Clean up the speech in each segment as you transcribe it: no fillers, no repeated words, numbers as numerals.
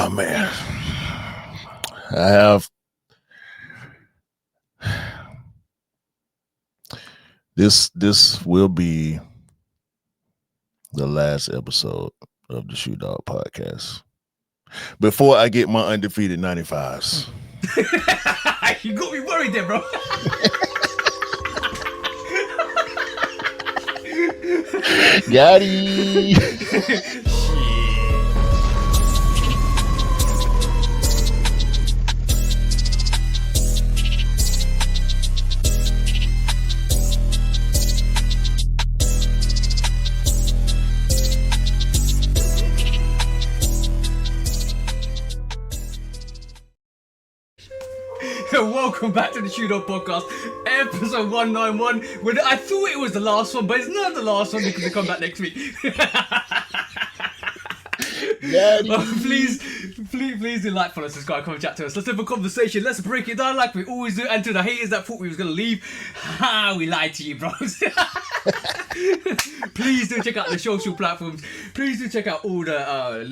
Oh man, I have this. This will be the last episode of the Shoe Dog podcast before I get my undefeated 95s. You got me worried there, bro. Got it. Welcome back to the Shoe Dog Podcast, episode 191. I thought it was the last one, but it's not the last one because we come back next week. Please do like, follow, subscribe, come and chat to us. Let's have a conversation. Let's break it down like we always do. And to the haters that thought we was going to leave, we lied to you, bros. Please do check out the social platforms. Please do check out all the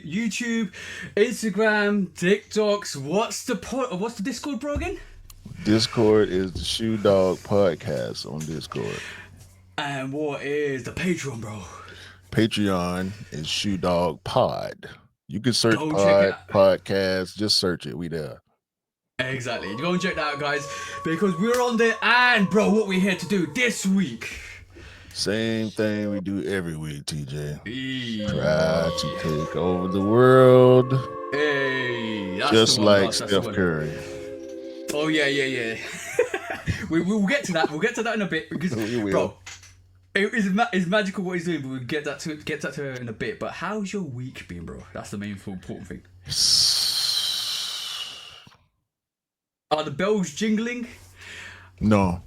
YouTube, Instagram, TikToks. What's the Discord, bro, again? Discord is the Shoe Dog Podcast on Discord. And what is the Patreon, bro? Patreon is Shoe Dog Pod. You can search podcast, just search it. We there. Exactly. Go and check that out, guys, because we're on there. And bro, what we're here to do this week? Same thing we do every week, TJ. Try to take over the world. Hey, that's just the one, like Steph Curry. Oh yeah. We'll get to that. We'll get to that in a bit because, bro, it's magical what he's doing. But we'll get that to in a bit. But how's your week been, bro? That's the main important thing. Are the bells jingling? No.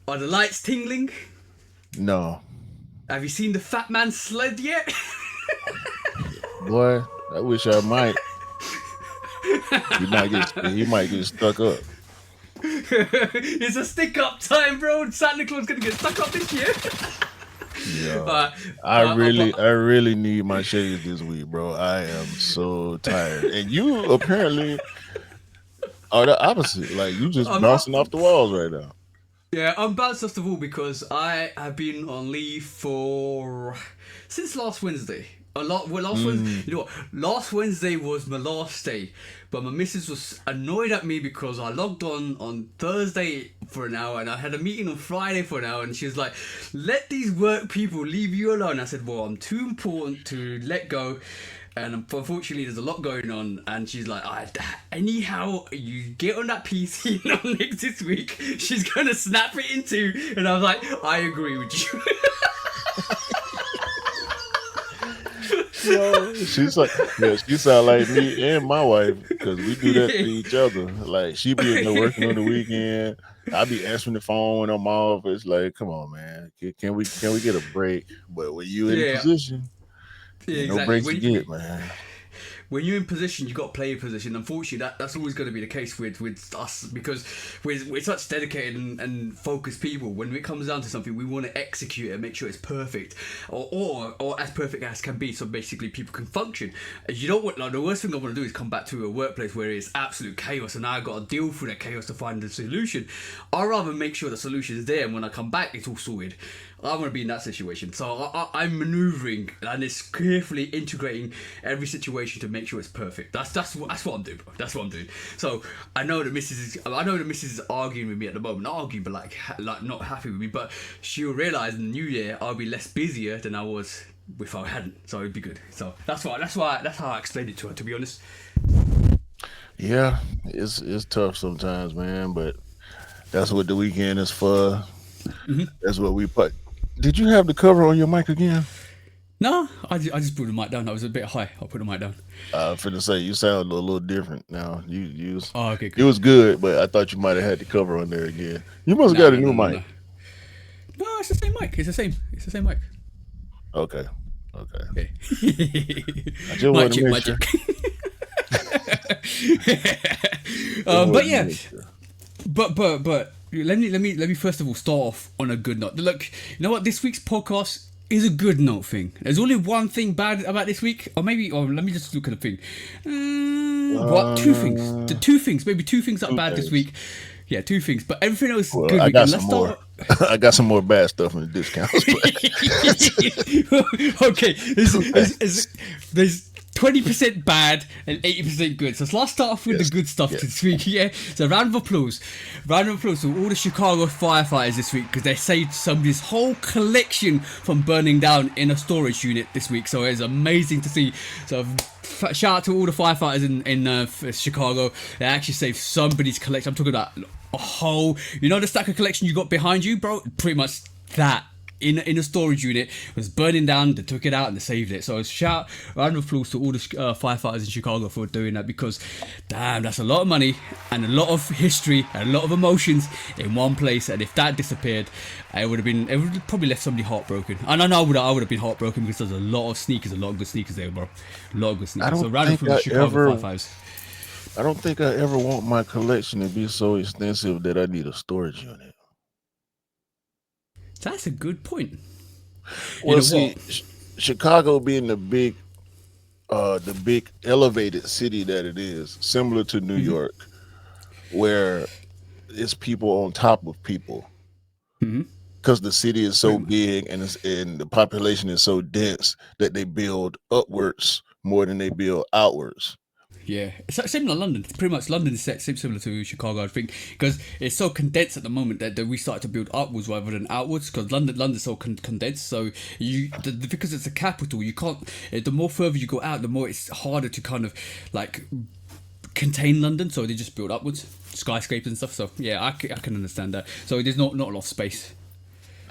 Are the lights tingling? No. Have you seen the fat man sled yet? Boy, I wish I might. He might get stuck up. It's a stick up time, bro. Santa Claus gonna get stuck up this year. Yeah. I really need my shades this week, bro. I am so tired. And you apparently are the opposite. Like you just bouncing off the walls right now. Yeah, I'm bounced off the wall because I have been on leave since last Wednesday. Wednesday, you know what? Last Wednesday was my last day, but my missus was annoyed at me because I logged on Thursday for an hour and I had a meeting on Friday for an hour, and she was like, "Let these work people leave you alone." I said, "Well, I'm too important to let go." And unfortunately, there's a lot going on. And she's like, anyhow, you get on that PC next this week, she's going to snap it in two. And I was like, I agree with you. Yo, she's like, she sound like me and my wife because we do that to each other. Like she be in there working on the weekend. I be answering the phone when I'm off. It's like, come on, man, can we get a break? But when you in position. Yeah, exactly. No breaks to get, man. When you're in position, you got to play your position. Unfortunately, that's always going to be the case with us because we're such dedicated and focused people. When it comes down to something, we want to execute it and make sure it's perfect, or as perfect as can be. So basically, people can function. You don't want, like, the worst thing I want to do is come back to a workplace where it's absolute chaos, and now I got to deal through that chaos to find the solution. I'd rather make sure the solution is there, and when I come back, it's all sorted. I want to be in that situation, so I'm manoeuvring and it's carefully integrating every situation to make sure it's perfect. That's what I'm doing, bro. That's what I'm doing. So I know the missus is arguing with me at the moment, not arguing, but like not happy with me. But she'll realise in the new year I'll be less busier than I was if I hadn't. So it'd be good. So that's how I explained it to her. To be honest. Yeah, it's tough sometimes, man. But that's what the weekend is for. Mm-hmm. That's what we put. Did you have the cover on your mic again? No, I just put the mic down. I was a bit high. I'll put the mic down. Finna say you sound a little different now. You was, okay, good. It was good, but I thought you might have had the cover on there again. You must have got a new mic. No, it's the same mic. It's the same mic. Okay. I just want to make sure. But yeah, but let me first of all start off on a good note. Look, you know what? This week's podcast is a good note thing. There's only one thing bad about this week, or let me just look at the thing. What? Two things. The Uh, two things. Maybe two things are two bad this things. week. Yeah, two things. But everything else is Well, good I week. got And some let's more. start. I got some more bad stuff in the discounts. Okay, Two there's things. there's 20% bad and 80% good. So let's start off with the Yes. good stuff Yes. this week. Yeah. So round of applause. Round of applause to all the Chicago firefighters this week because they saved somebody's whole collection from burning down in a storage unit this week. So it's amazing to see. So shout out to all the firefighters in Chicago. They actually saved somebody's collection. I'm talking about a whole. You know the stack of collection you got behind you, bro? Pretty much that. In a storage unit was burning down. They took it out and they saved it. So round of applause to all the firefighters in Chicago for doing that because, damn, that's a lot of money and a lot of history and a lot of emotions in one place. And if that disappeared, it would have probably left somebody heartbroken. And I know I would have been heartbroken because there's a lot of sneakers, a lot of good sneakers there, bro. A lot of good I sneakers. So don't round of think applause I to Chicago ever. firefighters. I don't think I ever want my collection to be so extensive that I need a storage unit. That's a good point. You Well, know see, what? Chicago being the big elevated city that it is, similar to New York, where it's people on top of people, because the city is so Pretty much. big and the population is so dense that they build upwards more than they build outwards. Yeah, it's similar to London. It's pretty much London is similar to Chicago, I think, because it's so condensed at the moment that we start to build upwards rather than outwards. Because London's so condensed, so because it's a capital, you can't. The more further you go out, the more it's harder to kind of like contain London. So they just build upwards, skyscrapers and stuff. So yeah, I can understand that. So there's not a lot of space.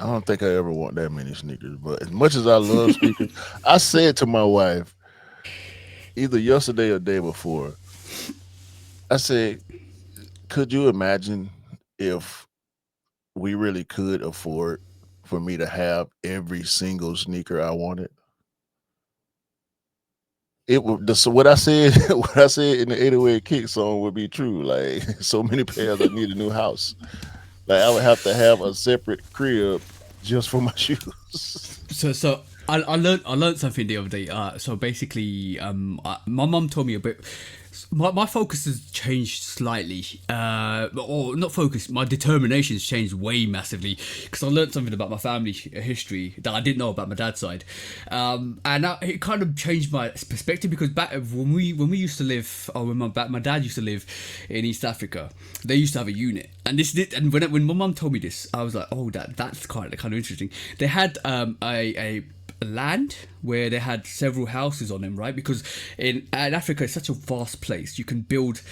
I don't think I ever want that many sneakers, but as much as I love sneakers, I said to my wife either yesterday or day before, I said, could you imagine if we really could afford for me to have every single sneaker I wanted? It would so what I said what I said in the 808 kick song would be true. Like so many pairs, I need a new house. Like I would have to have a separate crib just for my shoes. So I learned something the other day. So basically, my mum told me a bit. My focus has changed slightly, or not focus. My determination has changed way massively because I learned something about my family history that I didn't know about my dad's side, and it kind of changed my perspective because back when we used to live, or when my dad used to live in East Africa, they used to have a unit, and when my mum told me this, I was like, oh, that's kind of interesting. They had a land where they had several houses on them, right? Because in Africa it's such a vast place. You can build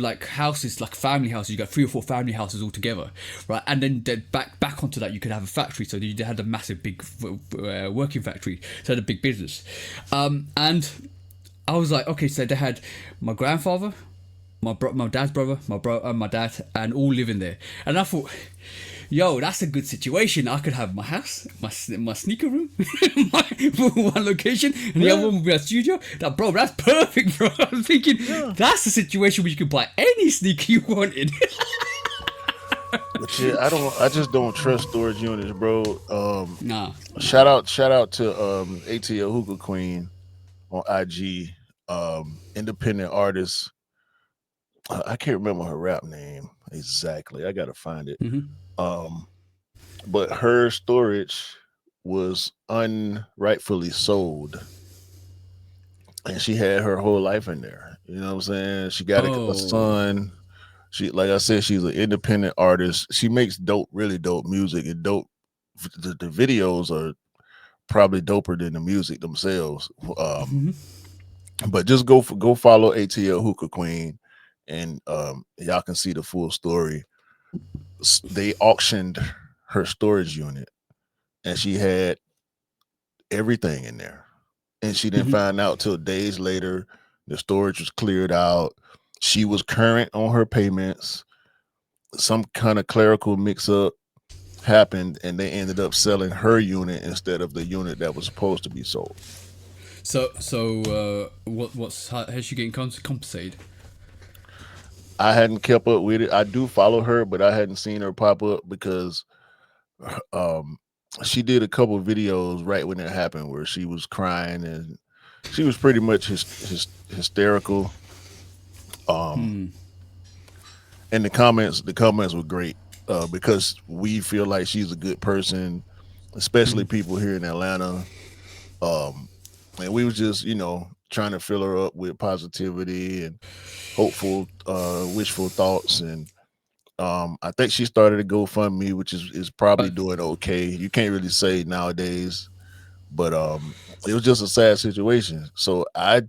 like houses, like family houses. You got 3 or 4 family houses all together, right? And then back onto that you could have a factory. So they had a massive big working factory. So they had a big business, and I was like, okay, so they had my grandfather, my dad's brother, my dad, and all living there. And I thought, yo, that's a good situation. I could have my house, my sneaker room, my one location, and the other one would be a studio. That's perfect, bro. I'm thinking that's a situation where you could buy any sneaker you wanted. But yeah, I just don't trust storage units, bro. Nah. Shout out to ATL Hookah Queen on IG. Independent artist. I can't remember her rap name exactly. I gotta find it. Um, but her storage was unrightfully sold, and she had her whole life in there. You know what I'm saying? She got a Oh. son. She, like I said, she's an independent artist. She makes dope, really dope music, and dope. The videos are probably doper than the music themselves. But just go follow ATL Hookah Queen, and y'all can see the full story. They auctioned her storage unit, and she had everything in there, and she didn't find out till days later. The storage was cleared out. She was current on her payments. Some kind of clerical mix up happened, and they ended up selling her unit instead of the unit that was supposed to be sold. What's how's she getting compensated? I hadn't kept up with it. I do follow her, but I hadn't seen her pop up because um she did a couple of videos right when it happened where she was crying and she was pretty much hysterical. Um, and the comments were great because we feel like she's a good person, especially people here in Atlanta. Um, and we was just trying to fill her up with positivity and hopeful, wishful thoughts. And I think she started a GoFundMe, which is probably Uh, doing okay. You can't really say nowadays, but it was just a sad situation. So I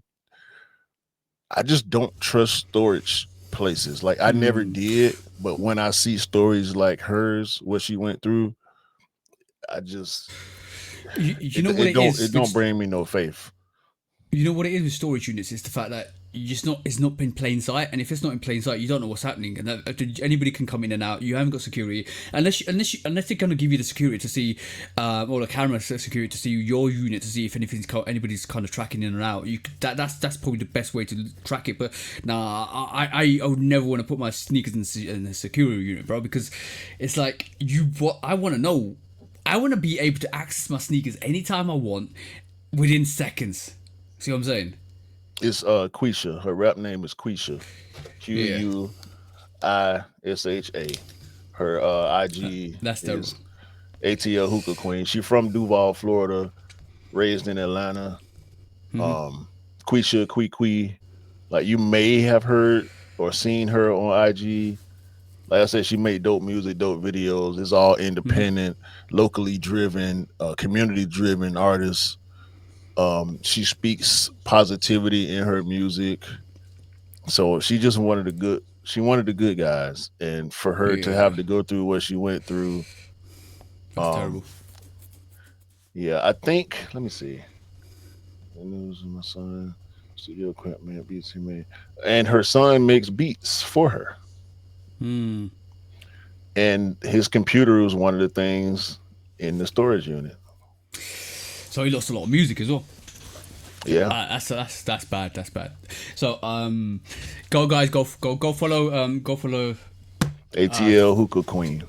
just don't trust storage places. Like I never did, but when I see stories like hers, what she went through, I just you it know what it it don't is it don't bring me no faith. You know what it is with storage units is the fact that it's not in plain sight, and if it's not in plain sight, you don't know what's happening, and anybody can come in and out. You haven't got security unless they're going to give you the security to see, or the camera security to see your unit to see if anybody's kind of tracking in and out. That's probably the best way to track it. But nah, I would never want to put my sneakers in the security unit, bro, because it's like what I want to know. I want to be able to access my sneakers anytime I want within seconds. See what I'm saying? It's Quisha. Her rap name is Quisha. Yeah, Quisha. Her IG that's terrible. is ATL Hookah Queen. She from Duval, Florida, raised in Atlanta. Um Quisha Qui. Like you may have heard or seen her on IG. Like I said, she made dope music, dope videos. It's all independent, locally driven, community driven artists. She speaks positivity in her music. So she just wanted the good. She wanted the good guys, and for her to Yeah, have to go through what she went through, that's terrible. um, yeah, I think. Let me see. The news of my son, studio equipment, beats he made, and her son makes beats for her. And his computer was one of the things in the storage unit. So he lost a lot of music as well. Yeah, That's bad. That's bad. So go guys, go follow ATL Hookah Queen.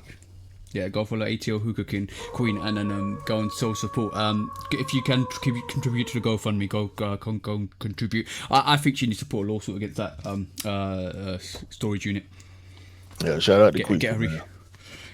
yeah, go follow ATO Hookah Queen, and then go and show support. If you can contribute to the GoFundMe, go contribute. I think she needs to put a lawsuit against that storage unit. Yeah, shout out to Get Quisha, a man.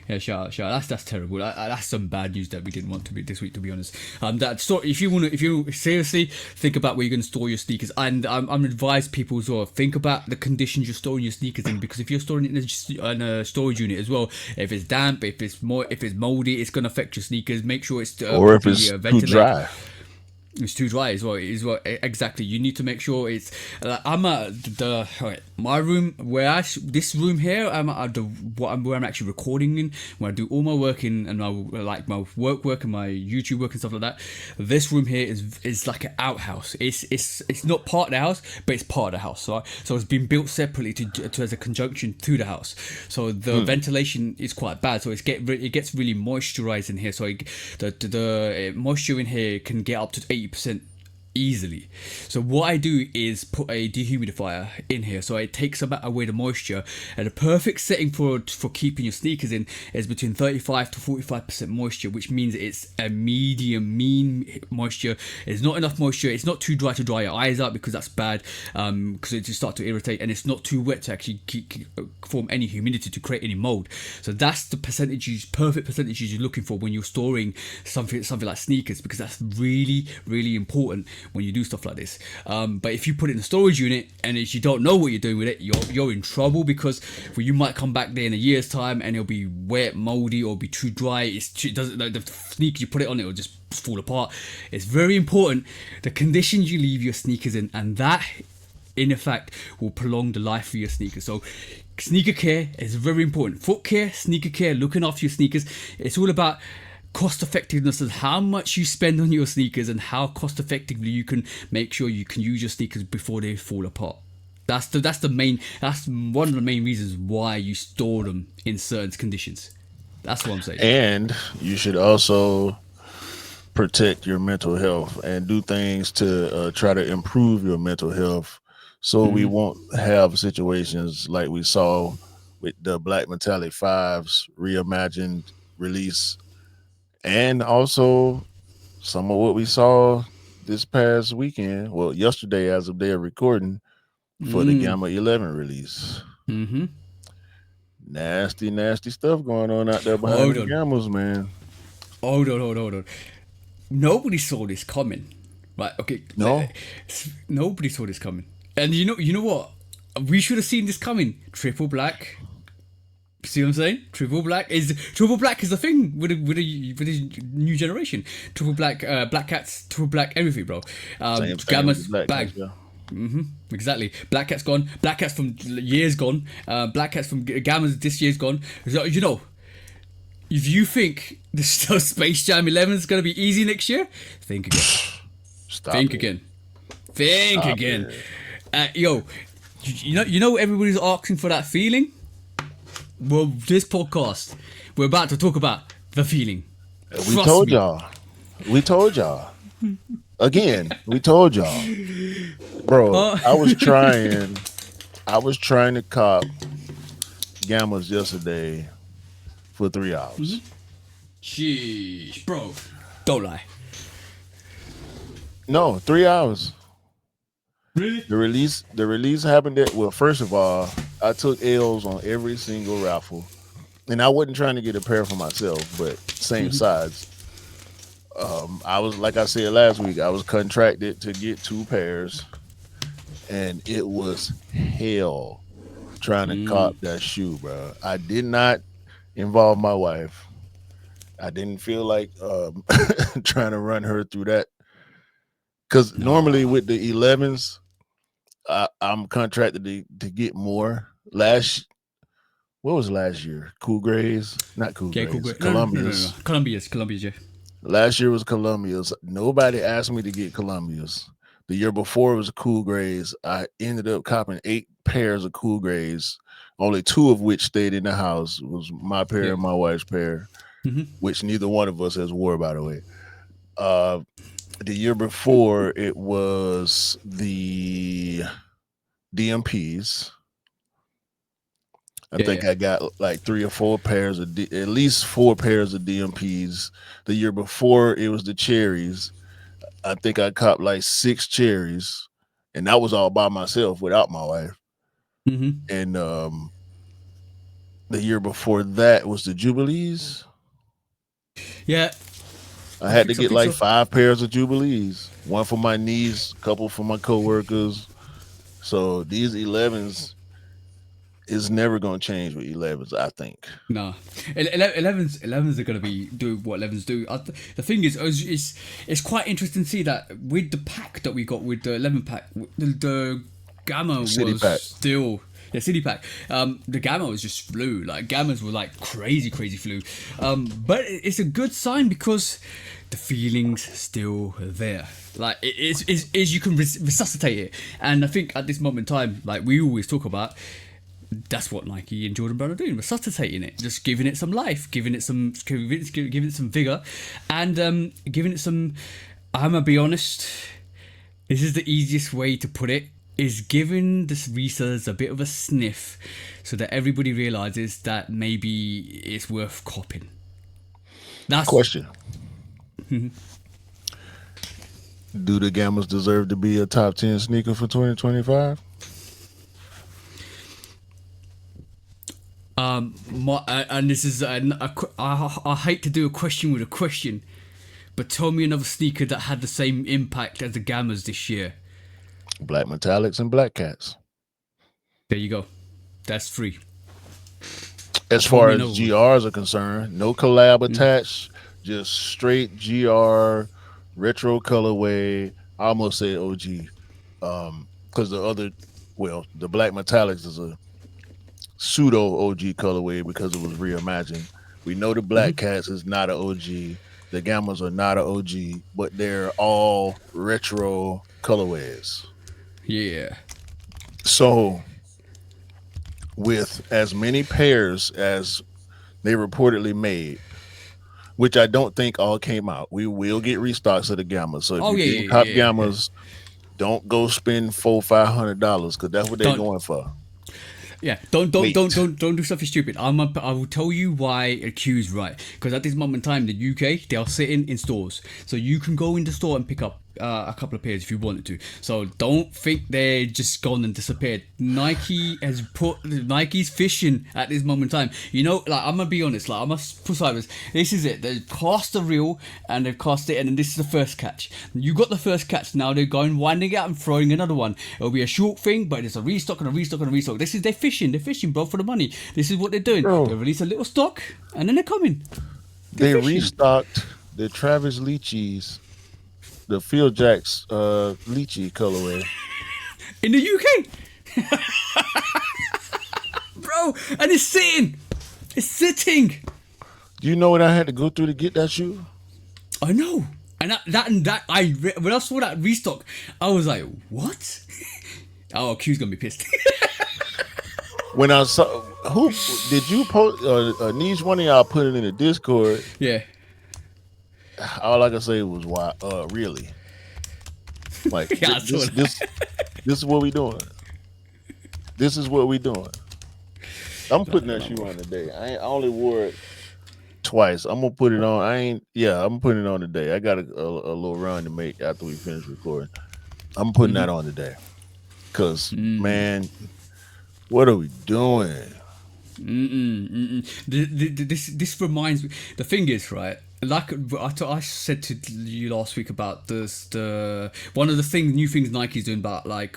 Yeah, shout. That's terrible. That's some bad news that we didn't want to be this week, to be honest. That store. If you seriously think about where you're going to store your sneakers, and I'm advise people as well, think about the conditions you're storing your sneakers in, because if you're storing it in a storage unit as well, if it's damp, if it's moldy, it's going to affect your sneakers. Make sure it's Or if properly it's too ventilated. dry. It's too dry as well. Exactly. You need to make sure it's. I'm at my room this room here. I'm at where I'm actually recording in. Where I do all my work in and my work and my YouTube work and stuff like that. This room here is like an outhouse. It's not part of the house, but it's part of the house. So it's been built separately to as a conjunction to the house. So the ventilation is quite bad. So it gets really moisturized in here. So the moisture in here can get up to 80% easily. So what I do is put a dehumidifier in here, so it takes away the moisture. And the perfect setting for keeping your sneakers in is between 35 to 45% moisture, which means it's a mean moisture. It's not enough moisture. It's not too dry to dry your eyes out, because that's bad, because it just start to irritate, and it's not too wet to actually form any humidity to create any mold. So that's the perfect percentages you're looking for when you're storing something like sneakers, because that's really important when you do stuff like this. But if you put it in a storage unit and if you don't know what you're doing with it, you're in trouble, because you might come back there in a year's time and it'll be wet, moldy, or be too dry. It doesn't, like, the sneaker you put it on, it'll just fall apart. It's very important the conditions you leave your sneakers in, and that in effect will prolong the life of your sneakers. So sneaker care is very important. Foot care, sneaker care, looking after your sneakers. It's all about cost effectiveness and how much you spend on your sneakers, and how cost effectively you can make sure you can use your sneakers before they fall apart. That's one of the main reasons why you store them in certain conditions. That's what I'm saying. And you should also protect your mental health and do things to try to improve your mental health, so we won't have situations like we saw with the Black Metallic Fives reimagined release. And also some of what we saw this past weekend, well, yesterday as of their recording for the Mm. Gamma 11 release. Mm-hmm. Nasty, nasty stuff going on out there behind Hold them on. Gammas, man. Hold on. Nobody saw this coming. Right, okay. No, Nobody saw this coming. And you know what? We should have seen this coming. Triple black. See what I'm saying? Triple black is the thing with the new generation. Triple black, black cats, triple black everything, bro. same thing with the Gammas Black bang. Cats, yeah. Exactly. Black cat's gone. Black cats from years gone. Black cats from gammas this year's gone. So, if you think the Space Jam 11 is gonna be easy next year, think again. Stop Think it. again. Think Stop again. it. Yo, you know everybody's asking for that feeling. Well, this podcast, we're about to talk about the feeling. We Trust told me. y'all. We told y'all. Again, we told y'all. Bro, Huh? I was trying to cop Gammas yesterday for 3 hours. Sheesh, bro. Don't lie. No, 3 hours. Really? The release happened at, well, first of all, I took L's on every single raffle. And I wasn't trying to get a pair for myself, but same size. I was, like I said last week, I was contracted to get 2 pairs, and it was hell trying to cop that shoe, bro. I did not involve my wife. I didn't feel like trying to run her through that, because normally No. with the 11s, I'm contracted to get more. What was last year? Cool Grays, not Cool Okay, cool, Grays, great. No. Columbias. Columbia's, yeah. Last year was Columbias. Nobody asked me to get Columbias. The year before it was Cool Grays. I ended up copping 8 pairs of Cool Grays, only 2 of which stayed in the house. It was my pair Yeah. and my wife's pair, which neither one of us has wore, by the way. Uh, the year before it was the DMPs. I think Yeah. I got like 3 or 4 pairs of at least 4 pairs of DMPs. The year before it was the cherries. I think I copped like 6 cherries, and that was all by myself without my wife. Mm-hmm. And the year before that was the Jubilees. Yeah. I had to I get think like so. 5 pairs of Jubilees, one for my niece, a couple for my coworkers. So these 11s is never going to change with 11s, I think. No, 11s are gonna be do what 11s do. The thing is, it's quite interesting to see that with the pack that we got with the 11 pack, the gamma City was pack. still. Yeah, city pack. The gamma was just flew. Like gammas were like crazy flew. But it's a good sign because the feelings still there. Like it's you can resuscitate it. And I think at this moment in time, like we always talk about, that's what Nike and Jordan Brand are doing, resuscitating it, just giving it some life, giving it some vigor, and giving it some. I'm gonna be honest. This is the easiest way to put it. Is giving this resellers a bit of a sniff, so that everybody realizes that maybe it's worth copping. That's Question. Do the Gammas deserve to be a top 10 sneaker for 2025? and this is I hate to do a question with a question, but tell me another sneaker that had the same impact as the Gammas this year. Black Metallics and Black Cats. There you go. That's free. As Tell far me as another one. GRs are concerned, no collab attached, just straight GR, retro colorway. I almost said OG. Because the Black Metallics is a pseudo OG colorway because it was reimagined. We know the Black Cats is not an OG. The Gammas are not an OG, but they're all retro colorways. Yeah. So, with as many pairs as they reportedly made, which I don't think all came out, we will get restocks of the Gammas. So if Oh you yeah, didn't cop yeah. Gammas, don't go spend $400-$500 because that's what they're Don't. going for. Yeah, don't don't don't late. don't don't do something stupid. I will tell you why Q's right. Because at this moment in time, the UK they are sitting in stores, so you can go in the store and pick up a couple of pairs if you wanted to. So don't think they're just gone and disappeared. Nike's fishing at this moment in time. You know, like I'm gonna be honest, like I must put sideways. This is it. They've cast the reel and they've cast it, and then this is the first catch. You got the first catch. Now they're going winding it out and throwing another one. It'll be a short thing, but it's a restock and a restock and a restock. This is they're fishing. They're fishing, bro, for the money. This is what they're doing. They Bro, release a little stock and then they're coming. They're they fishing restocked the Travis Leachies, the Phil Jacks lychee colorway. in the UK, bro, and it's sitting. It's sitting. Do you know what I had to go through to get that shoe? I know. And when I saw that restock, I was like, what? Oh, Q's gonna be pissed. When I saw who did you post? Needs one of y'all put it in the Discord. Yeah. All I can say was why. Really? Like Yeah, I saw that. this is what we doing. This is what we doing. I'm putting that shoe on today. I only wore it twice. I'm gonna put it on. I ain't. Yeah, I'm putting it on today. I got a little run to make after we finish recording. I'm putting that on today. Cause man, what are we doing? This reminds me. The thing is, right? Like I said to you last week about the one of the new things Nike's doing about like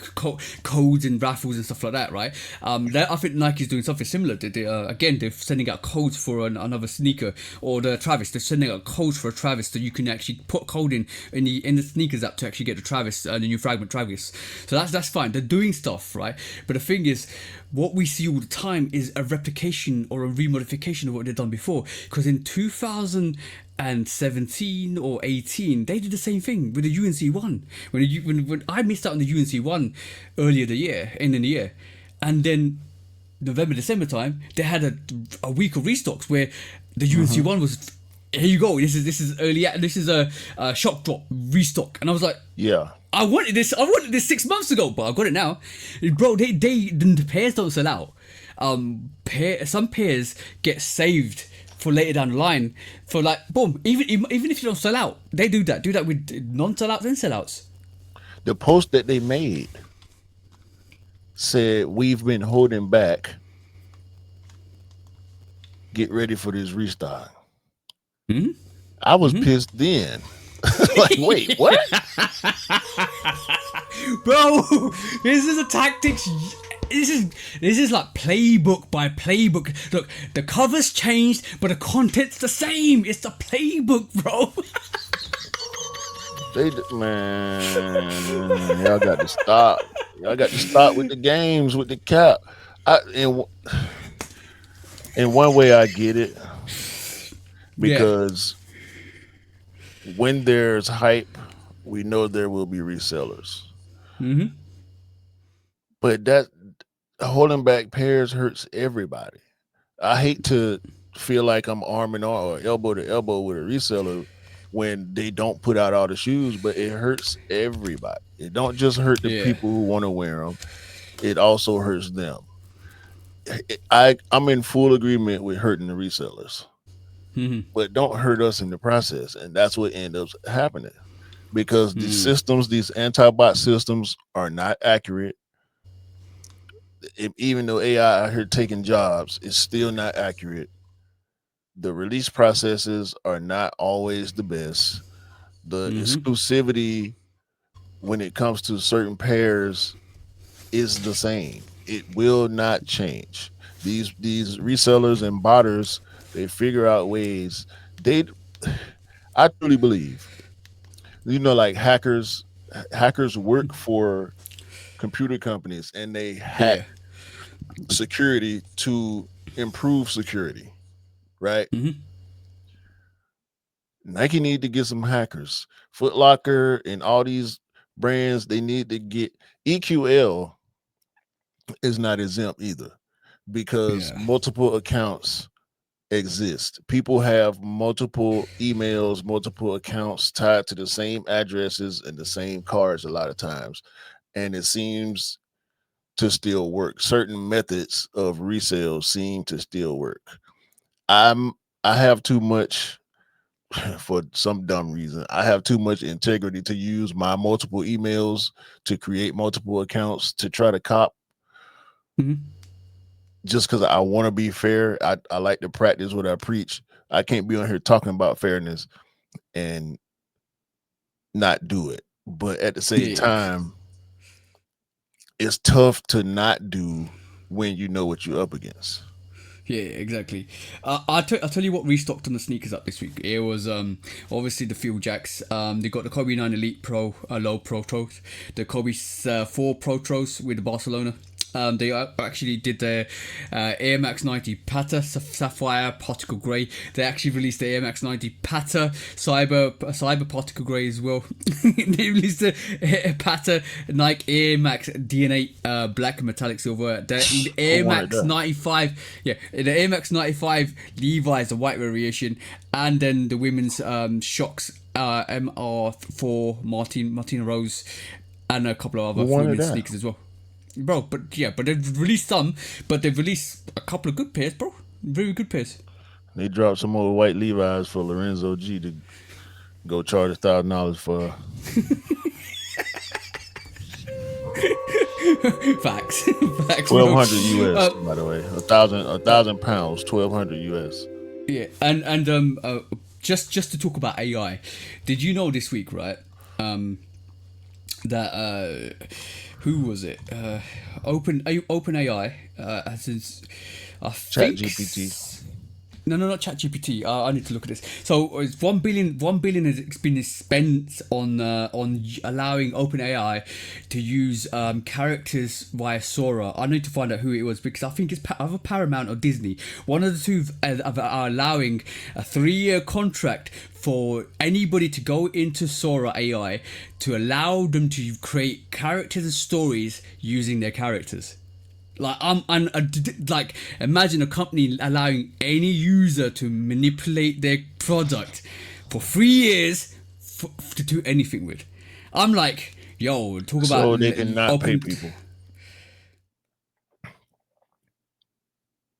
codes and raffles and stuff like that, right? I think Nike's doing something similar. Again, they're sending out codes for another sneaker, or the Travis. They're sending out codes for a Travis, so you can actually put code in the sneakers app to actually get the Travis, the new fragment Travis. So that's fine. They're doing stuff, right? But the thing is, what we see all the time is a replication or a remodification of what they've done before. Because in 2017 or 18, they did the same thing with the UNC one. When I missed out on the UNC one earlier the year, in the year, and then November December time, they had a week of restocks where the UNC one was. Here you go. This is early. This is a shock drop restock, and I was like, Yeah. I wanted this 6 months ago, but I got it now, bro. The pairs don't sell out. Some pairs get saved for later down the line for like boom. Even if you don't sell out, they do that. Do that with non-sellouts and sellouts. The post that they made said we've been holding back. Get ready for this restock. I was pissed then. Like, wait, what? Bro, this is a tactics. This is like playbook by playbook. Look, the cover's changed, but the content's the same. It's the playbook, bro. Man, y'all got to stop. Y'all got to stop with the games with the cap. In one way, I get it because when there's hype, we know there will be resellers. But that holding back pairs hurts everybody. I hate to feel like I'm arm in arm or elbow to elbow with a reseller when they don't put out all the shoes, but it hurts everybody. It don't just hurt the people who want to wear them. It also hurts them. I'm in full agreement with hurting the resellers, but don't hurt us in the process. And that's what ends up happening because these systems, these anti-bot systems are not accurate. Even though AI out here taking jobs, it's still not accurate. The release processes are not always the best. The exclusivity when it comes to certain pairs is the same. It will not change. These resellers and botters, they figure out ways. I truly believe, like hackers work for computer companies and they hack security to improve security, right? Nike need to get some hackers. Foot Locker and all these brands, they need to get EQL is not exempt either because multiple accounts exist. People have multiple emails, multiple accounts tied to the same addresses and the same cards a lot of times. And it seems to still work. Certain methods of resale seem to still work. I have too much for some dumb reason. I have too much integrity to use my multiple emails to create multiple accounts to try to cop. Mm-hmm. Just because I want to be fair. I like to practice what I preach. I can't be on here talking about fairness and not do it. But at the same time, it's tough to not do when you know what you're up against. Yeah, exactly. I'll tell you what restocked on the sneakers up this week. It was obviously the Field Jacks. They got the Kobe 9 Elite Pro Low Pro Tros, the Kobe 4 Pro Tros with the Barcelona. They actually did their Air Max 90 Pata Sapphire Particle Grey. They actually released the Air Max 90 Pata Cyber Particle Grey as well. They released the Pata Nike Air Max DNA Black Metallic Silver. The Air Max 95, the Air Max 95 Levi's, the white variation, and then the women's Shocks MR4 Martina Rose, and a couple of other women's sneakers as well. Bro, but they've released some, but they've released a couple of good pairs, bro. Very good pairs. They dropped some more white Levi's for Lorenzo G to go charge $1,000 for. Facts. 1,200 US, by the way. 1,000 pounds, 1,200 US. Yeah, and just to talk about AI, did you know this week, right? That who was it? OpenAI has ChatGPT. No, not ChatGPT. I need to look at this. So it's 1 billion has been spent on allowing OpenAI to use characters via Sora. I need to find out who it was because I think it's either Paramount or Disney. One of the two are allowing a 3-year contract for anybody to go into Sora AI to allow them to create characters and stories using their characters. Like imagine a company allowing any user to manipulate their product for 3 years to do anything with. I'm like, yo, talk about so they can not pay people.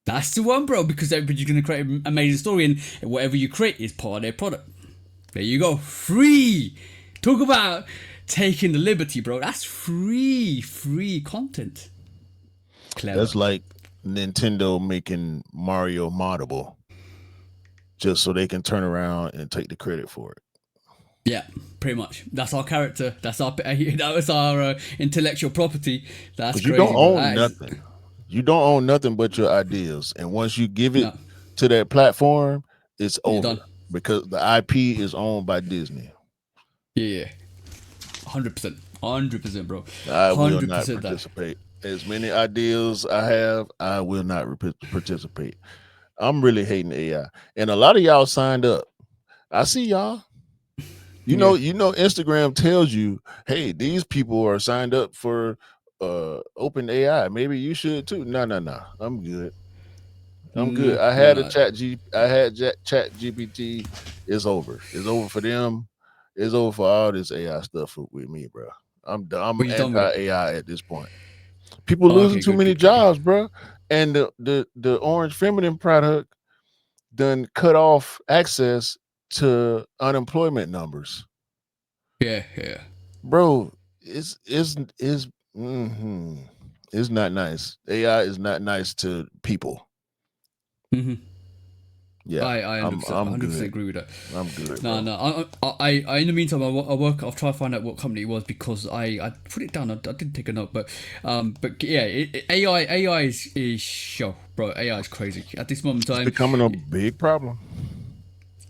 That's the one, bro, because everybody's going to create an amazing story and whatever you create is part of their product. There you go. Free. Talk about taking the liberty, bro. That's free content. Clever. That's like Nintendo making Mario moddable just so they can turn around and take the credit for it. Yeah, pretty much. That's our character. That was our intellectual property. That's crazy. You don't own nothing. You don't own nothing but your ideas. And once you give it to that platform, it's over. Done. Because the IP is owned by Disney. Yeah. 100%. 100%, bro. I will not participate. As many ideas I have, I will not participate. I'm really hating AI. And a lot of y'all signed up. I see y'all. You know, Instagram tells you, hey, these people are signed up for open AI. Maybe you should too. No. I'm good. I had Chat GPT. It's over. It's over for them. It's over for all this AI stuff with me, bro. I'm anti-AI at this point. People losing too many jobs, bro. And the Orange Feminine product done cut off access to unemployment numbers. Yeah. Bro, it's not nice. AI is not nice to people. Mm-hmm. Yeah, I 100% agree with that. I'm good. No. I in the meantime, I'll try to find out what company it was because I put it down. I didn't take a note, but yeah, AI is show, bro. AI is crazy at this moment in time. It's becoming a big problem.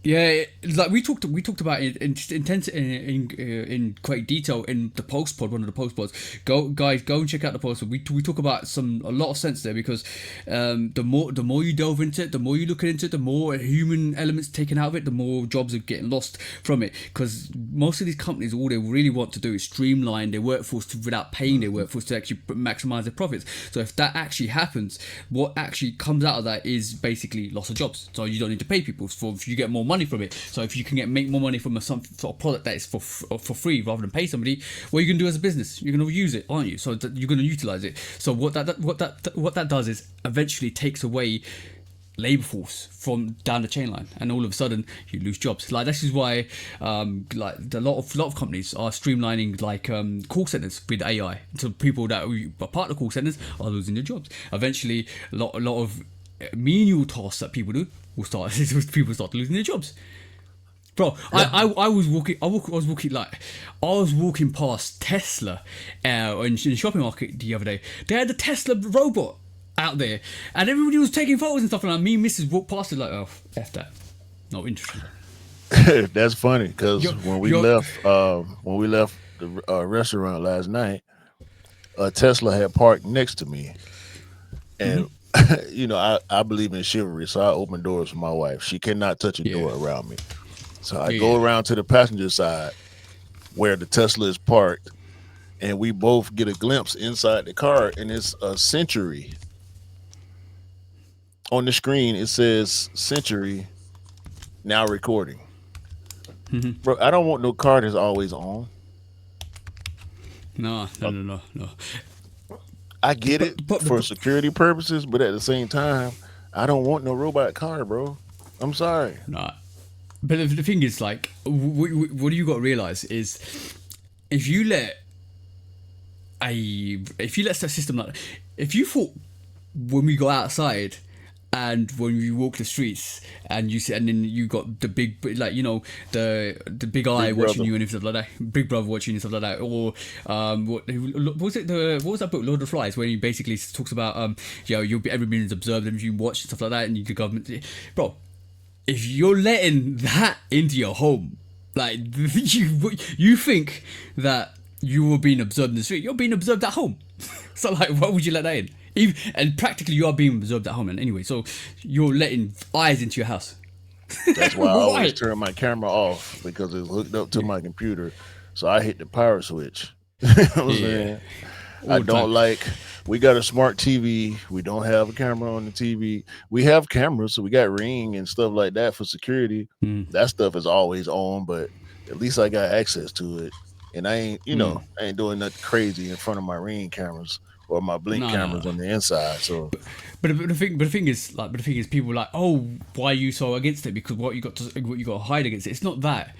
Yeah, it's like we talked about it in great detail in the post pod, one of the post pods. Go and check out the post pod. We talk about a lot of sense there because the more you delve into it, the more you look into it, the more human elements taken out of it, the more jobs are getting lost from it. Because most of these companies, all they really want to do is streamline their workforce without paying their workforce to actually maximize their profits. So if that actually happens, what actually comes out of that is basically loss of jobs. So you don't need to pay people. So if you get more money from it. So if you can make more money from some sort of product that is for free rather than pay somebody, what are you going to do as a business? You're going to use it, aren't you? So you're going to utilize it. So what that does is eventually takes away labor force from down the chain line, and all of a sudden you lose jobs. Like this is why like a lot of companies are streamlining like call centers with AI. So people that are part of call centers are losing their jobs. Eventually a lot of menial tasks that people do will start people start losing their jobs. Bro, yeah. I was walking past Tesla in the shopping market the other day. They had the Tesla robot out there, and everybody was taking photos and stuff. And me and Mrs. walked past it like, oh, F that, not interested. That's funny because when we left the restaurant last night, a Tesla had parked next to me, and you know I believe in chivalry, so I open doors for my wife. She cannot touch a door around me, so I go around to the passenger side where the Tesla is parked, and we both get a glimpse inside the car, and it's a Century. On the screen, it says Century now recording. Bro, I don't want no car that's always on. No. I get it for security purposes, but at the same time, I don't want no robot car, bro. I'm sorry. Nah. But the thing is, like, what you got to realize is, if you let the system, like, if you thought when we go outside and when we walk the streets and you see, and then you got the big, like, you know, the big eye watching you and stuff like that, Big Brother watching you and stuff like that, or what was that book, Lord of the Flies, where he basically talks about everybody's observed and you watch and stuff like that, and the government, bro, if you're letting that into your home, like, you think that you were being observed in the street, you're being observed at home. So, like, why would you let that in? And practically you are being observed at home, and anyway, so you're letting eyes into your house. That's why I always turn my camera off, because it's hooked up to my computer, so I hit the power switch. You know what I'm saying? I don't like, we got a smart TV, we don't have a camera on the TV. We have cameras, so we got Ring and stuff like that for security. That stuff is always on, but at least I got access to it, and I ain't I ain't doing nothing crazy in front of my Ring cameras or my Blink cameras on the inside. So, but the thing is, people are like, oh, why are you so against it? Because what you got to hide against it. It's not that.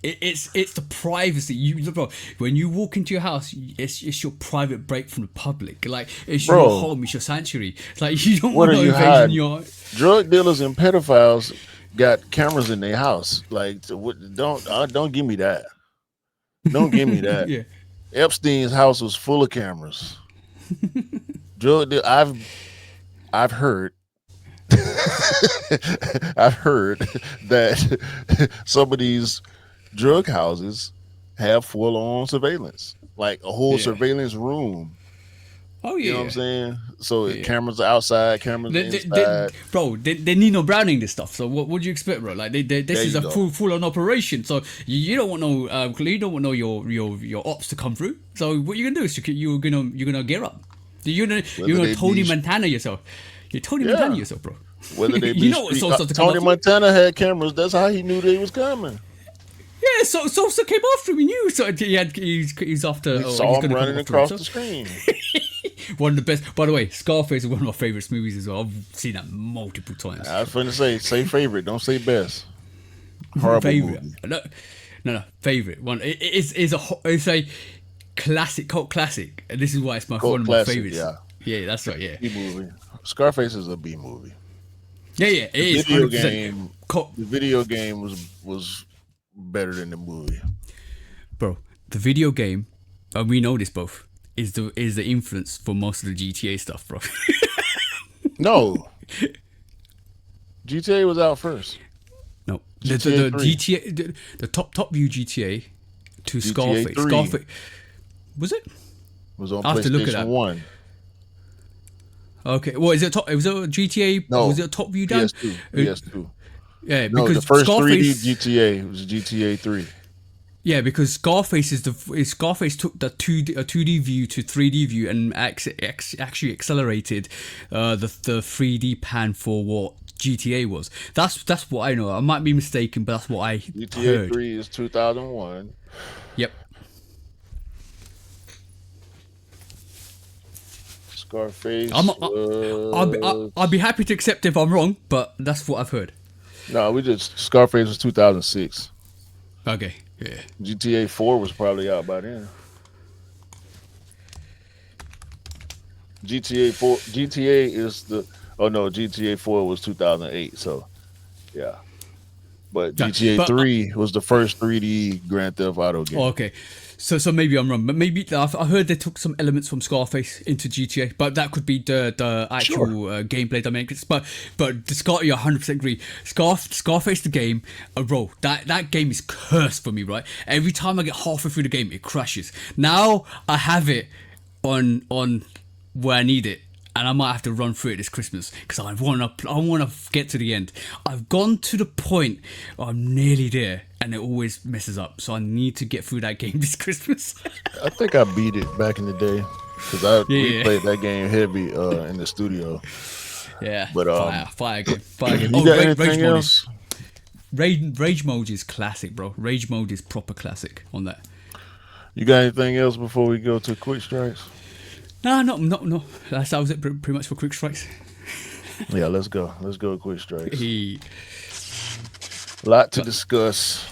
It's the privacy. Bro, when you walk into your house, it's your private break from the public. Like, it's your home, it's your sanctuary. Like, you don't want to invade your drug dealers and pedophiles got cameras in their house. Like, don't give me that. Don't give me that. Yeah. Epstein's house was full of cameras. I've heard that some of these drug houses have full-on surveillance, like a whole surveillance room. Oh yeah, you know what I'm saying? So cameras are outside, cameras inside. They need no browning this stuff. So what do you expect, bro? Like this is a full-on operation. So you don't want no your ops to come through. So what you're gonna do is you're gonna gear up. You're gonna Tony Montana yourself. You're Tony Montana yourself, bro. Whether they be Tony Montana had cameras. That's how he knew they was coming. Yeah, so came after him. He knew. So he's after. He saw him running across the screen. One of the best. By the way, Scarface is one of my favorite movies as well. I've seen that multiple times. I was going to say favorite. Don't say best. Horrible favorite. movie. No, favorite one. It's a classic, cult classic, and this is why it's one of my favorites. Yeah, that's right. Yeah, B movie. Scarface is a B movie. Yeah, it is. The video game was better than the movie, bro. The video game, and we know this both, is the influence for most of the GTA stuff, bro. No, GTA was out first. No, the GTA, the top view GTA to GTA Scarface. 3. Scarface was it? Was on PlayStation 1. Okay, well, is it top? Was it GTA? No, was it a top view down? PS2. Yeah, no, because the first Scarface, 3D GTA was GTA 3. Yeah, because Scarface Scarface took the 2D view to 3D view and actually accelerated the 3D pan for what GTA was. That's what I know. I might be mistaken, but that's what I GTA heard. 3 is 2001. Yep. Scarface I'm, was I'll be happy to accept if I'm wrong, but that's what I've heard. no, we just Scarface was 2006. Okay. Yeah. GTA 4 was probably out by then. GTA is the oh no, GTA 4 was 2008. So yeah, but Yeah. GTA But 3 was the first 3D Grand Theft Auto oh, game. okay. So maybe I'm wrong, but maybe I heard they took some elements from Scarface into GTA, but that could be the Sure. actual gameplay dynamics. But the you 100% agree. Scarface the game, bro. That game is cursed for me, right? Every time I get halfway through the game, it crashes. Now I have it on where I need it, and I might have to run through it this Christmas because I wanna get to the end. I've gone to the point where I'm nearly there, and it always messes up. So I need to get through that game this Christmas. I think I beat it back in the day because we Yeah. played that game heavy in the studio. Yeah, But fire game. you Oh, got rage anything mode else? rage mode is classic, bro. Rage mode is proper classic on that. You got anything else before we go to quick strikes? No. That was it pretty much for quick strikes. Yeah, let's go. Let's go to quick strikes. Hey. A lot to discuss.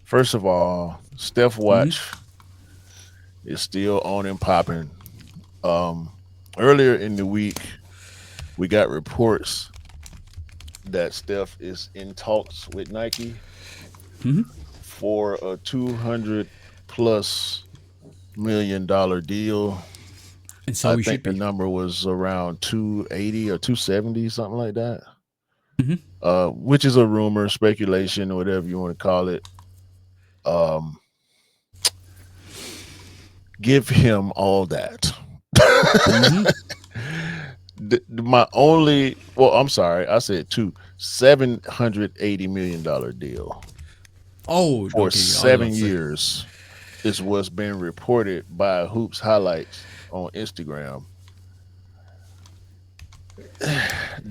First of all, Steph Watch is still on and popping. Earlier in the week, we got reports that Steph is in talks with Nike for a $200+ million deal. And so I we think should the be. number was around 280 or 270, something like that. Which is a rumor, speculation, or whatever you want to call it. Um, give him all that. My only, well, I'm sorry, I said $780 million deal Oh, for okay. I was about 7 to say. years is what's been reported by Hoops Highlights on Instagram.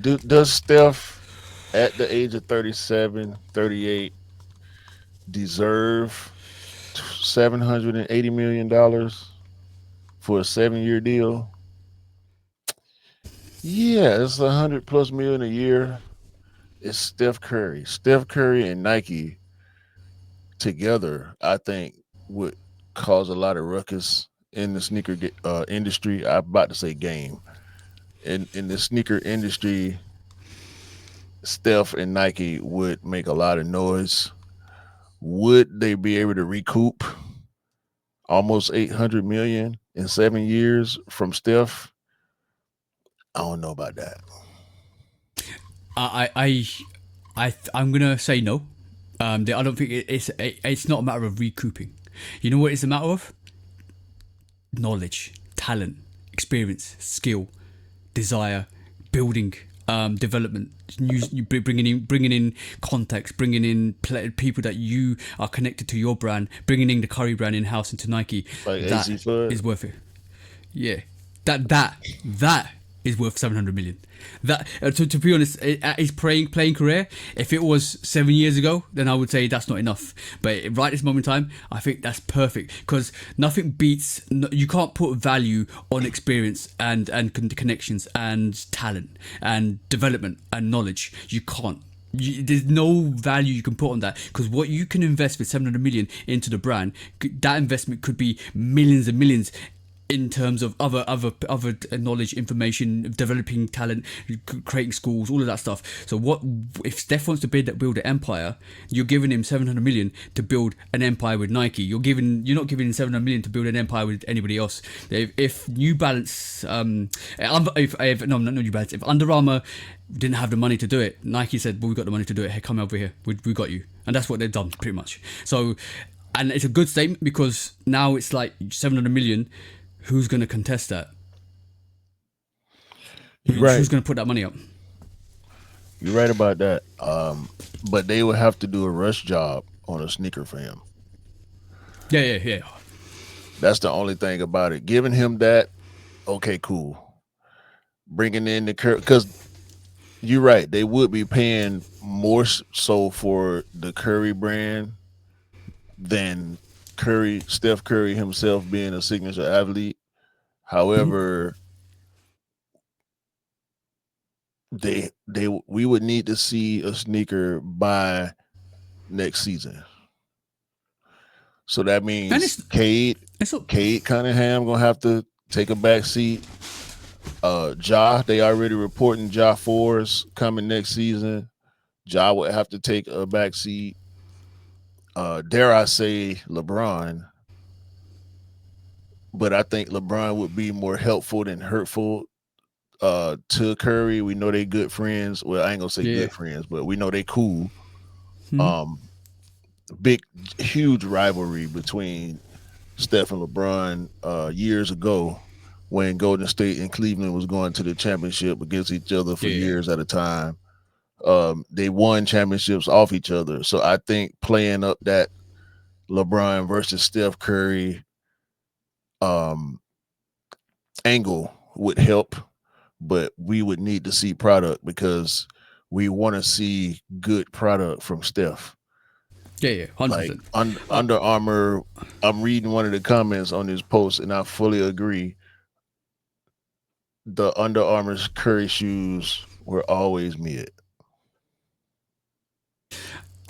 Does Steph at the age of 37, 38 deserve $780 million for a 7 year deal? Yeah, it's 100+ million a year. It's Steph Curry. Steph Curry and Nike together, I think, would cause a lot of ruckus in the sneaker industry. I'm about to say game. In the sneaker industry, Steph and Nike would make a lot of noise. Would they be able to recoup almost 800 million in 7 years from Steph? I don't know about that. I'm gonna say no. I don't think it's not a matter of recouping. You know what it's a matter of? Knowledge, talent, experience, skill, desire, building, development, bringing in context, bringing in people that you are connected to your brand, bringing in the Curry brand in house into Nike. Like That AZ Flood? is worth it. Yeah, that is worth 700 million. That to be honest, his playing career, if it was 7 years ago, then I would say that's not enough. But right this moment in time, I think that's perfect because nothing beats. You can't put value on experience and connections and talent and development and knowledge. You can't. There's no value you can put on that because what you can invest with 700 million into the brand, that investment could be millions and millions in terms of other knowledge, information, developing talent, creating schools, all of that stuff. So what if Steph wants to build an empire? You're giving him 700 million to build an empire with Nike. You're not giving him 700 million to build an empire with anybody else. If New Balance, if not New Balance, if Under Armour didn't have the money to do it, Nike said, "Well, we got the money to do it. Hey, come over here. We got you." And that's what they've done pretty much. So, and it's a good statement because now it's like 700 million. Who's going to contest that? Right. Who's going to put that money up? You're right about that. But they would have to do a rush job on a sneaker for him. Yeah. That's the only thing about it. Giving him that, okay, cool. Bringing in the because you're right. They would be paying more so for the Curry brand than Steph Curry himself being a signature athlete. However, we would need to see a sneaker by next season. So that And means it's not, Cade Cunningham gonna have to take a back seat. Ja, they already reporting Ja 4s coming next season. Ja would have to take a back seat. Dare I say LeBron, but I think LeBron would be more helpful than hurtful to Curry. We know they good friends. Well, I ain't gonna say yeah. good friends, but we know they cool. Um, big, huge rivalry between Steph and LeBron years ago when Golden State and Cleveland was going to the championship against each other for years at a time. They won championships off each other. So I think playing up that LeBron versus Steph Curry angle would help, but we would need to see product because we want to see good product from Steph. Yeah, 100%. Like Under Armour, I'm reading one of the comments on this post, and I fully agree. The Under Armour's Curry shoes were always mid.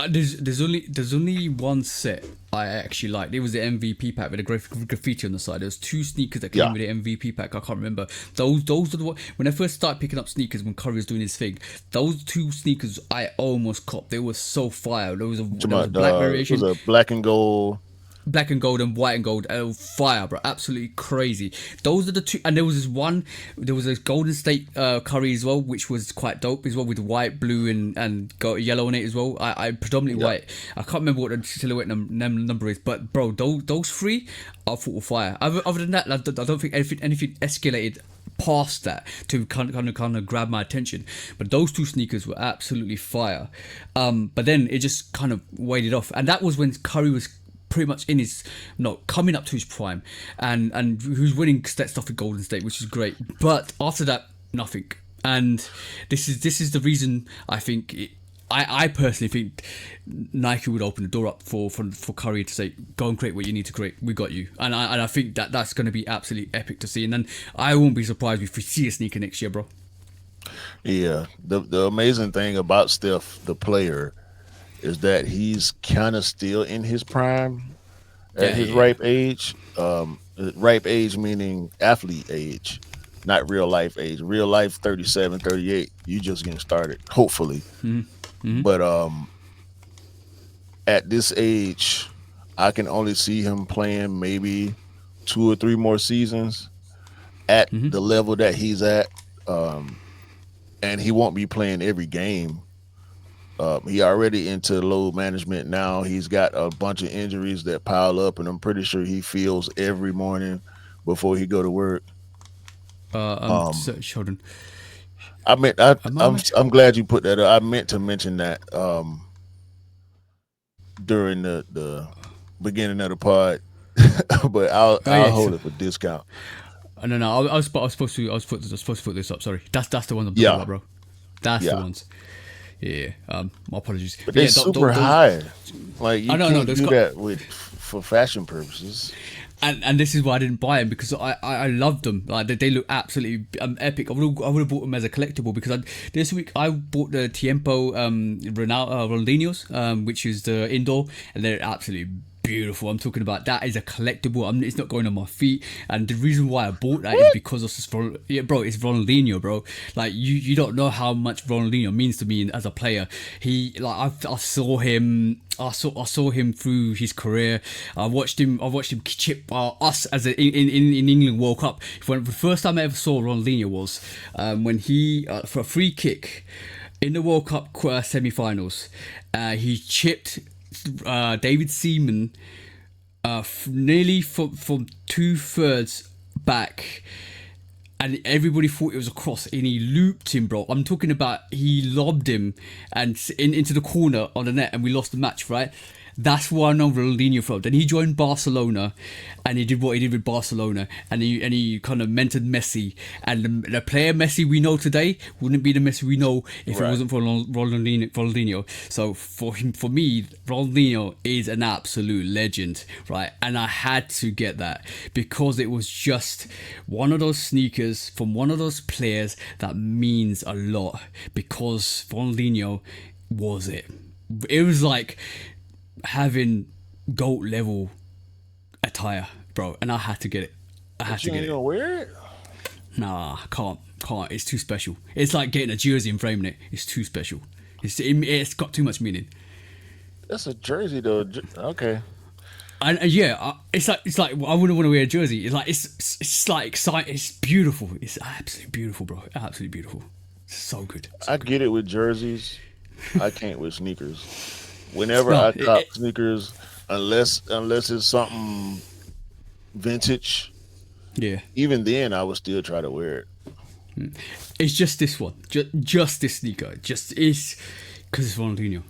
There's only one set I actually liked. It was the MVP pack with a graffiti on the side. There was 2 sneakers that came with the MVP pack. I can't remember. Those are the one, when I first started picking up sneakers when Curry was doing his thing. Those 2 sneakers I almost copped. They were so fire. There was a black variation. It was a black and gold. Black and gold and white and gold, fire, bro, absolutely crazy. Those are the 2, and there was a Golden State Curry as well, which was quite dope as well, with white, blue, and yellow on it as well. I predominantly white. I can't remember what the silhouette number is, but bro, those 3 I thought were fire. Other than that, I don't think anything escalated past that to kind of grab my attention. But those 2 sneakers were absolutely fire. But then it just kind of waded off, and that was when Curry was pretty much in his coming up to his prime, and he was winning that stuff with Golden State, which is great. But after that, nothing. And this is the reason I think I personally think Nike would open the door up for Curry to say, go and create what you need to create. We got you. And I think that's going to be absolutely epic to see. And then I won't be surprised if we see a sneaker next year, bro. Yeah, the amazing thing about Steph, the player, is that he's kind of still in his prime at his ripe age. Ripe age meaning athlete age, not real life age. Real life 37, 38, you just getting started, hopefully. But at this age, I can only see him playing maybe 2 or 3 more seasons at the level that he's at. And he won't be playing every game. He already into load management now. He's got a bunch of injuries that pile up, and I'm pretty sure he feels every morning before he go to work. Hold on. I'm glad you put that up. I meant to mention that during the beginning of the pod, but I'll hold it for discount. No. I was supposed to put this up. Sorry, that's the one I'm talking about, bro. That's the ones. Yeah. My apologies. But they're super high. Like you can't do that for fashion purposes. And this is why I didn't buy them, because I loved them. Like they look absolutely epic. I would have bought them as a collectible, because this week I bought the Tiempo Ronaldinho's, which is the indoor, and they're absolutely beautiful. I'm talking about that is a collectible. It's not going on my feet, and the reason why I bought that is because of this. Bro, it's Ronaldinho, bro. Like you don't know how much Ronaldinho means to me as a player. I saw him. I saw him through his career. I watched him chip us as in England World Cup. When the first time I ever saw Ronaldinho was when he for a free kick in the World Cup semi-finals, he chipped David Seaman nearly from 2/3 back, and everybody thought it was a cross, and he looped him, bro. I'm talking about he lobbed him and into the corner on the net, and we lost the match, right? That's where I know Ronaldinho from. Then he joined Barcelona, and he did what he did with Barcelona, and he kind of mentored Messi. And the player Messi we know today wouldn't be the Messi we know if it wasn't for Ronaldinho. So for me, Ronaldinho is an absolute legend, right? And I had to get that because it was just one of those sneakers from one of those players that means a lot, because Ronaldinho was it. It was like having GOAT level attire, bro, and I had to get it. I had to get it. You gonna wear it? Nah, can't. It's too special. It's like getting a jersey and framing it. It's too special. It's got too much meaning. That's a jersey though. Okay. And it's like I wouldn't want to wear a jersey. It's like it's like exciting. It's beautiful. It's absolutely beautiful, bro. Absolutely beautiful. It's so good. I get it with jerseys. I can't with sneakers. Whenever I cop sneakers, unless it's something vintage, yeah. Even then, I would still try to wear it. It's just this one, just this sneaker, just is because it's Ronaldinho.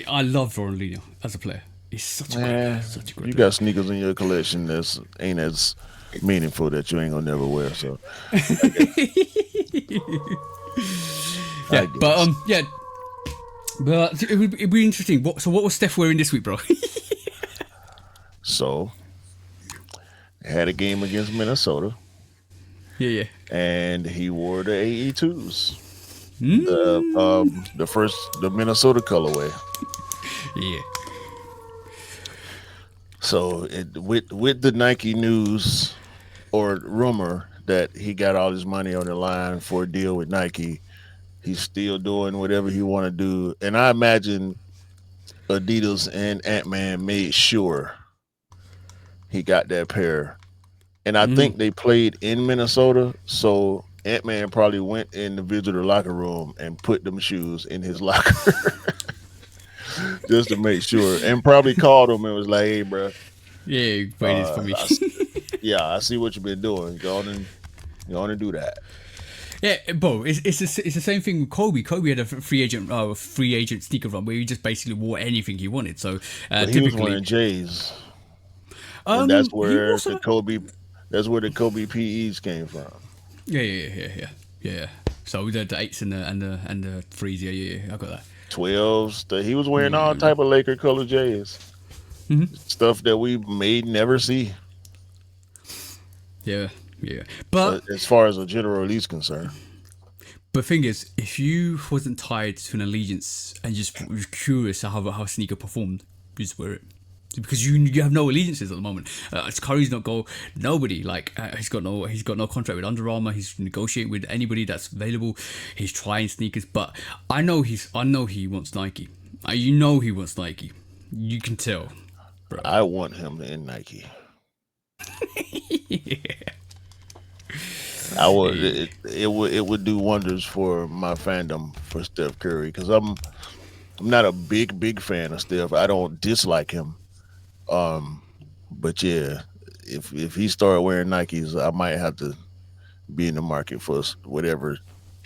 I love Ronaldinho as a player. He's such a great You player. got sneakers in your collection that ain't as meaningful that you ain't gonna never wear. So, yeah, but it'd be interesting. So what was Steph wearing this week, bro? So, had a game against Minnesota. Yeah. And he wore the AE2s. The Minnesota colorway. Yeah. So with the Nike news or rumor that he got all his money on the line for a deal with Nike, he's still doing whatever he want to do. And I imagine Adidas and Ant-Man made sure he got that pair. And I think they played in Minnesota, so Ant-Man probably went in the visitor locker room and put them shoes in his locker just to make sure, and probably called him and was like, "Hey, bro, yeah, waited for me." I see what you've been doing. Go on and do that." Yeah, bro, it's the same thing with Kobe. Kobe had a free agent sneaker run where he just basically wore anything he wanted. So he was wearing J's. And that's where the Kobe PEs came from. Yeah. So the 8s and the 3s. Yeah. I got that. 12s. He was wearing all type of Laker color J's. Stuff that we may never see. Yeah. But as far as a general release concerned. But the thing is, if you wasn't tied to an allegiance and just was curious how a sneaker performed, you just wear it. Because you have no allegiances at the moment. Curry's not go. Nobody he's got no contract with Under Armour. He's negotiating with anybody that's available. He's trying sneakers, but I know he wants Nike. He wants Nike. You can tell, bro. I want him in Nike. Yeah. I would. It would do wonders for my fandom for Steph Curry, because I'm not a big fan of Steph. I don't dislike him. But yeah, if he started wearing Nikes, I might have to be in the market for whatever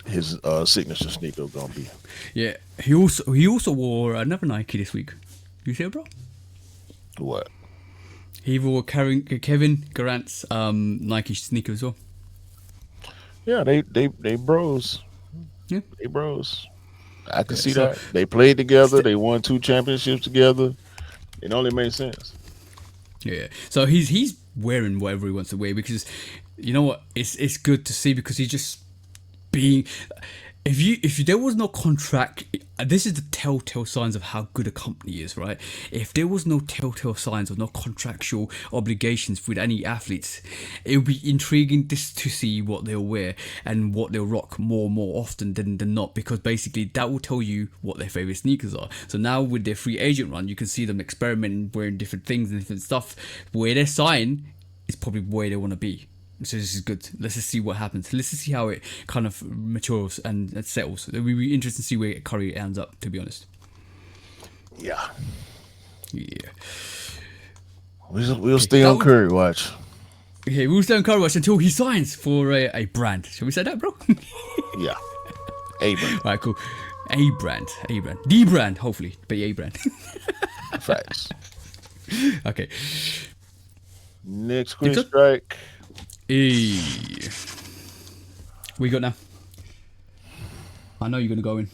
his signature sneaker is gonna be. Yeah, he also wore another Nike this week. You see it, bro? What? He wore Kevin Durant's Nike sneaker as well. Yeah, they bros. Yeah, they bros. I can see that. They played together. They won 2 championships together. It only makes sense. Yeah. So he's wearing whatever he wants to wear, because you know what? It's good to see, because he's just being. If there was no contract, this is the telltale signs of how good a company is, right? If there was no telltale signs of no contractual obligations with any athletes, it would be intriguing just to see what they'll wear and what they'll rock more often than not, because basically that will tell you what their favorite sneakers are. So now with their free agent run, you can see them experimenting, wearing different things and different stuff. Where they're signed is probably where they want to be. So this is good. Let's just see what happens. Let's just see how it kind of matures and settles. It'll be interesting to see where Curry ends up, to be honest. Yeah. Yeah. We'll stay on Curry watch. Okay, we'll stay on Curry watch until he signs for a brand. Shall we say that, bro? Yeah. A brand. Alright, cool. A brand, D brand, hopefully, but A brand. Facts. Okay. Next Queen Strike. We got now. I know you're gonna go in.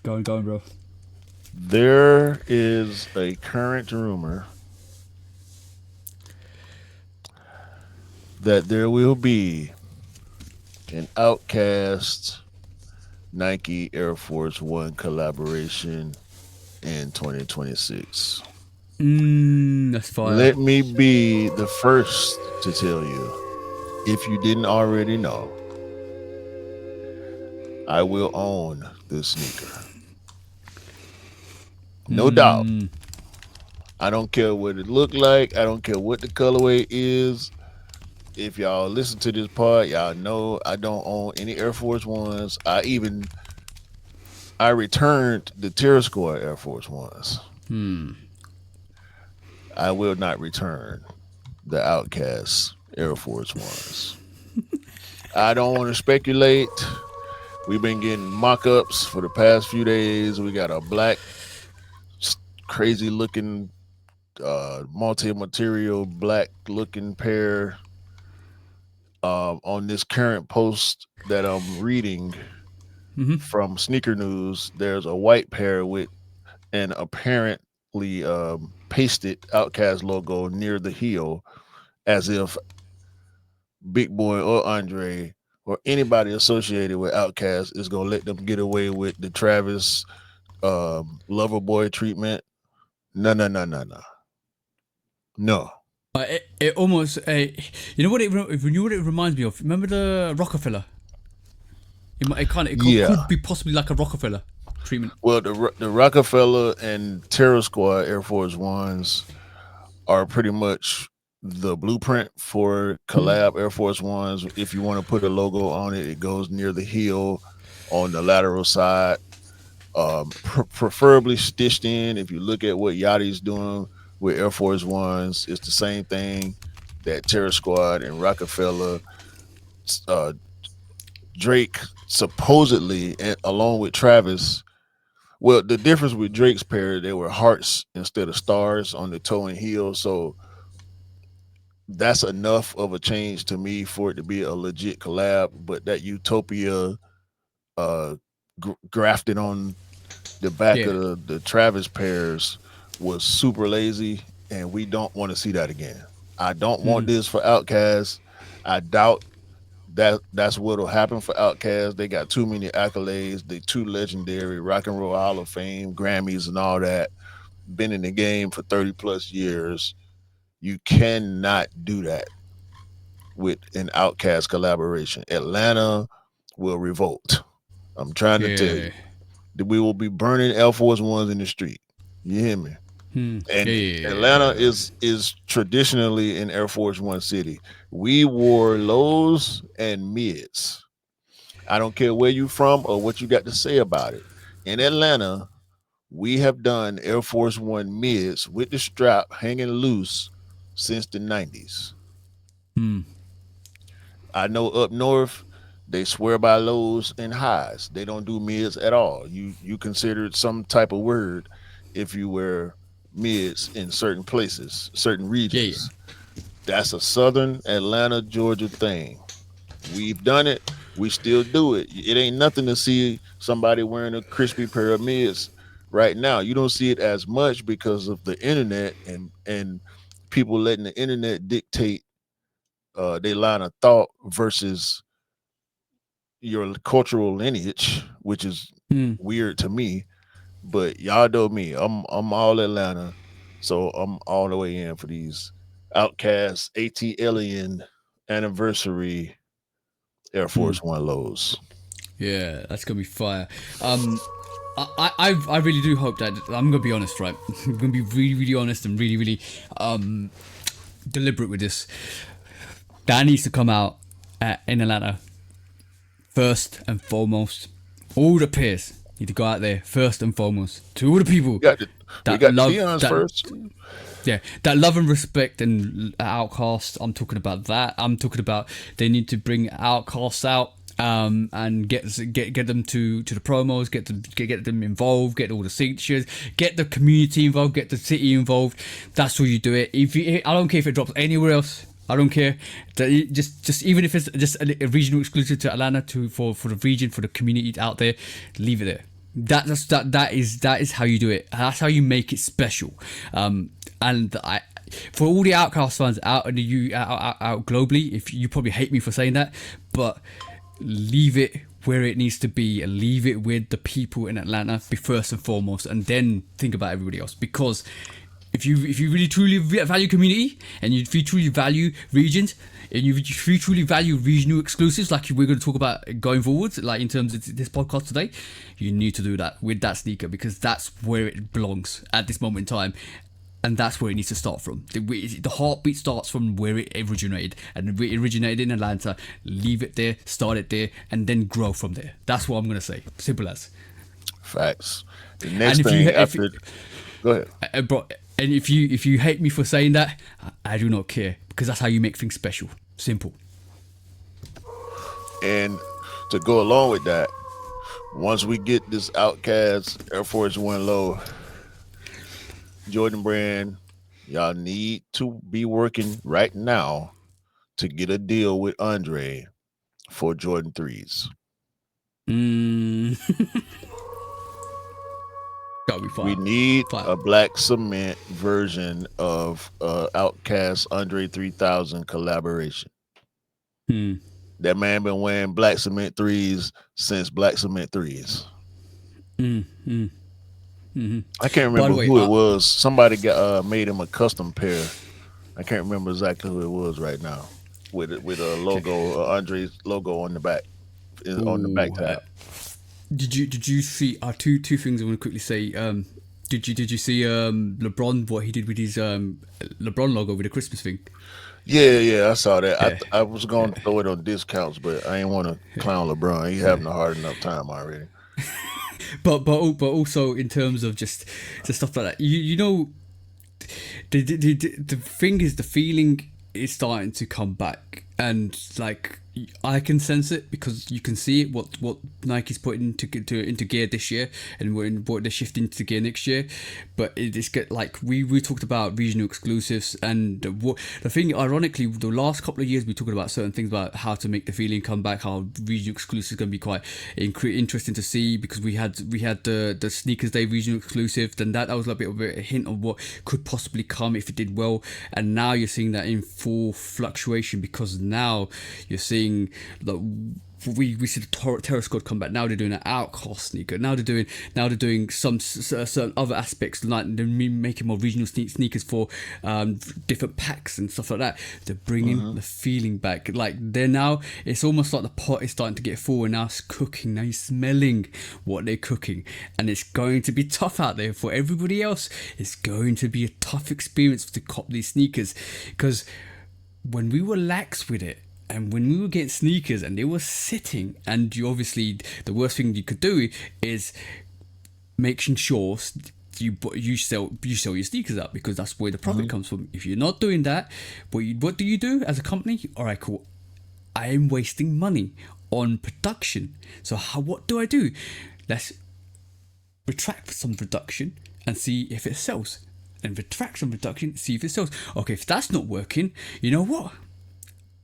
Go in, bro. There is a current rumor that there will be an Outcast Nike Air Force One collaboration in 2026. That's fire. Let me be the first to tell you, if you didn't already know, I will own this sneaker. No doubt. I don't care what it look like. I don't care what the colorway is. If y'all listen to this part, y'all know I don't own any Air Force Ones. I returned the Terror Squad Air Force Ones. I will not return the Outcast Air Force Ones. I don't want to speculate. We've been getting mock-ups for the past few days. We got a black, crazy looking, multi-material black looking pair. On this current post that I'm reading from Sneaker News, there's a white pair with an apparently pasted Outcast logo near the heel, as if Big Boy or Andre or anybody associated with Outcast is gonna let them get away with the Travis lover boy treatment. No. It almost, you know what it reminds me of? Remember the Rockefeller? It could be possibly like a Rockefeller treatment. Well, the Rockefeller and Terror Squad Air Force Ones are pretty much the blueprint for collab Air Force Ones. If you want to put a logo on it, it goes near the heel on the lateral side, preferably stitched in. If you look at what Yachty's doing with Air Force Ones, it's the same thing that Terror Squad and Rockefeller, Drake supposedly, along with Travis. Well, the difference with Drake's pair, they were hearts instead of stars on the toe and heel. So that's enough of a change to me for it to be a legit collab. But that Utopia grafted on the back of the Travis pairs was super lazy, and we don't want to see that again. I don't want this for Outkast. I doubt that's what'll happen for Outkast. They got too many accolades. They too legendary, Rock and Roll Hall of Fame, Grammys, and all that. Been in the game for 30 plus years. You cannot do that with an Outkast collaboration. Atlanta will revolt. I'm trying to tell you that we will be burning Air Force Ones in the street. You hear me? And Atlanta is traditionally an Air Force One city. We wore lows and mids. I don't care where you from or what you got to say about it. In Atlanta, we have done Air Force One mids with the strap hanging loose since the 90s. I know up north, they swear by lows and highs. They don't do mids at all. You consider it some type of word if you wear mids in certain places, certain regions. That's a Southern Atlanta, Georgia thing. We've done it. We still do it. It ain't nothing to see somebody wearing a crispy pair of mids right now. You don't see it as much because of the internet and people letting the internet dictate their line of thought versus your cultural lineage, which is weird to me. But y'all know me. I'm all Atlanta, so I'm all the way in for these Outcast ATLien anniversary Air Force One lows. Yeah, that's gonna be fire. I really do hope that I'm gonna be honest, right? I'm gonna be really honest and really deliberate with this. That needs to come out in Atlanta first and foremost. All the peers need to go out there first and foremost to all the people We got the first. Yeah, that love and respect and Outcast. I'm talking about that. I'm talking about they need to bring Outcast out and get them to the promos, get them involved, get all the signatures, get the community involved, get the city involved. That's how you do it. I don't care if it drops anywhere else. I don't care. Just even if it's just a regional exclusive to Atlanta for the region, for the community out there, leave it there. That is how you do it. That's how you make it special. For all the Outcast fans out in the out globally, if you probably hate me for saying that, but leave it where it needs to be and leave it with the people in Atlanta first and foremost, and then think about everybody else. Because if you really truly value community, and if you truly value regions, and if you truly value regional exclusives, like we're going to talk about going forward, like in terms of this podcast today, you need to do that with that sneaker, because that's where it belongs at this moment in time. And that's where it needs to start from. The heartbeat starts from where it originated. And it originated in Atlanta. Leave it there, start it there, and then grow from there. That's what I'm going to say. Simple as. Facts. The next thing after... Go ahead. Bro, and if you hate me for saying that, I do not care. Because that's how you make things special. Simple. And to go along with that, once we get this Outcast Air Force One low... Jordan brand, y'all need to be working right now to get a deal with Andre for Jordan 3s. We need a black cement version of Outcast Andre 3000 collaboration. That man been wearing black cement 3s since black cement 3s. I can't remember who it was. Somebody made him a custom pair. I can't remember exactly who it was right now. With a logo, Andre's logo on the back, on the back tab. Did you see? Two things I want to quickly say. Did you see LeBron, what he did with his LeBron logo with the Christmas thing? Yeah, I saw that. Yeah. I was going to throw it on discounts, but I didn't want to clown LeBron. He's having a hard enough time already. But also in terms of just stuff like that, you know, the thing is, the feeling is starting to come back, and like I can sense it, because you can see it, what Nike's putting into gear this year, and what they're shifting into gear next year. But it's like we talked about regional exclusives, and the thing, ironically, the last couple of years we talked about certain things about how to make the feeling come back, how regional exclusives is going to be quite interesting to see, because we had the Sneakers Day regional exclusive, then that was a bit of a hint of what could possibly come if it did well, and now you're seeing that in full fluctuation, because now you're seeing we see the Terror Squad come back. Now they're doing an Outcast sneaker. Now they're doing some certain other aspects, like they're making more regional sneakers for different packs and stuff like that. They're bringing the feeling back. Like they're now, it's almost like the pot is starting to get full, and now it's cooking. Now you're smelling what they're cooking, and it's going to be tough out there for everybody else. It's going to be a tough experience to cop these sneakers, because when we were lax with it, and when we were getting sneakers and they were sitting, and you obviously, the worst thing you could do is making sure you sell your sneakers out, because that's where the profit comes from. If you're not doing that, what do you do as a company? All right, cool. I am wasting money on production. So what do I do? Let's retract some production and see if it sells. And retract some production, see if it sells. Okay, if that's not working, you know what?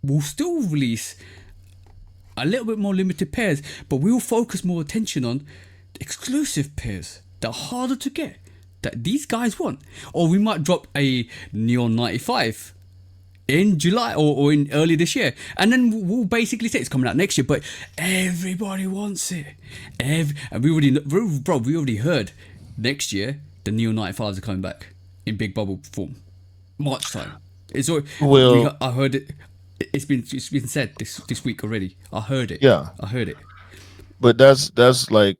We'll still release a little bit more limited pairs, but we'll focus more attention on exclusive pairs that are harder to get, that these guys want. Or we might drop a Neon 95 in July or in early this year, and then we'll basically say it's coming out next year, but everybody wants it. And we already heard next year the Neon 95s are coming back in big bubble form, March time. I heard it. It's been said this week already. I heard it. Yeah, I heard it. But that's a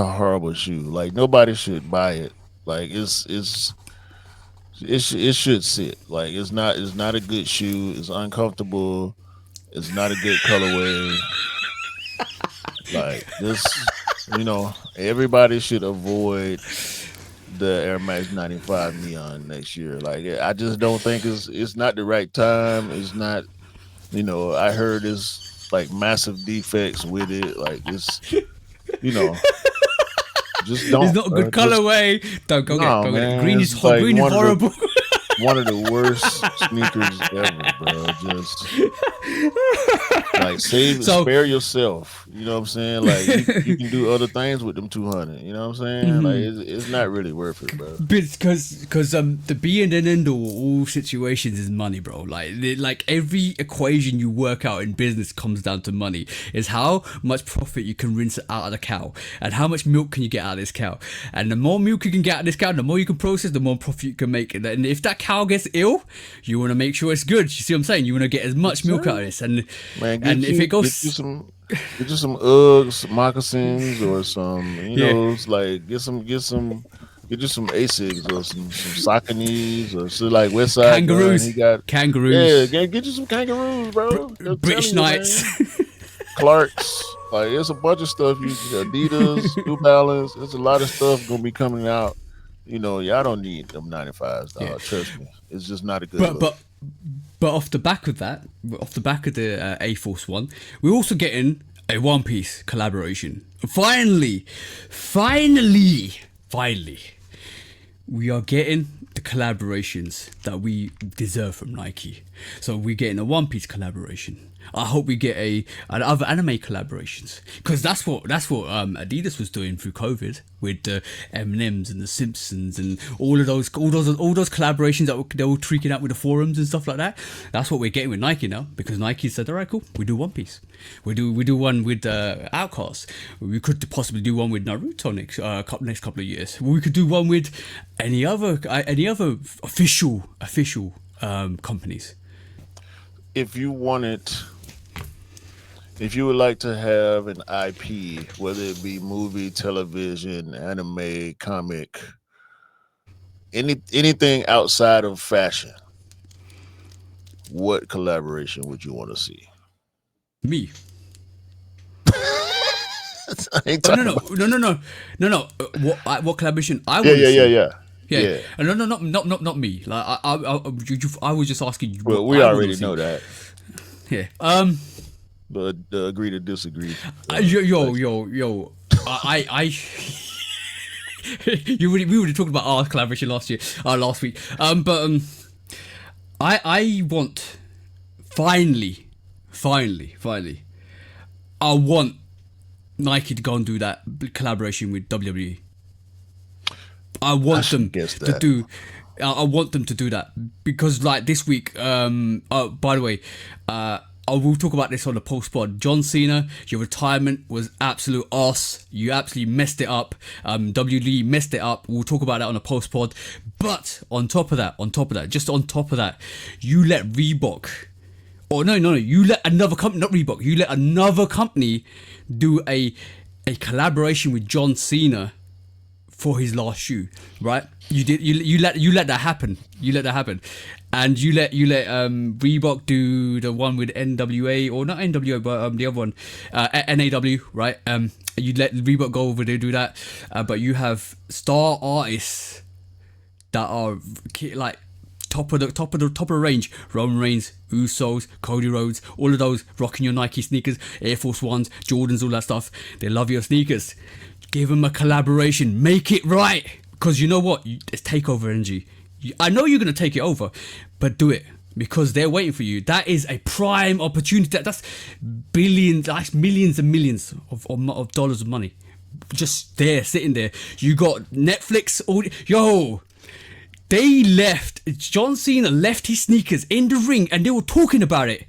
horrible shoe. Like nobody should buy it. Like it should sit. Like it's not a good shoe. It's uncomfortable. It's not a good colorway. Like this, everybody should avoid the Air Max 95 Neon next year. Like I just don't think it's not the right time. It's not, I heard it's like massive defects with it. Like it's, you know, just It's don't. not a good Just colorway. Don't go get it. no, Don't get it. man. It's like Green is horrible. one of the worst sneakers ever, bro. Just like spare yourself. You know what I'm saying? Like you can do other things with them 200. You know what I'm saying? Like it's not really worth it, bro. Because the be and end all situations is money, bro. Like every equation you work out in business comes down to money. Is how much profit you can rinse out of the cow, and how much milk can you get out of this cow. And the more milk you can get out of this cow, the more you can process, the more profit you can make. And if that cow gets ill, you want to make sure it's good. You see what I'm saying? You want to get as much milk out of this. And man, if it goes, get you some Uggs, moccasins, or some, like get you some Asics or some Sauconys or so, like Westside kangaroos. Gun. He got kangaroos. Yeah, get you some kangaroos, bro. British Knights. Clarks. Like it's a bunch of stuff. Adidas, New Balance. There's a lot of stuff gonna be coming out. Y'all don't need them 95s, dog. Yeah. Trust me, it's just not a good look. But off the back of that, off the back of the Air Force One, we're also getting a One Piece collaboration. Finally, we are getting the collaborations that we deserve from Nike. So we're getting a One Piece collaboration. I hope we get other anime collaborations, because that's what Adidas was doing through COVID with the M&Ms and the Simpsons and all those collaborations that they were tweaking out with the forums and stuff like that. That's what we're getting with Nike now, because Nike said, all right, cool, we do One Piece, we do one with Outcast, we could possibly do one with Naruto next couple of years, we could do one with any other official companies. If you would like to have an IP, whether it be movie, television, anime, comic, anything outside of fashion, what collaboration would you want to see? Me. No. What collaboration I want to see? Yeah. No, not me. Like I was just asking you. Well, we already know that. Yeah. But agree to disagree. Yo. We were talking about our collaboration last week. I want finally, I want Nike to go and do that collaboration with WWE. I want them to do. I want them to do that, because like this week. By the way, I will talk about this on the post-pod. John Cena, your retirement was absolute arse. You absolutely messed it up. WWE messed it up. We'll talk about that on the post-pod. But on top of that, you let Reebok, you let another company, not Reebok, you let another company do a collaboration with John Cena for his last shoe, right? You let that happen. And you let Reebok do the one with NWA, or not NWA, but the other one, NAW, right? You let Reebok go over there, do that, but you have star artists that are like top of the range. Roman Reigns, Usos, Cody Rhodes, all of those rocking your Nike sneakers, Air Force Ones, Jordans, all that stuff. They love your sneakers. Give them a collaboration. Make it right, because you know what? It's takeover energy. I know you're going to take it over, but do it, because they're waiting for you. That is a prime opportunity. That's billions, that's millions and millions of dollars of money just there, sitting there. You got Netflix. John Cena left his sneakers in the ring and they were talking about it.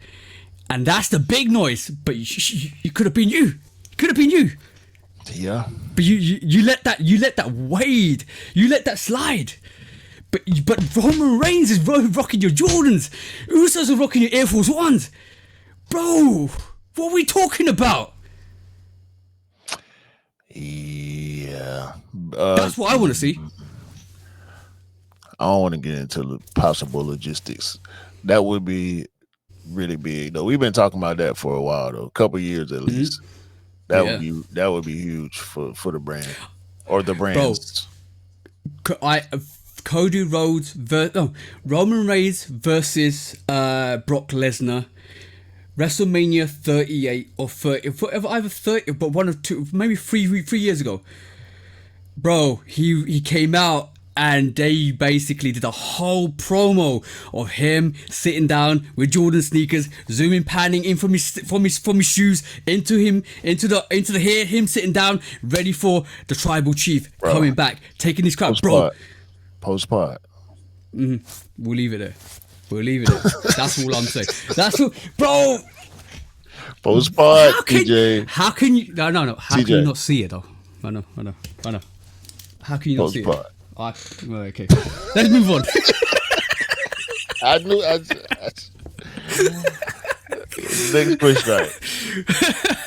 And that's the big noise. But you could have been you. Yeah. But you let that wade. You let that slide. But Roman Reigns is rocking your Jordans. Usos are rocking your Air Force Ones. Bro, what are we talking about? Yeah. That's what I want to see. I don't want to get into the possible logistics. That would be really big, though. We've been talking about that for a while, though. A couple of years at least. That would be huge for the brand or the brands. Bro, Cody Rhodes Roman Reigns versus Brock Lesnar. WrestleMania 38 or 30, either 30, but one or two, maybe three years ago. Bro, he came out and they basically did a whole promo of him sitting down with Jordan sneakers, zooming, panning in from his shoes into the hair, him sitting down, ready for the tribal chief coming back, taking his crowd, bro. Post-pod. We'll leave it there. That's all I'm saying. That's all, bro. Post-pod, TJ. How can you? No. How TJ. can you not see it though? I know. How can you not see it? Well, okay. Let's move on. I knew. Next question.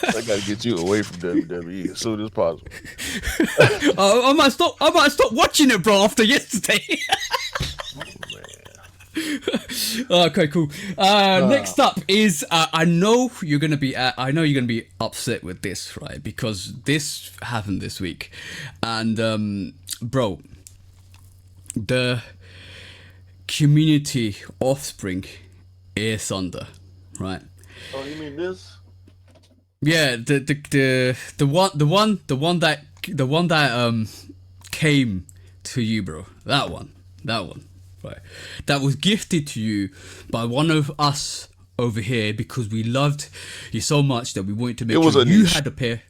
I gotta get you away from WWE as soon as possible. I might stop watching it, bro. After yesterday. Okay, cool. Next up is I know you're gonna be upset with this, right? Because this happened this week, and bro, the community offspring Air Thunder, right? Oh, you mean this? Yeah, the one that came to you, bro. That one, right? That was gifted to you by one of us over here because we loved you so much that we wanted to make sure you had a pair.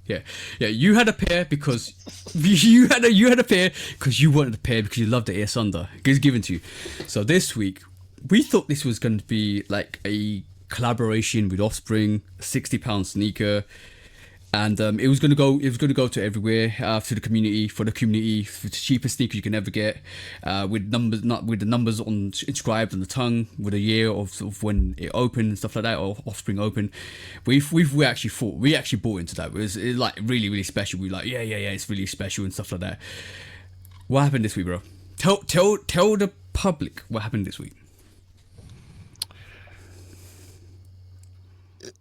Yeah, you had a pair because you had a pair because you wanted a pair because you loved the Air Thunder. It was given to you. So this week we thought this was going to be like a collaboration with Offspring, £60 sneaker, and it was going to go to everywhere, to the community, for the cheapest sneaker you can ever get, with the numbers inscribed on the tongue, with a year of when it opened and stuff like that, or Offspring opened. We actually bought into that. It was like really, really special. We were like, yeah, it's really special and stuff like that. What happened this week, bro? Tell the public what happened this week.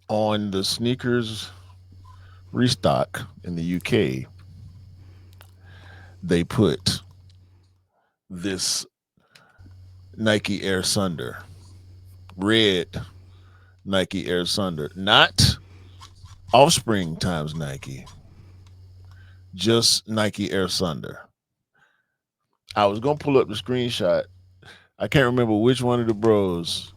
On the sneakers restock in the UK, they put this Nike Air Thunder, red Nike Air Thunder, not Offspring times Nike, just Nike Air Thunder. I was gonna pull up the screenshot. I can't remember which one of the bros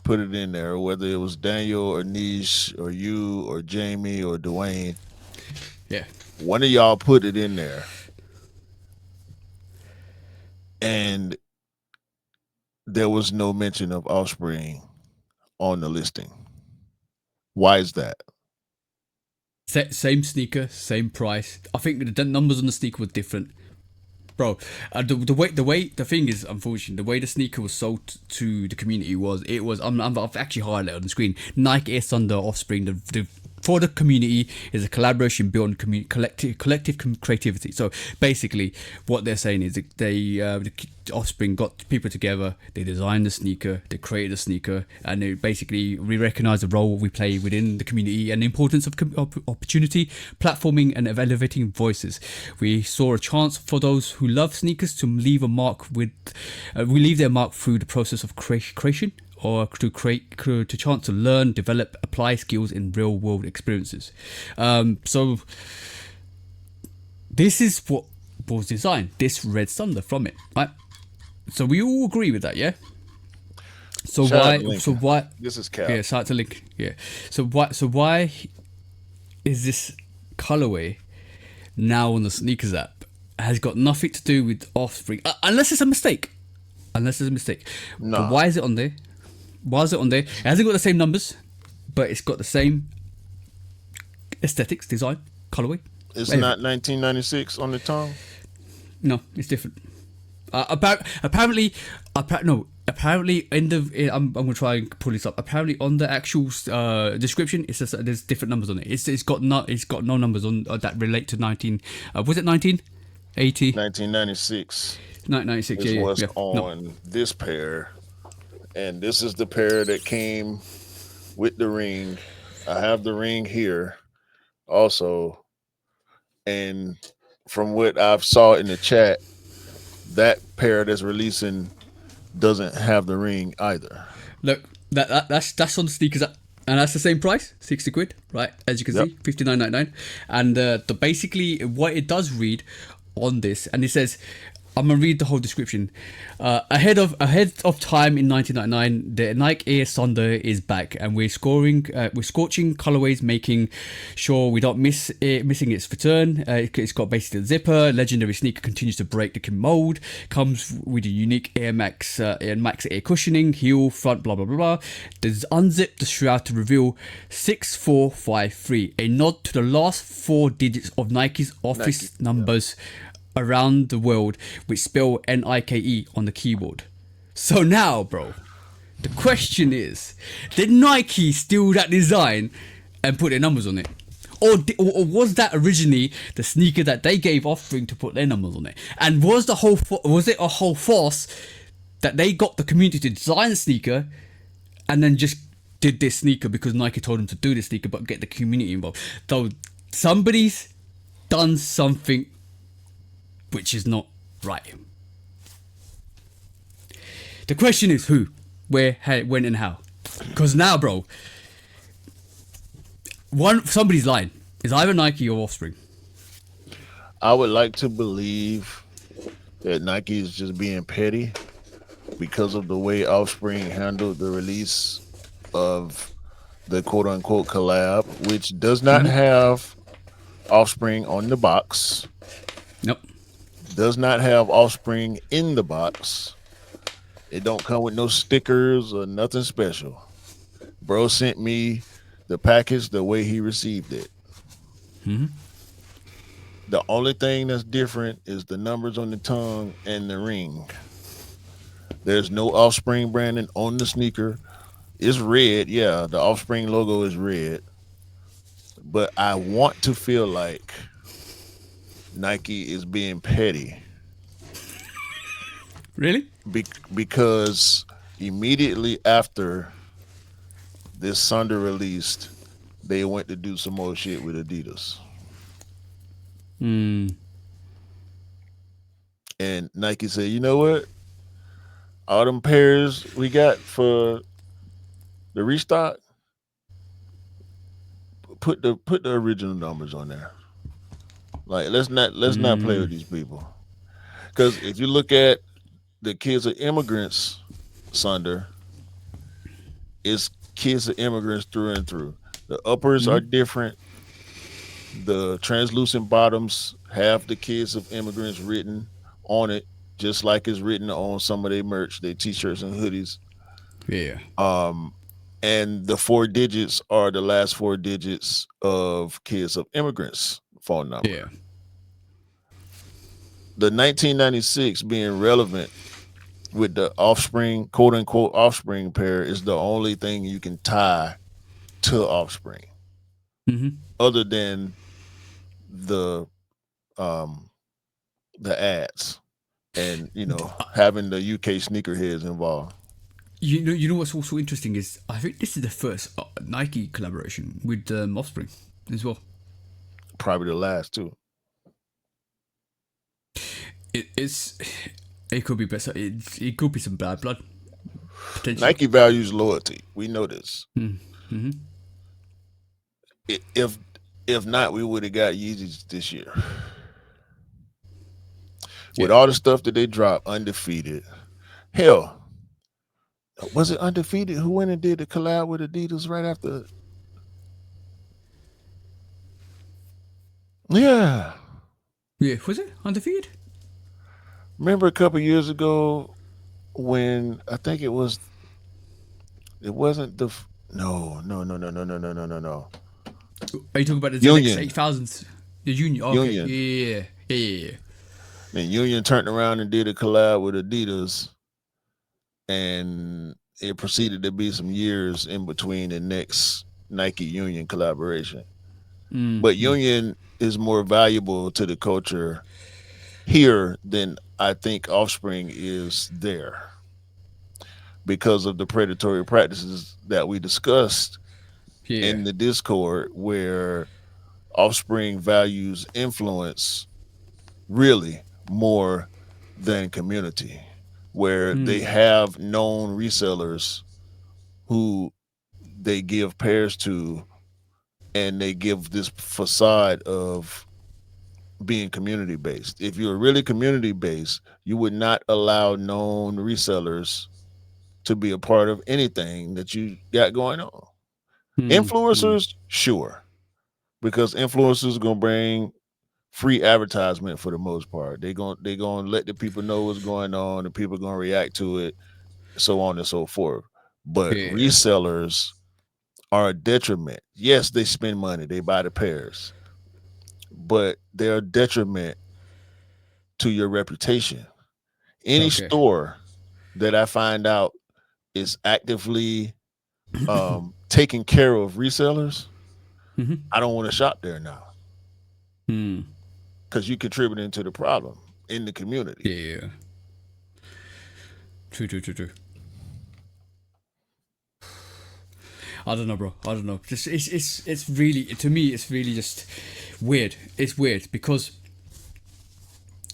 put it in there, whether it was Daniel or Nish or you or Jamie or Dwayne. Yeah. One of y'all put it in there. And there was no mention of Offspring on the listing. Why is that? Same sneaker, same price. I think the numbers on the sneaker were different. Bro, the thing is, unfortunately, the way the sneaker was sold to the community I've actually highlighted on the screen. Nike Air Thunder Offspring, for the community, is a collaboration built on collective creativity. So basically, what they're saying is that the Offspring got people together, they designed the sneaker, they created a sneaker, and we recognise the role we play within the community and the importance of opportunity, platforming, and elevating voices. We saw a chance for those who love sneakers to leave a mark leave their mark through the process of creation, or to chance to learn, develop, apply skills in real world experiences. So this is what was designed, this Red Thunder from it, right? So we all agree with that, yeah? So why this is Cal. Yeah, shout out to Link. Yeah. So why is this colorway now on the sneakers app? It has got nothing to do with Offspring, unless it's a mistake. No. But why is it on there? It hasn't got the same numbers, but it's got the same aesthetics, design, colorway. It's not 1996 on the tongue? No, it's different. Apparently in the I'm gonna try and pull this up. Apparently on the actual description, it says there's different numbers on it. It's got no numbers on that relate to 1980? 1996. 1996. This was yeah. on this pair, and this is the pair that came with the ring. I have the ring here, also, and from what I've saw in the chat, that pair that's releasing doesn't have the ring either. Look, that's on the sneakers app, And that's the same price, 60 quid, right? As you can Yep. see, 59.99. And the basically what it does read on this, and it says, I'm gonna read the whole description. Ahead of time in 1999, the Nike Air Thunder is back, and we're scorching colorways, making sure we don't missing its return. It's got basically the zipper. Legendary sneaker continues to break the mold. Comes with a unique Air Max Air cushioning, heel, front, blah blah blah blah. There's unzip the shroud to reveal 6453, a nod to the last 4 digits of Nike's office numbers. Around the world, which spell Nike on the keyboard. So now, bro, the question is, did Nike steal that design and put their numbers on it? Or was that originally the sneaker that they gave Offspring to put their numbers on it? And was it a whole farce that they got the community to design a sneaker and then just did this sneaker because Nike told them to do this sneaker, but get the community involved? So somebody's done something which is not right. The question is who, where, how, when, and how. Because now, bro, somebody's lying. It's either Nike or Offspring. I would like to believe that Nike is just being petty because of the way Offspring handled the release of the quote-unquote collab, which does not have Offspring on the box. Nope. Does not have Offspring in the box. It don't come with no stickers or nothing special. Bro sent me the package the way he received it. The only thing that's different is the numbers on the tongue and the ring. There's no Offspring branding on the sneaker. It's red, yeah. The Offspring logo is red. But I want to feel like Nike is being petty. Really? Because immediately after this Thunder released, they went to do some more shit with Adidas. And Nike said, you know what? All them pairs we got for the restock, put the original numbers on there. Like let's not play with these people. Because if you look at the Kids of Immigrants Thunder, it's Kids of Immigrants through and through. The uppers are different. The translucent bottoms have the Kids of Immigrants written on it, just like it's written on some of their merch, their t-shirts and hoodies. Yeah. And the 4 digits are the last 4 digits of Kids of Immigrants phone number. Yeah. The 1996 being relevant with the Offspring, quote unquote Offspring pair, is the only thing you can tie to Offspring, other than the ads and having the UK sneakerheads involved. You know what's also interesting is I think this is the first Nike collaboration with Offspring as well. Probably the last too. It could be better. It could be some bad blood. Nike values loyalty. We know this. If not, we would have got Yeezys this year. With all the stuff that they dropped, Undefeated. Hell, was it Undefeated who went and did the collab with Adidas right after? Yeah. Yeah, was it Undefeated? Remember a couple years ago when I think it wasn't the no. Are you talking about the Union. ZX 8000s? The Union. Okay. Union. Yeah. And Union turned around and did a collab with Adidas, and it proceeded to be some years in between the next Nike Union collaboration. But Union is more valuable to the culture here than I think Offspring is there, because of the predatory practices that we discussed in the Discord, where Offspring values influence really more than community, where they have known resellers who they give pairs to, and they give this facade of being community based. If you're really community based, you would not allow known resellers to be a part of anything that you got going on. Influencers, sure, because influencers are gonna bring free advertisement for the most part. They gonna let the people know what's going on, and people are gonna react to it, so on and so forth. But Yeah. resellers are a detriment. Yes, they spend money, they buy the pairs, but they're a detriment to your reputation. Any Okay. store that I find out is actively taking care of resellers, I don't want to shop there now because you're contributing to the problem in the community. Yeah. True. I don't know, bro. I don't know. Just it's really, to me, it's really just weird. It's weird because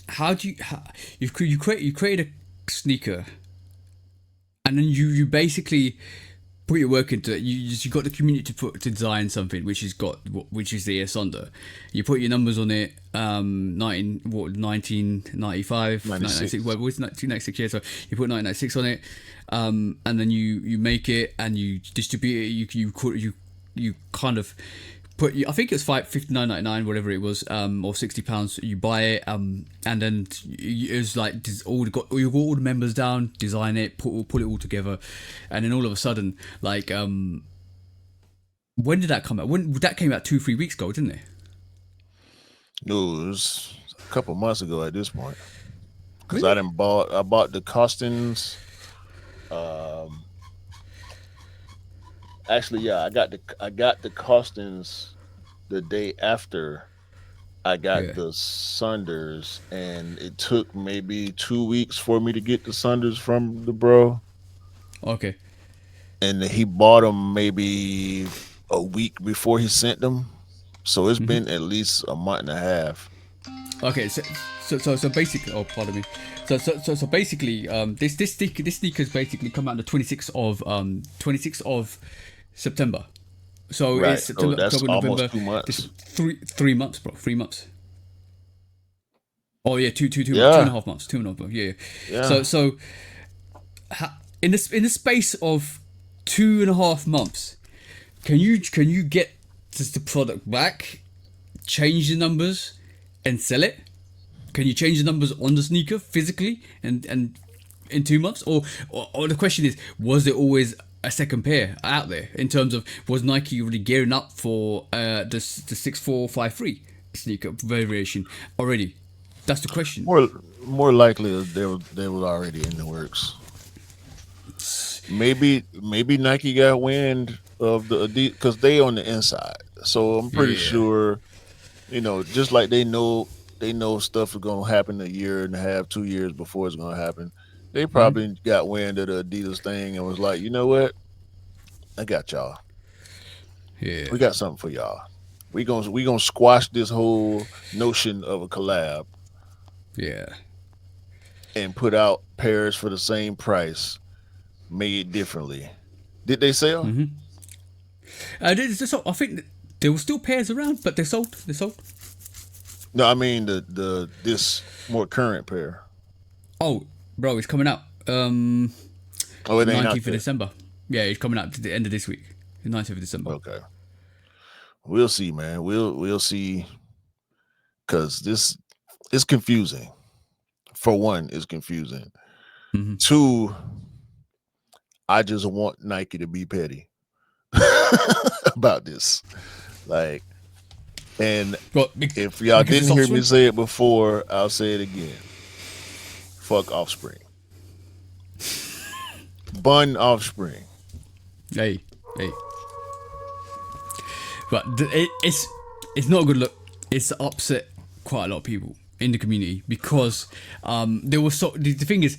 how do you create a sneaker, and then you basically put your work into it. You got the community to design something which is the S under. You put your numbers on it. 1995, 1996. Well, it was 1996 years. So you put 1996 on it, and then you make it and you distribute it. You kind of put. I think it's $59.99, whatever it was, or £60. You buy it, and then it was like you got all the members down, design it, pull it all together, and then all of a sudden, like, when did that come out? That came out 2-3 weeks ago, didn't it? No, it was a couple months ago at this point. Because Really? I bought the costings. Actually, yeah, I got the costings the day after I got Yeah. the Sunders, and it took maybe 2 weeks for me to get the Sunders from the bro, Okay. and he bought them maybe a week before he sent them. So it's been at least a month and a half. Okay. So basically, oh, pardon me. So basically, this sneaker's basically come out on the 26th of September. So Right. it's So September, that's October, almost November. 2 months. Three months, bro. 3 months. Oh yeah, two months, Yeah. 2.5 months, 2.5 months. Yeah. Yeah. So in the space of 2.5 months, can you get just the product back, change the numbers, and sell it? Can you change the numbers on the sneaker physically and in 2 months? Or the question is, was there always a second pair out there? In terms of, was Nike already gearing up for the 6453 sneaker variation already? That's the question. More likely they were already in the works. Maybe Nike got wind of the Adidas because they on the inside. So I'm pretty Yeah. sure, just like they know stuff is gonna happen a year and a half, 2 years before it's gonna happen. They probably got wind of the Adidas thing and was like, you know what? I got y'all. Yeah. We got something for y'all. We gonna squash this whole notion of a collab Yeah. and put out pairs for the same price, made differently. Did they sell? I think there were still pairs around, but they're sold. They're sold. No, I mean the this more current pair. Oh, bro, it's coming out. Oh, it ain't out 19th of yet. December. Yeah, it's coming out to the end of this week. The 19th of December. Okay, we'll see, man. We'll see because this is confusing. For one, it's confusing. Two, I just want Nike to be petty about this. Like, and What? if y'all Because it's didn't hear me Offspring? say it before, I'll say it again. Fuck Offspring. Bun Offspring. Hey. But it's not a good look. It's upset quite a lot of people in the community because there was the thing is,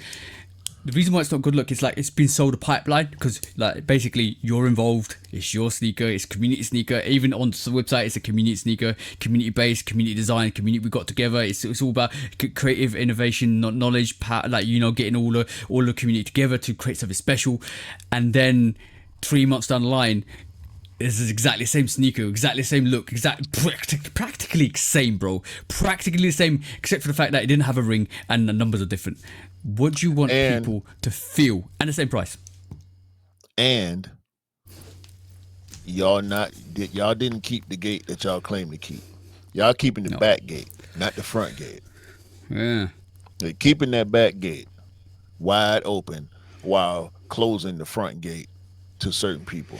the reason why it's not good look is like it's been sold a pipeline because like basically you're involved. It's your sneaker. It's community sneaker. Even on the website, it's a community sneaker, community based, community design, community we got together. It's all about creative innovation, knowledge, getting all the community together to create something special, and then 3 months down the line, this is exactly the same sneaker, exactly the same look, practically same, bro. Practically the same, except for the fact that it didn't have a ring and the numbers are different. What do you want people to feel? And the same price. And y'all didn't keep the gate that y'all claim to keep. Y'all keeping the back gate, not the front gate. Yeah. They're keeping that back gate wide open while closing the front gate to certain people.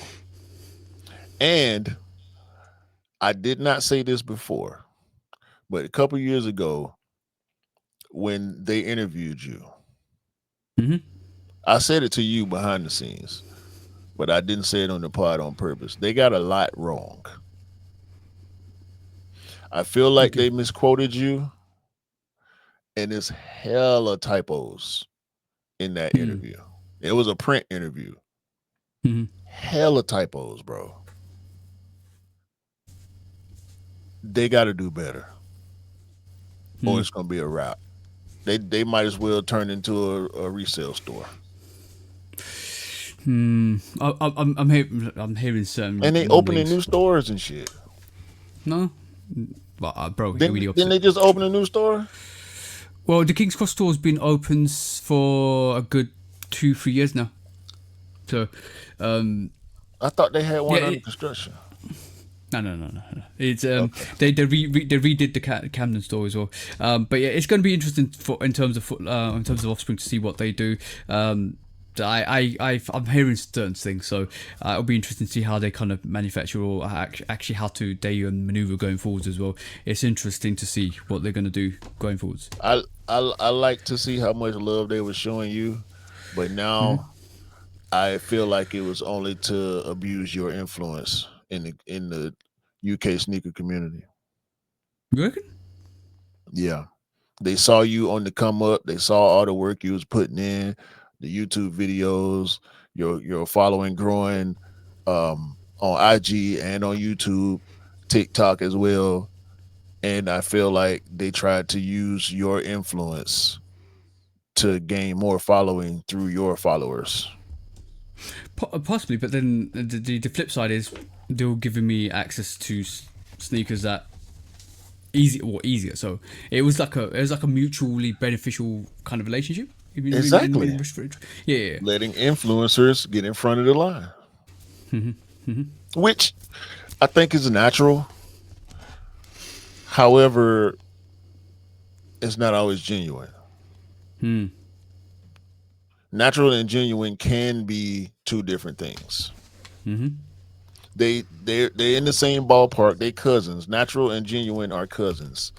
And I did not say this before, but a couple years ago, when they interviewed you, I said it to you behind the scenes, but I didn't say it on the pod on purpose. They got a lot wrong. I feel like they misquoted you, and there's hella typos in that interview. It was a print interview. Hella typos, bro. They got to do better, or it's gonna be a wrap. They might as well turn into a resale store. I'm hearing certain, and they opening new stores and shit. No, but bro, didn't they just open a new store? Well, the King's Cross store has been open for a good 2-3 years now. So, I thought they had one under construction. No. It's they redid the Camden store as well. But yeah, it's going to be interesting in terms of Offspring to see what they do. I'm hearing certain things, so it'll be interesting to see how they kind of manufacture or actually how they maneuver going forwards as well. It's interesting to see what they're going to do going forwards. I like to see how much love they were showing you, but now I feel like it was only to abuse your influence in the UK sneaker community. You reckon? Yeah. They saw you on the come up. They saw all the work you was putting in, the YouTube videos, your following growing on IG and on YouTube, TikTok as well. And I feel like they tried to use your influence to gain more following through your followers. Possibly, but then the flip side is they were giving me access to sneakers that easier. So it was like a mutually beneficial kind of relationship. Exactly. Yeah. Letting influencers get in front of the line, which I think is natural. However, it's not always genuine. Natural and genuine can be two different things. They're in the same ballpark. They cousins. Natural and genuine are cousins.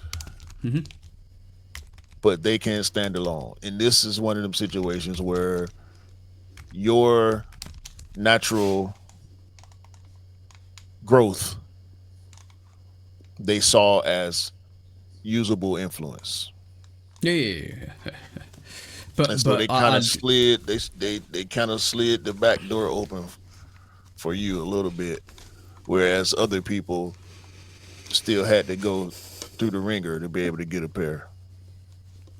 But they can't stand alone. And this is one of them situations where your natural growth they saw as usable influence. Yeah. And so they kind of slid. They kind of slid the back door open for you a little bit, whereas other people still had to go through the ringer to be able to get a pair.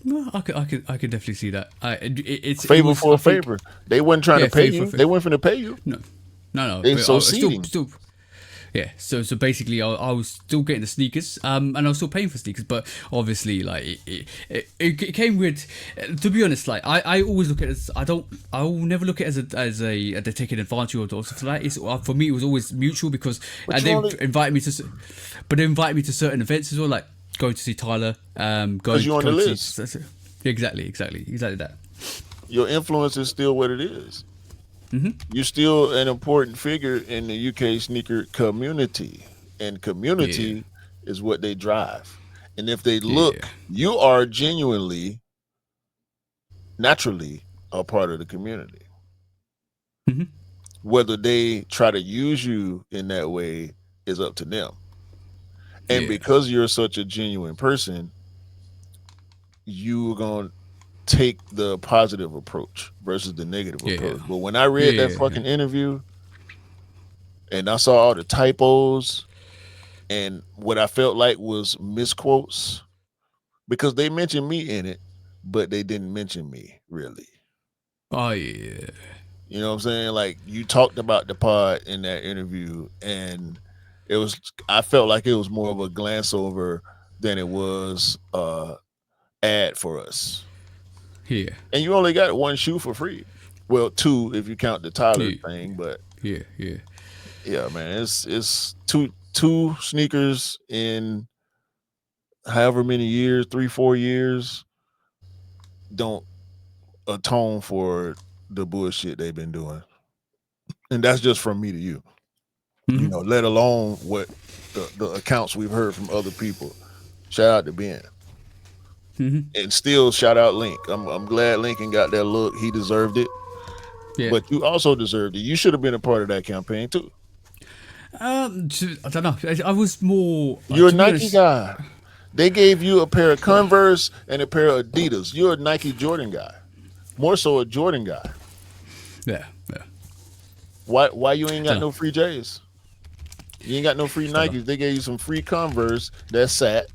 No, I could definitely see that. It's favor for a favor. They weren't trying to pay you. They weren't finna pay you. No. It's so seeding. Still, yeah. So basically, I was still getting the sneakers, and I was still paying for sneakers. But obviously, like it came with. To be honest, like I always look at it as I will never look at it as they're taking advantage or stuff like that. It's for me, it was always mutual because they invite me to certain events as well, like going to see Tyler, going on the list. Exactly that. Your influence is still what it is. You're still an important figure in the UK sneaker community, and community is what they drive. And if they look, you are genuinely, naturally a part of the community. Whether they try to use you in that way is up to them. And because you're such a genuine person, you're going to take the positive approach versus the negative approach. But when I read that fucking interview and I saw all the typos and what I felt like was misquotes, because they mentioned me in it, but they didn't mention me really. Oh yeah. You know what I'm saying? Like you talked about the pod in that interview, and it was I felt like it was more of a glance over than it was ad for us. Yeah. And you only got one shoe for free. Well, two if you count the Tyler Yeah. thing, but Yeah. Yeah. yeah, man, it's two sneakers in however many years, 3 4 years, don't atone for the bullshit they've been doing. And that's just from me to you. Mm-hmm. Let alone what the accounts we've heard from other people. Shout out to Ben. Mm-hmm. And still shout out Link. I'm glad Lincoln got that look. He deserved it. Yeah. But you also deserved it. You should have been a part of that campaign too. I don't know. I was more, You're a to be Nike honest. guy. They gave you a pair of Converse and a pair of Adidas. You're a Nike Jordan guy. More so a Jordan guy. Yeah. Yeah. Why you ain't got Don't know. no free J's? You ain't got no free Don't know. Nikes. They gave you some free Converse that sat,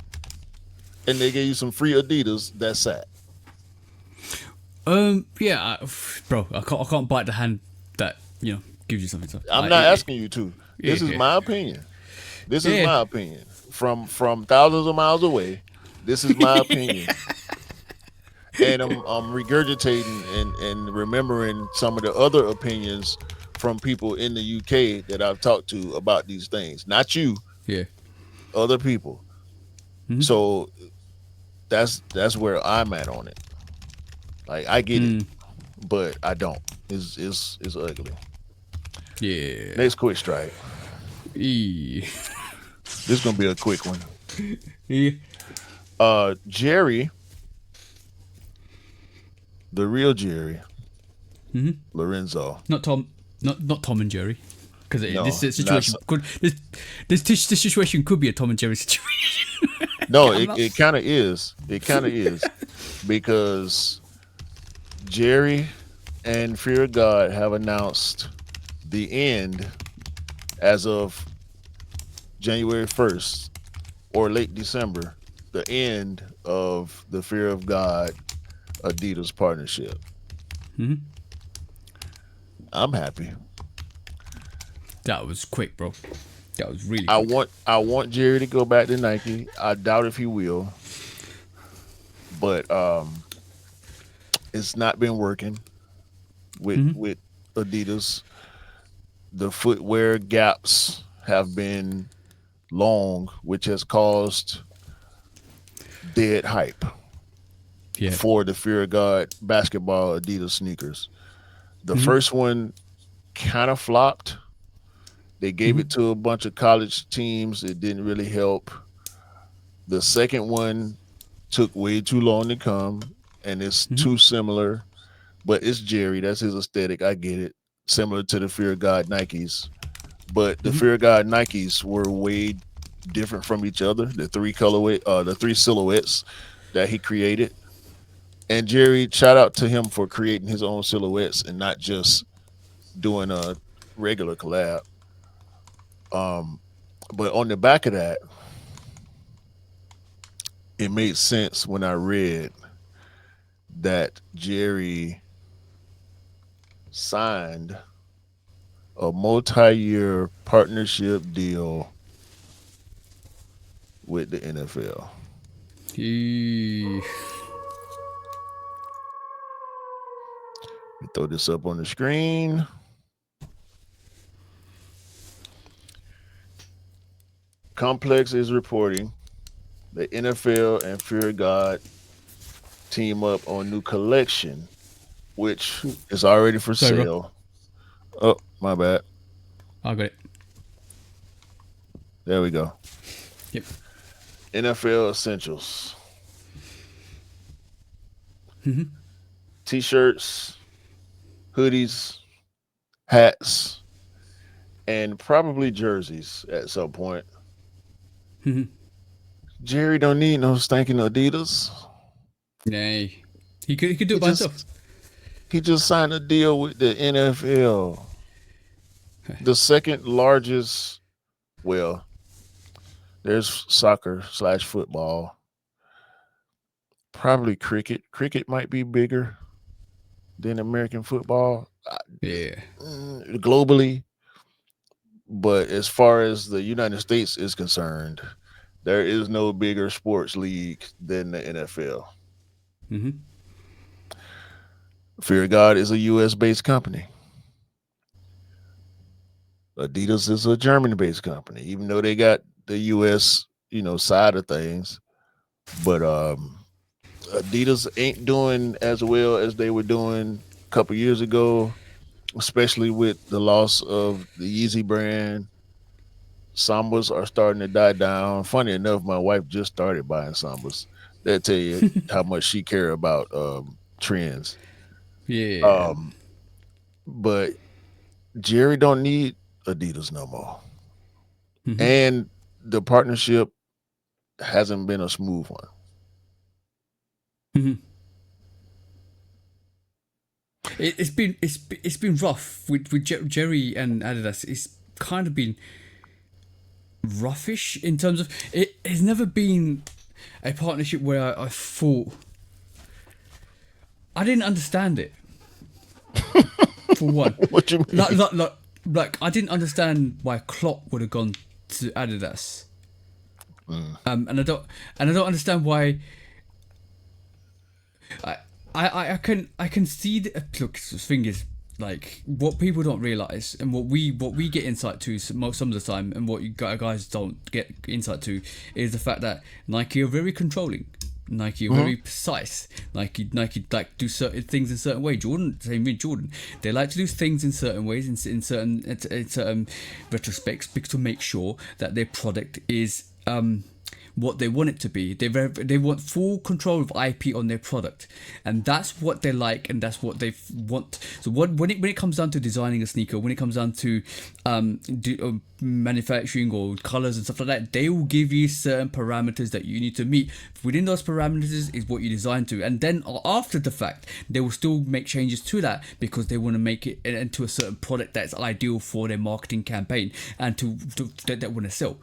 and they gave you some free Adidas that sat. Yeah, bro. I can't bite the hand that gives you something. So, I'm not asking you to. yeah. This is Yeah. my opinion. This is Yeah. my opinion. From thousands of miles away, this is my opinion. And I'm regurgitating and remembering some of the other opinions from people in the UK that I've talked to about these things. Not you, Yeah. other people. Mm-hmm. So that's where I'm at on it. Like I get it, Mm. but I don't. It's ugly. Yeah. Next quick strike. Yeah. This is gonna be a quick one. Yeah. Jerry, the real Jerry, Mm-hmm. Lorenzo. Not Tom. Not Tom and Jerry. Because No, this not situation could this situation could be a Tom and Jerry situation. no. I'm It not. it kind of is. It kind of is because Jerry and Fear of God have announced the end as of January 1st or late December. The end of the Fear of God Adidas partnership. Mm-hmm. I'm happy. That was quick, bro. That was really I quick. want I want Jerry to go back to Nike. I doubt if he will, but it's not been working Mm-hmm. with Adidas. The footwear gaps have been long, which has caused dead hype Yeah. for the Fear of God basketball Adidas sneakers. The Mm-hmm. first one kind of flopped. They gave Mm-hmm. it to a bunch of college teams. It didn't really help. The second one took way too long to come, and it's Mm-hmm. too similar. But it's Jerry. That's his aesthetic. I get it. Similar to the Fear of God Nikes. But the Mm-hmm. Fear of God Nikes were way different from each other. The three silhouettes that he created. And Jerry, shout out to him for creating his own silhouettes and not just doing a regular collab. Um, but on the back of that, it made sense when I read that Jerry signed a multi-year partnership deal with the NFL. Yeah. Let me throw this up on the screen. Complex is reporting the NFL and Fear God team up on new collection, which is already for Sorry, bro. sale. Oh, my bad. I got it. There we go. Yep. NFL essentials. Mm-hmm. T-shirts, hoodies, hats, and probably jerseys at some point. Mm-hmm. Jerry don't need no stinking Adidas. Nay. He could do He it by himself. just he just signed a deal with the NFL, the second largest. Well, there's soccer/football. Probably cricket. Cricket might be bigger than American football. Yeah. globally. But as far as the United States is concerned, there is no bigger sports league than the NFL. Mm-hmm. Fear of God is a US based company. Adidas is a German based company, even though they got the US, side of things. But Adidas ain't doing as well as they were doing a couple years ago, especially with the loss of the Yeezy brand. Sambas are starting to die down. Funny enough, my wife just started buying Sambas. That tell you how much she care about trends. Yeah. Um, but Jerry don't need Adidas no more, Mm-hmm. and the partnership hasn't been a smooth one. Mm-hmm. It's been rough with Jerry and Adidas. It's kind of been roughish in terms of it. It's never been a partnership where I thought I didn't understand it. For one, What you like, mean? like, like, like I didn't understand why Klopp would have gone to Adidas. Mm. And I don't understand why. I I can see the look. The thing is, like, what people don't realize, and what we get insight to some of the time, and what you guys don't get insight to, is the fact that Nike are very controlling. Nike are Hmm. very precise. Nike like do certain things in certain way. Jordan, same with Jordan. They like to do things in certain ways, in certain retrospects, because to make sure that their product is what they want it to be. They want full control of IP on their product, and that's what they like, and that's what they want. So when it comes down to designing a sneaker, when it comes down to manufacturing or colors and stuff like that, they will give you certain parameters that you need to meet. Within those parameters is what you design to, and then after the fact, they will still make changes to that because they want to make it into a certain product that's ideal for their marketing campaign and that they want to sell.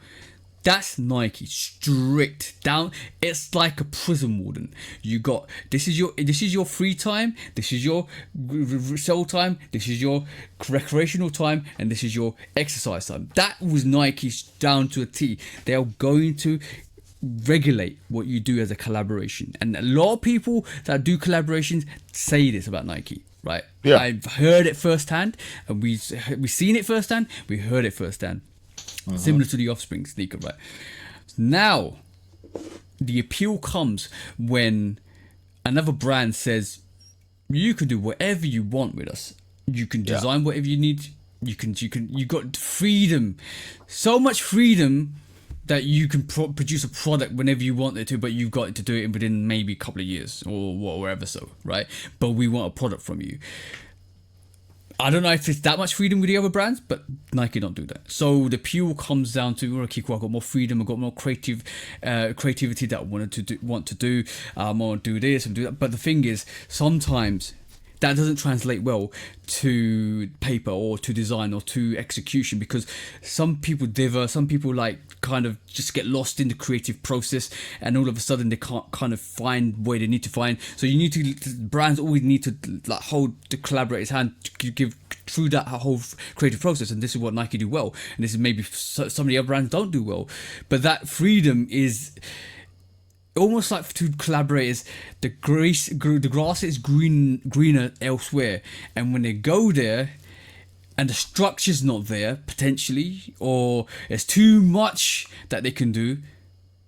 That's Nike, strict down. It's like a prison warden. You got this is your free time. This is your sell time. This is your recreational time, and this is your exercise time. That was Nike's down to a T. They are going to regulate what you do as a collaboration, and a lot of people that do collaborations say this about Nike. Right? Yeah. I've heard it firsthand, and we've seen it firsthand. We heard it firsthand. Similar to the Offspring sneaker, right? Now, the appeal comes when another brand says, you can do whatever you want with us. You can Yeah. design whatever you need. You got freedom. So much freedom that you can produce a product whenever you want it to, but you've got to do it within maybe a couple of years or whatever, so, right? But we want a product from you. I don't know if it's that much freedom with the other brands, but Nike don't do that. So the appeal comes down to, okay, cool, I've got more freedom, I've got more creativity that I want to do. I want to do this and do that. But the thing is, sometimes that doesn't translate well to paper or to design or to execution, because some people differ, some people like kind of just get lost in the creative process, and all of a sudden they can't kind of find where they need to find. So you need to, brands always need to like hold the collaborator's hand to give through that whole creative process, and this is what Nike do well, and this is maybe some of the other brands don't do well. But that freedom is almost like to collaborators, the grass is greener elsewhere, and when they go there and the structure's not there potentially, or there's too much that they can do,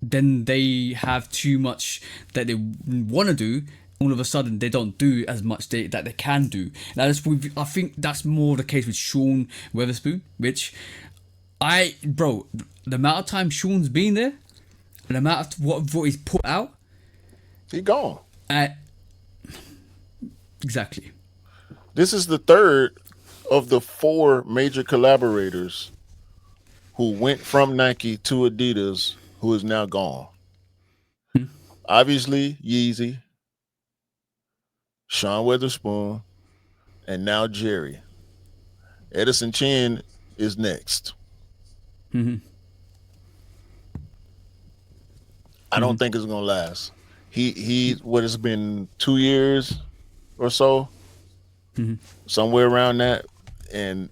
then they have too much that they want to do. All of a sudden they don't do as much that they can do. Now I think that's more the case with Sean Weatherspoon, which the amount of time Sean's been there, the amount of what he's put out, He gone. Exactly. This is the third of the four major collaborators who went from Nike to Adidas who is now gone. Obviously, Yeezy, Sean Weatherspoon, and now Jerry. Edison Chen is next. Mm-hmm. I don't think it's gonna last. He what, it's been 2 years or so. somewhere around that. And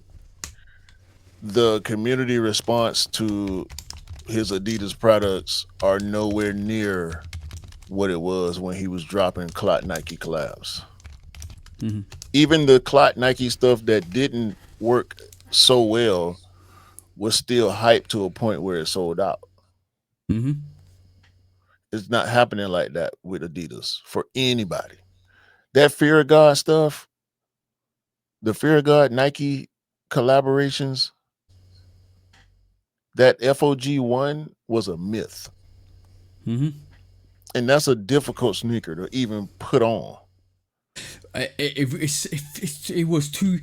the community response to his Adidas products are nowhere near what it was when he was dropping Clot Nike collabs. Even the Clot Nike stuff that didn't work so well was still hyped to a point where it sold out. It's not happening like that with Adidas for anybody. That Fear of God stuff, the Fear of God Nike collaborations, that FOG1 was a myth. And that's a difficult sneaker to even put on. It was too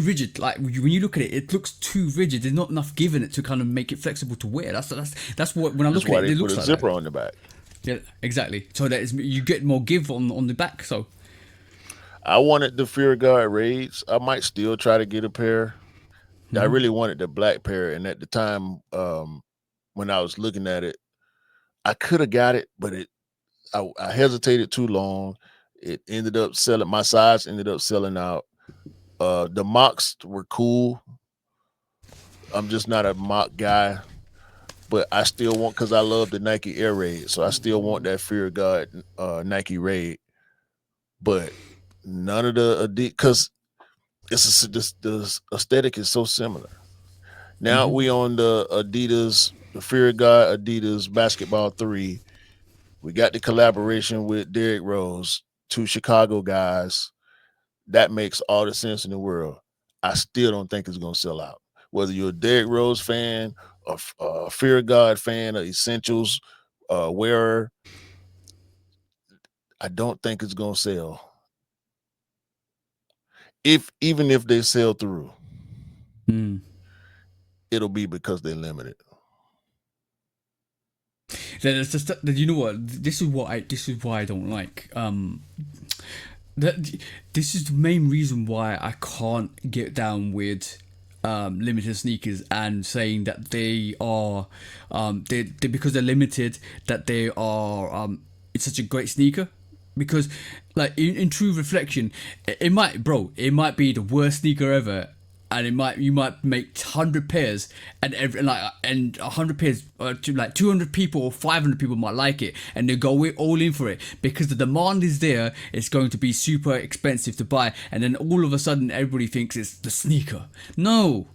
rigid. Like when you look at it, it looks too rigid. There's not enough give in it to kind of make it flexible to wear. That's what when I look at it, it looks like a zipper on the back. Yeah, exactly. So that is, you get more give on the back. So I wanted the Fear Guard Raids. I might still try to get a pair. I really wanted the black pair, and at the time, when I was looking at it, I could have got it, but I hesitated too long. It ended up selling. My size ended up selling out. The mocks were cool. I'm just not a mock guy, but I still want, because I love the Nike Air Raid, so I still want that Fear God Nike Raid. But none of the because the aesthetic is so similar. Now we on the Adidas, the Fear God Adidas Basketball 3. We got the collaboration with Derrick Rose, 2 Chicago guys. That makes all the sense in the world. I still don't think it's going to sell out. Whether you're a Derrick Rose fan, a Fear God fan, a Essentials wearer, I don't think it's going to sell. Even if they sell through, it'll be because they're limited. That's just, you know what? This is why I don't like. This is the main reason why I can't get down with limited sneakers and saying that they are they because they're limited, that they are it's such a great sneaker. Because like in true reflection, it might be the worst sneaker ever, and you might make 100 pairs, and 100 pairs, like 200 people or 500 people might like it, and they go all in for it because the demand is there. It's going to be super expensive to buy, and then all of a sudden everybody thinks it's the sneaker. No.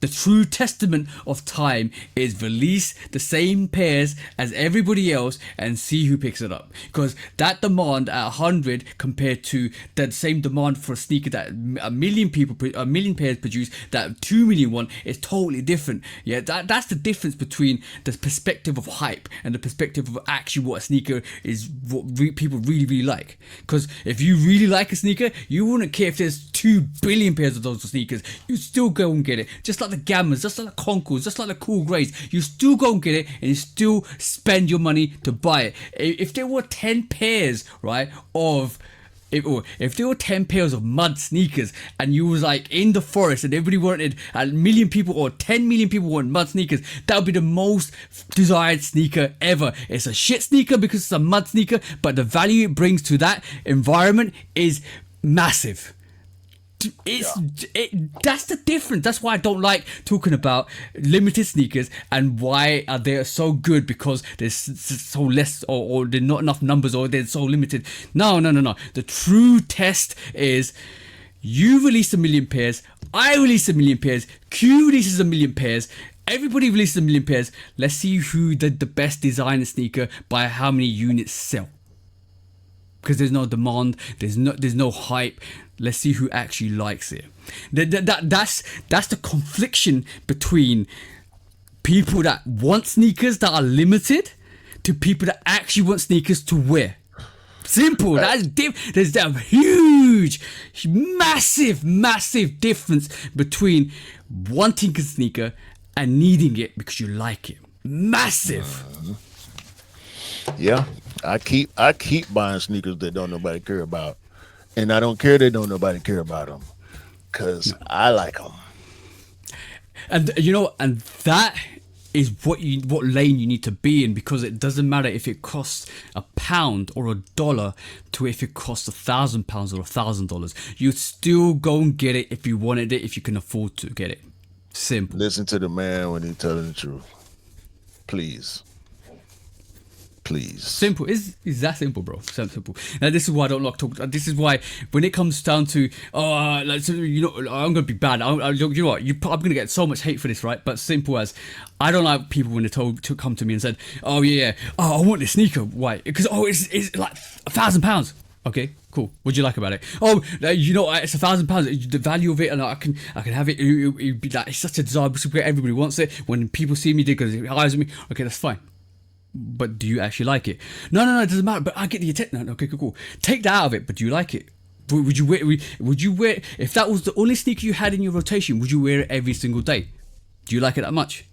The true testament of time is release the same pairs as everybody else and see who picks it up. Because that demand at 100 compared to that same demand for a sneaker that a million pairs produce, that 2 million one, is totally different. Yeah, that's the difference between the perspective of hype and the perspective of actually what a sneaker is, what people really, really like. Because if you really like a sneaker, you wouldn't care if there's 2 billion pairs of those sneakers. You still go and get it. Just like the Gammas, just like the Concords, just like the Cool Greys. You still go and get it, and you still spend your money to buy it. If there were 10 pairs, right, if there were 10 pairs of mud sneakers and you was like in the forest and everybody wanted a million people or 10 million people want mud sneakers, that would be the most desired sneaker ever. It's a shit sneaker because it's a mud sneaker, but the value it brings to that environment is massive. That's the difference. That's why I don't like talking about limited sneakers and why they so good, because there's so less or there's not enough numbers or they're so limited. No. The true test is you release 1 million pairs, I release 1 million pairs, Q releases 1 million pairs, everybody releases 1 million pairs. Let's see who did the best designer sneaker by how many units sell. Because there's no demand, there's no hype. Let's see who actually likes it. That's the confliction between people that want sneakers that are limited to people that actually want sneakers to wear. Simple. There's that huge, massive difference between wanting a sneaker and needing it because you like it. Massive. Yeah, I keep buying sneakers that don't nobody care about, and I don't care that don't nobody care about them, cause I like them. And and that is what lane you need to be in, because it doesn't matter if it costs £1 or $1 to if it costs £1,000 or $1,000. You'd still go and get it if you wanted it, if you can afford to get it. Simple. Listen to the man when he's telling the truth. Please. Simple. It's that simple, bro. Simple. Now this is why I don't like talk. This is why when it comes down to like, so, you know, I'm gonna be bad. You know what? I'm gonna get so much hate for this, right? But simple as, I don't like people when they told to come to me and said, oh yeah, I want this sneaker. Why? Because it's like £1,000. Okay, cool. What do you like about it? Oh, you know, it's £1,000. The value of it, and I can have it. It'd be like, it's such a desirable. Everybody wants it. When people see me, because it hires me. Okay, that's fine. But do you actually like it? No, it doesn't matter. But I get the intent. No, okay, cool. Take that out of it. But do you like it? Would you wear if that was the only sneaker you had in your rotation? Would you wear it every single day? Do you like it that much?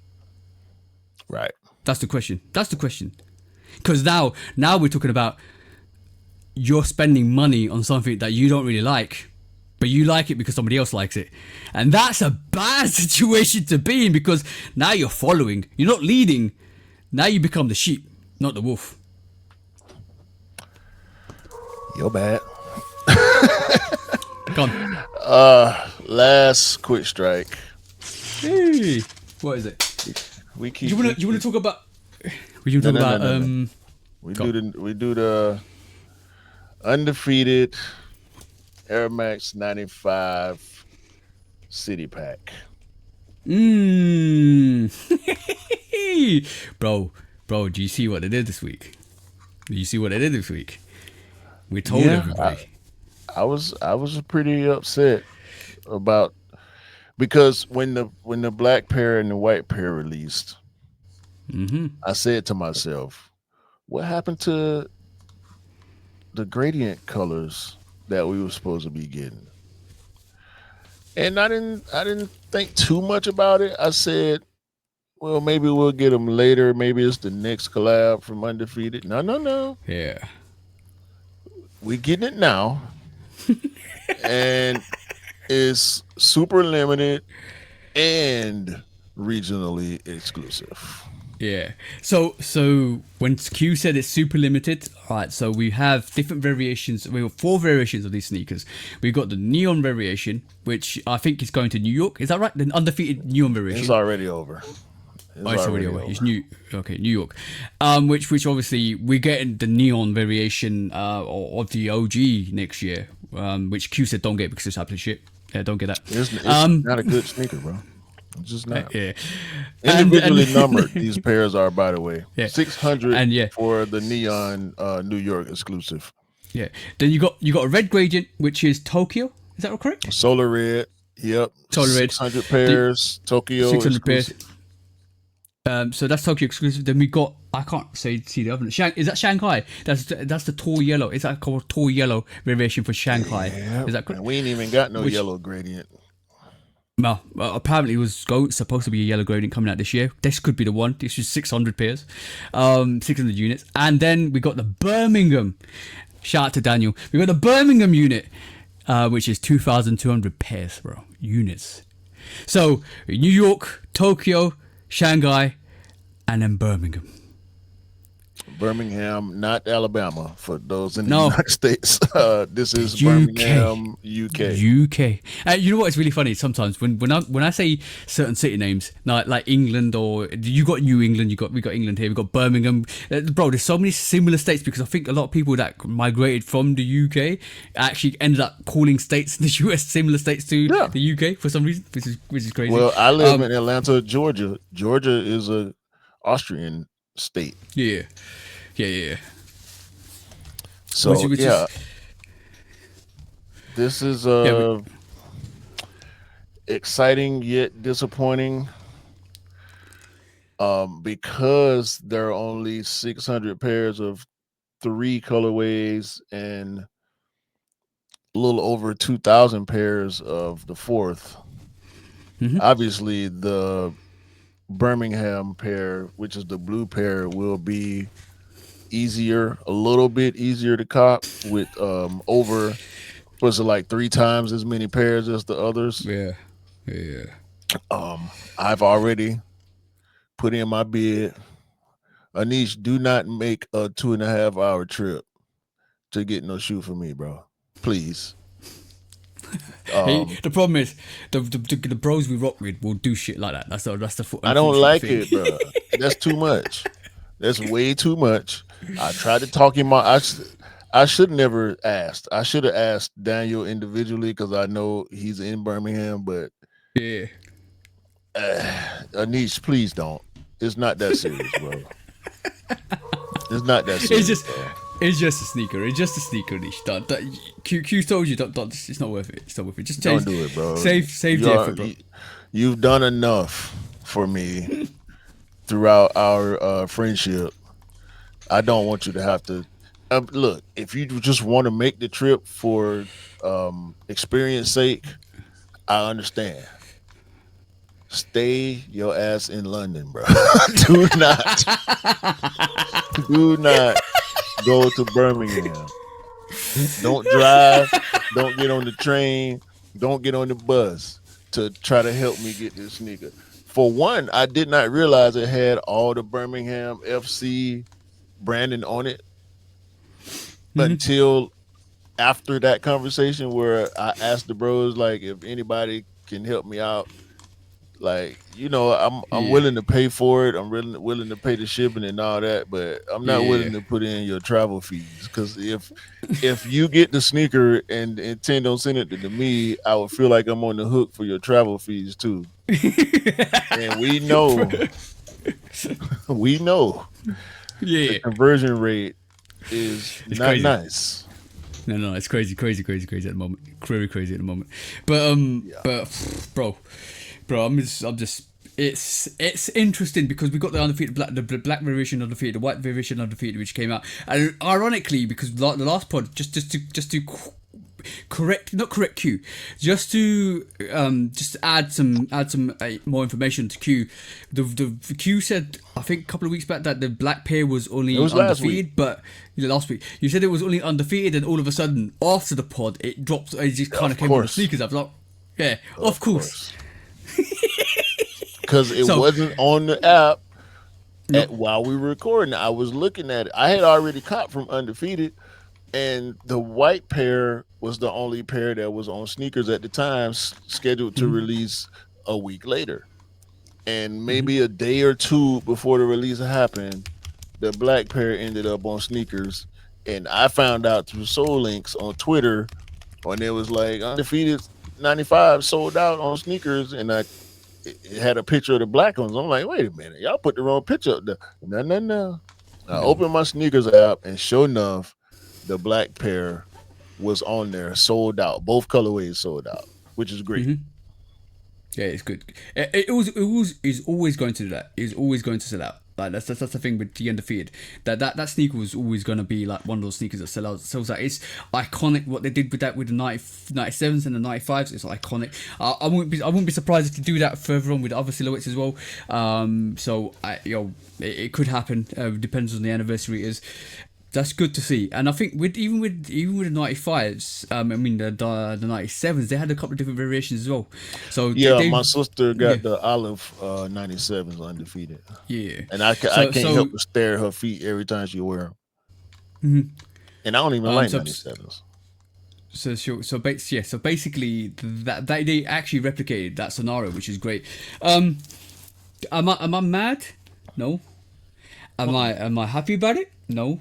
Right. That's the question. Because now we're talking about you're spending money on something that you don't really like, but you like it because somebody else likes it, and that's a bad situation to be in, because now you're following. You're not leading. Now you become the sheep, not the wolf. You're bad. Come on. Last quick strike. Hey, what is it? We keep. You want to talk about? We do the Undefeated Air Max 95 City Pack. Bro, do you see what they did this week? We told everybody. I was pretty upset about, because when the black pair and the white pair released, I said to myself, what happened to the gradient colors that we were supposed to be getting? And I didn't think too much about it. I said, well, maybe we'll get them later. Maybe it's the next collab from Undefeated. No. Yeah. We getting it now. And it's super limited and regionally exclusive. Yeah. So when Q said it's super limited, all right, so we have different variations. We have 4 variations of these sneakers. We've got the neon variation, which I think is going to New York. Is that right? The Undefeated neon variation. It's already over. It's already over. It's New York. Which obviously we're getting the neon variation of the OG next year. Which Q said don't get because it's absolute shit. Yeah, don't get that. It's not a good sneaker, bro. It's just not. Yeah. Individually numbered, these pairs are, by the way. Yeah. 600 for the neon New York exclusive. Yeah. Then you got a red gradient, which is Tokyo. Is that correct? Solar red. Yep. Solar red. 600 pairs. Tokyo 600 exclusive. pairs. So that's Tokyo exclusive. Then we got, I can't see the other. Is that Shanghai? That's the tall yellow. Is that called tall yellow variation for Shanghai? Yeah, is that correct? We ain't even got no yellow gradient. No, apparently it was supposed to be a yellow gradient coming out this year. This could be the one. This is 600 pairs, 600 units. And then we got the Birmingham. Shout out to Daniel. We got the Birmingham unit, which is 2,200 pairs, bro. Units. So New York, Tokyo, Shanghai, and then Birmingham. Birmingham, not Alabama, for those in the United States. This is UK. Birmingham, UK. You know what? It's really funny sometimes when I say certain city names, like England, or you got New England, we got England here, we got Birmingham. Bro, there's so many similar states, because I think a lot of people that migrated from the UK actually ended up calling states in the US similar states to the UK for some reason, which is crazy. Well, I live in Atlanta, Georgia. Georgia is a Austrian state. Yeah. So this is exciting yet disappointing, because there are only 600 pairs of 3 colorways and a little over 2,000 pairs of the 4th. Obviously, the Birmingham pair, which is the blue pair, will be a little bit easier to cop with over, was it like 3 times as many pairs as the others? Yeah. I've already put in my bid. Anish, do not make a 2.5 hour trip to get no shoe for me, bro. Please. Hey, the problem is the bros we rock with will do shit like that. That's the I don't unfortunate like thing. it, bro. That's too much. That's way too much. I tried to talk him out. I should never asked. I should have asked Daniel individually because I know he's in Birmingham. But Yeah. Anish, please don't. It's not that serious, bro. It's not that It's serious, just bro. it's just a sneaker. It's just a sneaker, Nish. Q told you don't. It's not worth it. It's not worth it. Just Don't change. do it, bro. Save the effort, bro. You've done enough for me throughout our friendship. I don't want you to have to. Look, if you just want to make the trip for experience sake, I understand. Stay your ass in London, bro. do not go to Birmingham. Don't drive. Don't get on the train. Don't get on the bus to try to help me get this sneaker. For one, I did not realize it had all the Birmingham FC branding on it until after that conversation where I asked the bros like if anybody can help me out. Like, I'm willing to pay for it. I'm really willing to pay the shipping and all that, but I'm not willing to put in your travel fees. Because if you get the sneaker and intend on sending it to me, I would feel like I'm on the hook for your travel fees too. And we know, the conversion rate is it's not crazy. Nice. No, it's crazy at the moment. Very crazy at the moment. But bro, I'm just. It's interesting because we got the undefeated the black variation undefeated, the white variation undefeated, which came out, and ironically, because the last pod just to correct Q, just to add some more information to Q. The Q said I think a couple of weeks back that the black pair was only undefeated, but last week you said it was only undefeated, and all of a sudden after the pod it dropped. It just kind of came on the sneakers. I was like, yeah, of course. Because it wasn't on the app while we were recording. I was looking at it. I had already caught from Undefeated, and the white pair was the only pair that was on sneakers at the time, scheduled to release a week later. And maybe a day or two before the release happened, the black pair ended up on sneakers. And I found out through Soul Links on Twitter when it was like Undefeated 95 sold out on sneakers, and it had a picture of the black ones. I'm like, wait a minute, y'all put the wrong picture up there. No. I opened my sneakers app, and sure enough, the black pair was on there, sold out. Both colorways sold out, which is great. Yeah, it's good. It's always going to do that. It's always going to sell out. Like that's the thing with the Undefeated. That sneaker was always going to be like one of those sneakers that sells out. It's iconic what they did with that with the 97s and the 95s. It's iconic. I wouldn't be surprised if they do that further on with other silhouettes as well. It could happen. Depends on the anniversary it is. That's good to see, and I think even with the 95s, the 97s, they had a couple of different variations as well. So my sister got the olive 97s Undefeated. Yeah, and I can't help but stare at her feet every time she wear them. And I don't even like 97s. So basically that they actually replicated that scenario, which is great. Am I mad? No. Am I happy about it? No.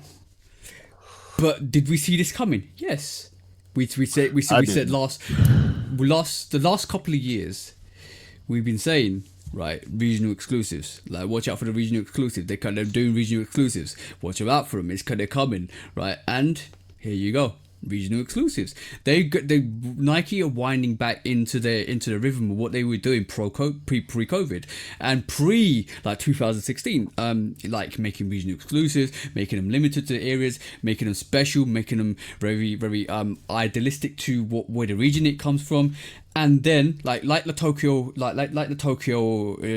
But did we see this coming? Yes. We said the last couple of years we've been saying, right, regional exclusives. Like, watch out for the regional exclusives. They're doing regional exclusives. Watch out for them. They're coming, right? And here you go. Regional exclusives. Nike are winding back into the rhythm of what they were doing pre-COVID and like 2016. Like making regional exclusives, making them limited to areas, making them special, making them very very idealistic to where the region it comes from. And then, like the Tokyo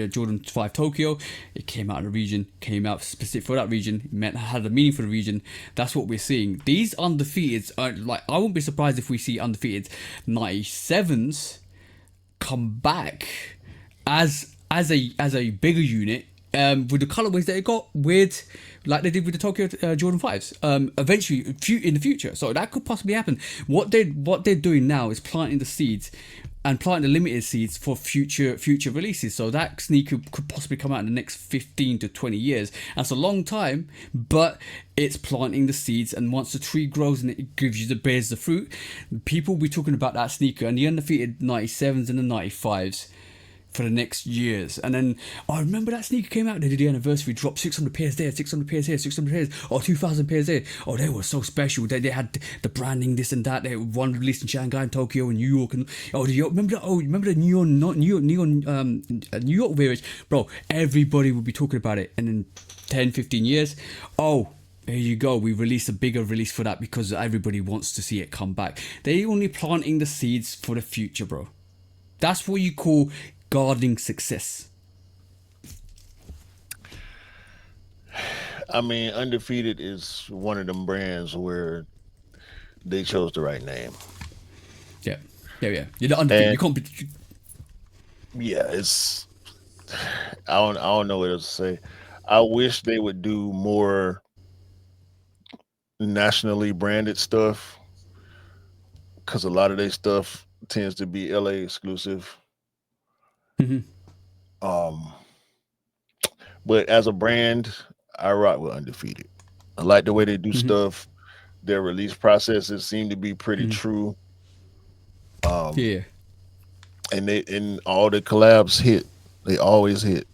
Jordan 5 Tokyo, it came out of the region, came out specific for that region, had a meaning for the region. That's what we're seeing. These undefeateds are like, I wouldn't be surprised if we see undefeated 97s come back as a bigger unit with the colorways that it got with, like they did with the Tokyo Jordan 5s, eventually in the future. So that could possibly happen. What they're doing now is planting the seeds and planting the limited seeds for future releases. So that sneaker could possibly come out in the next 15 to 20 years. That's a long time, but it's planting the seeds, and once the tree grows and it bears the fruit, people will be talking about that sneaker and the undefeated 97s and the 95s for the next years. And then I remember that sneaker came out, they did the anniversary, dropped 600 pairs there, 600 pairs here, 600 pairs, or 2,000 pairs there. Oh, they were so special. They had the branding, this and that. They had one released in Shanghai and Tokyo and New York. And remember the New York variant, bro? Everybody would be talking about it. And in 10, 15 years, oh, there you go. We released a bigger release for that because everybody wants to see it come back. They're only planting the seeds for the future, bro. That's what you call gardening success. I mean, Undefeated is one of them brands where they chose the right name. Yeah. You're the undefeated. And you can't be. yeah, it's I don't know what else to say. I wish they would do more nationally branded stuff, because a lot of their stuff tends to be LA exclusive. Mm-hmm. But as a brand, I rock with Undefeated. I like the way they do stuff. Their release processes seem to be pretty true. Yeah. And all the collabs hit. They always hit.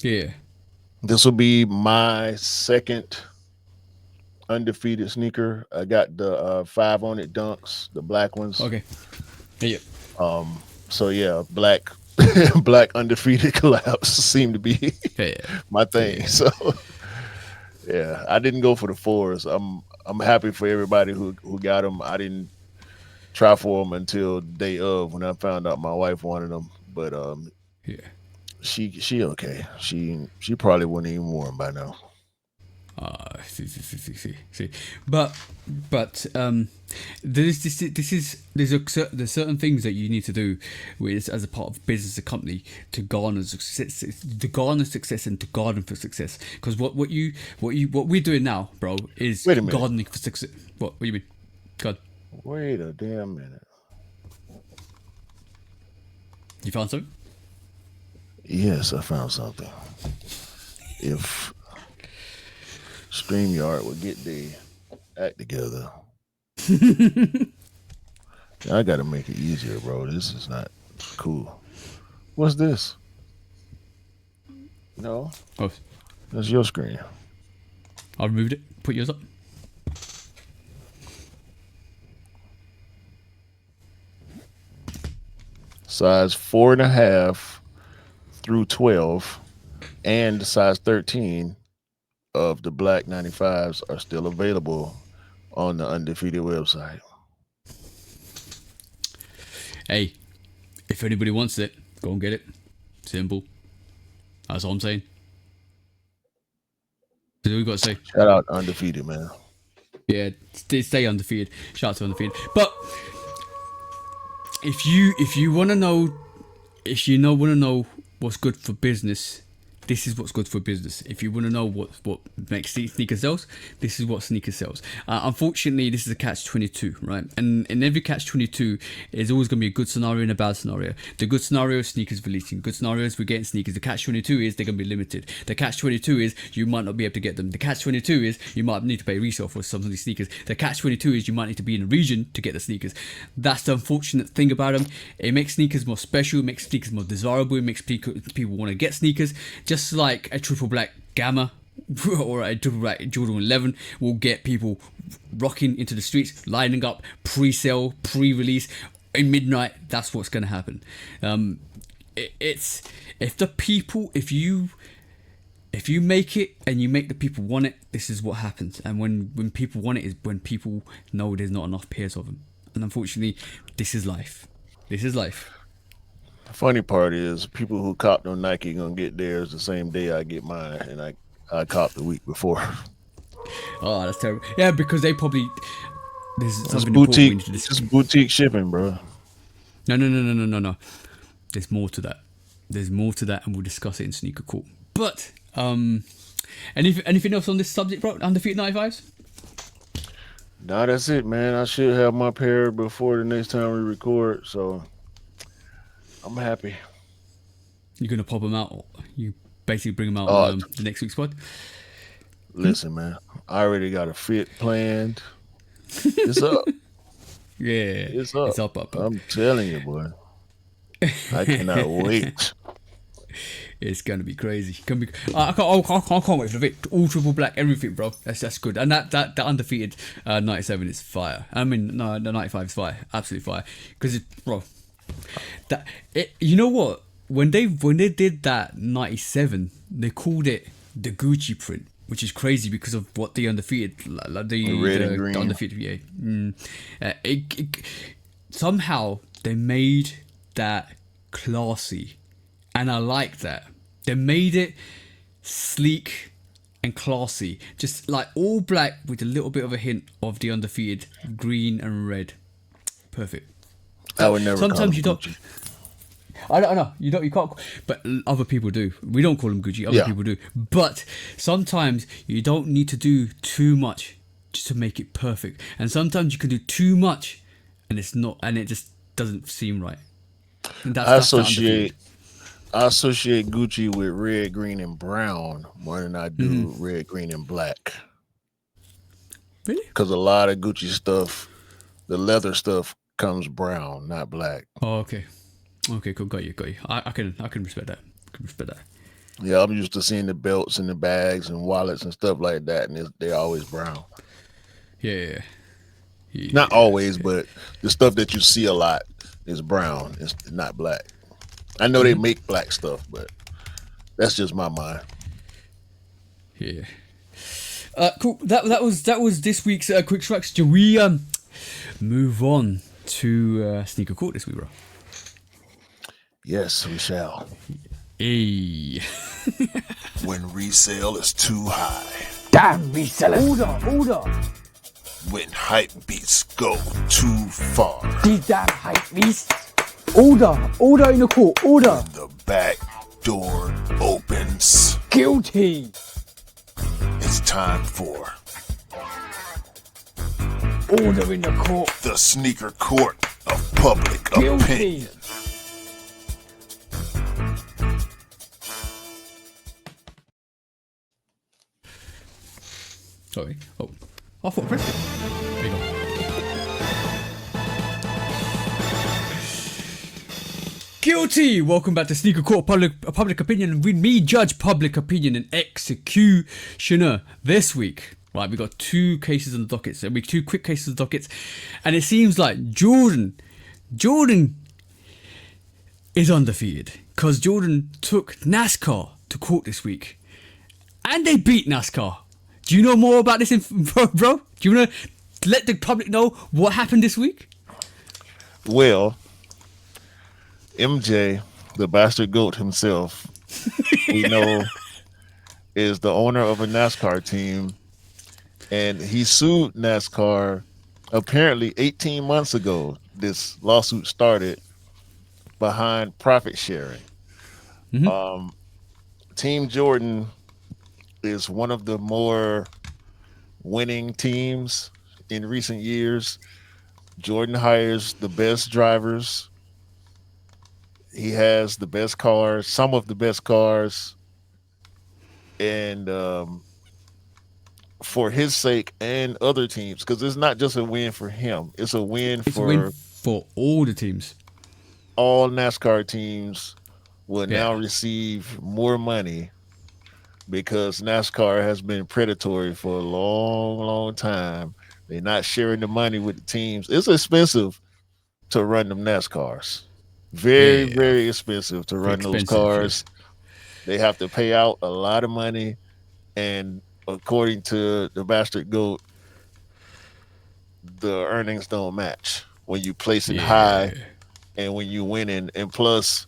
Yeah. This will be my second Undefeated sneaker. I got the 5 on it dunks, the black ones. Okay. Yeah. So yeah, black black Undefeated collabs seem to be my thing. Yeah. So yeah, I didn't go for the 4s. I'm happy for everybody who got them. I didn't try for them until day of, when I found out my wife wanted them. But yeah, she okay. She probably wouldn't even wear them by now. See. But there's certain things that you need to do with as a part of business, a company, to garner success, and to garden for success. Because what we're doing now, bro, is gardening for success. What do you mean? God. Wait a damn minute. You found something? Yes, I found something. If StreamYard would get the act together. I gotta make it easier, bro. This is not cool. What's this? No. Oh, that's your screen. I removed it. Put yours up. Size 4.5 through 12 and size 13 of the black 95s are still available on the Undefeated website. Hey, if anybody wants it, go and get it. Simple. That's all I'm saying. What we got to say? Shout out Undefeated, man. Yeah, stay undefeated. Shout out to Undefeated. But if you want to know, want to know what's good for business, this is what's good for business. If you want to know what makes sneaker sales, this is what sneaker sells. Unfortunately, this is a catch-22, right? And in every catch-22, there's always going to be a good scenario and a bad scenario. The good scenario is sneakers releasing. Good scenario is we're getting sneakers. The catch-22 is they're going to be limited. The catch-22 is you might not be able to get them. The catch-22 is you might need to pay resale for some of these sneakers. The catch-22 is you might need to be in a region to get the sneakers. That's the unfortunate thing about them. It makes sneakers more special. It makes sneakers more desirable. It makes people want to get sneakers. Just like a triple black Gamma or a triple black Jordan 11 will get people rocking into the streets, lining up, pre-sale, pre-release, in midnight. That's what's going to happen. It's if you make it and you make the people want it, this is what happens. And when people want it is when people know there's not enough pairs of them. And unfortunately, this is life. This is life. The funny part is people who copped on Nike gonna get theirs the same day I get mine, and I copped the week before. Oh, that's terrible. Yeah, because they probably there's something boutique. We need to discuss. It's boutique shipping, bro. No. There's more to that. There's more to that, and we'll discuss it in Sneaker Court. But anything else on this subject, bro? Undefeated 95s? Nah, that's it, man. I should have my pair before the next time we record, so I'm happy. You're gonna pop them out. You basically bring them out on Uh, the next week's pod. Listen, man. I already got a fit planned. It's up. Yeah, It's up. it's up. I'm telling you, boy. I cannot wait. It's gonna be crazy. I can't wait for it. All triple black, everything, bro. That's good. And that undefeated 97 is fire. I mean, no, the 95 is fire, absolutely fire. Because bro, you know what? When they did that 97, they called it the Gucci print, which is crazy because of what the undefeated, like the red and green. The undefeated, somehow they made that classy, and I like that. They made it sleek and classy, just like all black with a little bit of a hint of the undefeated green and red. Perfect. I would never. Sometimes you don't. Gucci. I don't know. You don't. You can't. But other people do. We don't call them Gucci. Other people do. But sometimes you don't need to do too much just to make it perfect. And sometimes you can do too much, and it's not. And it just doesn't seem right. And I associate Gucci with red, green, and brown more than I do red, green, and black. Really? Because a lot of Gucci stuff, the leather stuff, comes brown, not black. Oh, okay. Okay, cool. Got you. I can respect that. Yeah, I'm used to seeing the belts and the bags and wallets and stuff like that, and they're always brown. Yeah. Not always, but the stuff that you see a lot is brown. It's not black. I know they make black stuff, but that's just my mind. Yeah. Cool. That was this week's quick strikes. Do we move on to sneaker court this week, bro? Yes, we shall. Hey. When resale is too high. Damn resellers. Order. When hype beats go too far. These damn hype beasts. Order in the court. Order. The back door opens. Guilty. It's time for Order in the court. the sneaker court of public Guilty. opinion. Sorry. Oh, I thought I pressed it. There you go. Guilty! Welcome back to Sneaker Court Public Opinion with me, Judge Public Opinion and Executioner. This week, right, we got two cases on the docket. So two quick cases on the docket. And it seems like Jordan is undefeated. Because Jordan took NASCAR to court this week. And they beat NASCAR. Do you know more about this, bro? Do you want to let the public know what happened this week? Well, MJ, the bastard goat himself, we know, is the owner of a NASCAR team, and he sued NASCAR apparently 18 months ago. This lawsuit started behind profit sharing. Team Jordan is one of the more winning teams in recent years. Jordan hires the best drivers. He has the best cars, some of the best cars. And for his sake and other teams, because it's not just a win for him, it's a win for all the teams. All NASCAR teams will now receive more money because NASCAR has been predatory for a long, long time. They're not sharing the money with the teams. It's expensive to run them NASCARs. Very expensive to run those cars. They have to pay out a lot of money, and according to the bastard goat, the earnings don't match when you place it high and when you winning. And plus,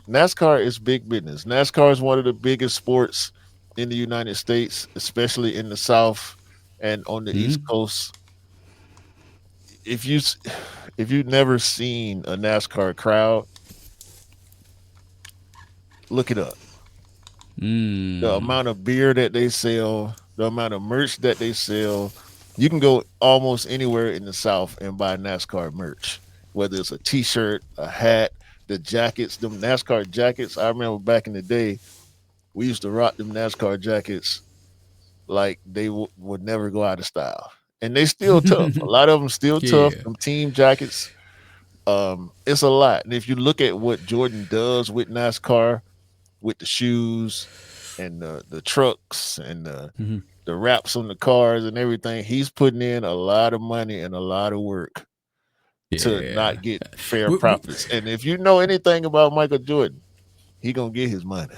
NASCAR is big business. NASCAR is one of the biggest sports in the United States, especially in the South and on the East Coast. If you've never seen a NASCAR crowd, look it up. The amount of beer that they sell, the amount of merch that they sell. You can go almost anywhere in the South and buy NASCAR merch, whether it's a T-shirt, a hat, the jackets, them NASCAR jackets. I remember back in the day, we used to rock them NASCAR jackets like they would never go out of style, and they still tough. A lot of them still tough. Yeah. Them team jackets. It's a lot. And if you look at what Jordan does with NASCAR, with the shoes and the trucks and the wraps on the cars and everything, he's putting in a lot of money and a lot of work to Yeah. not get fair We- we- profits. And if you know anything about Michael Jordan, he gonna get his money.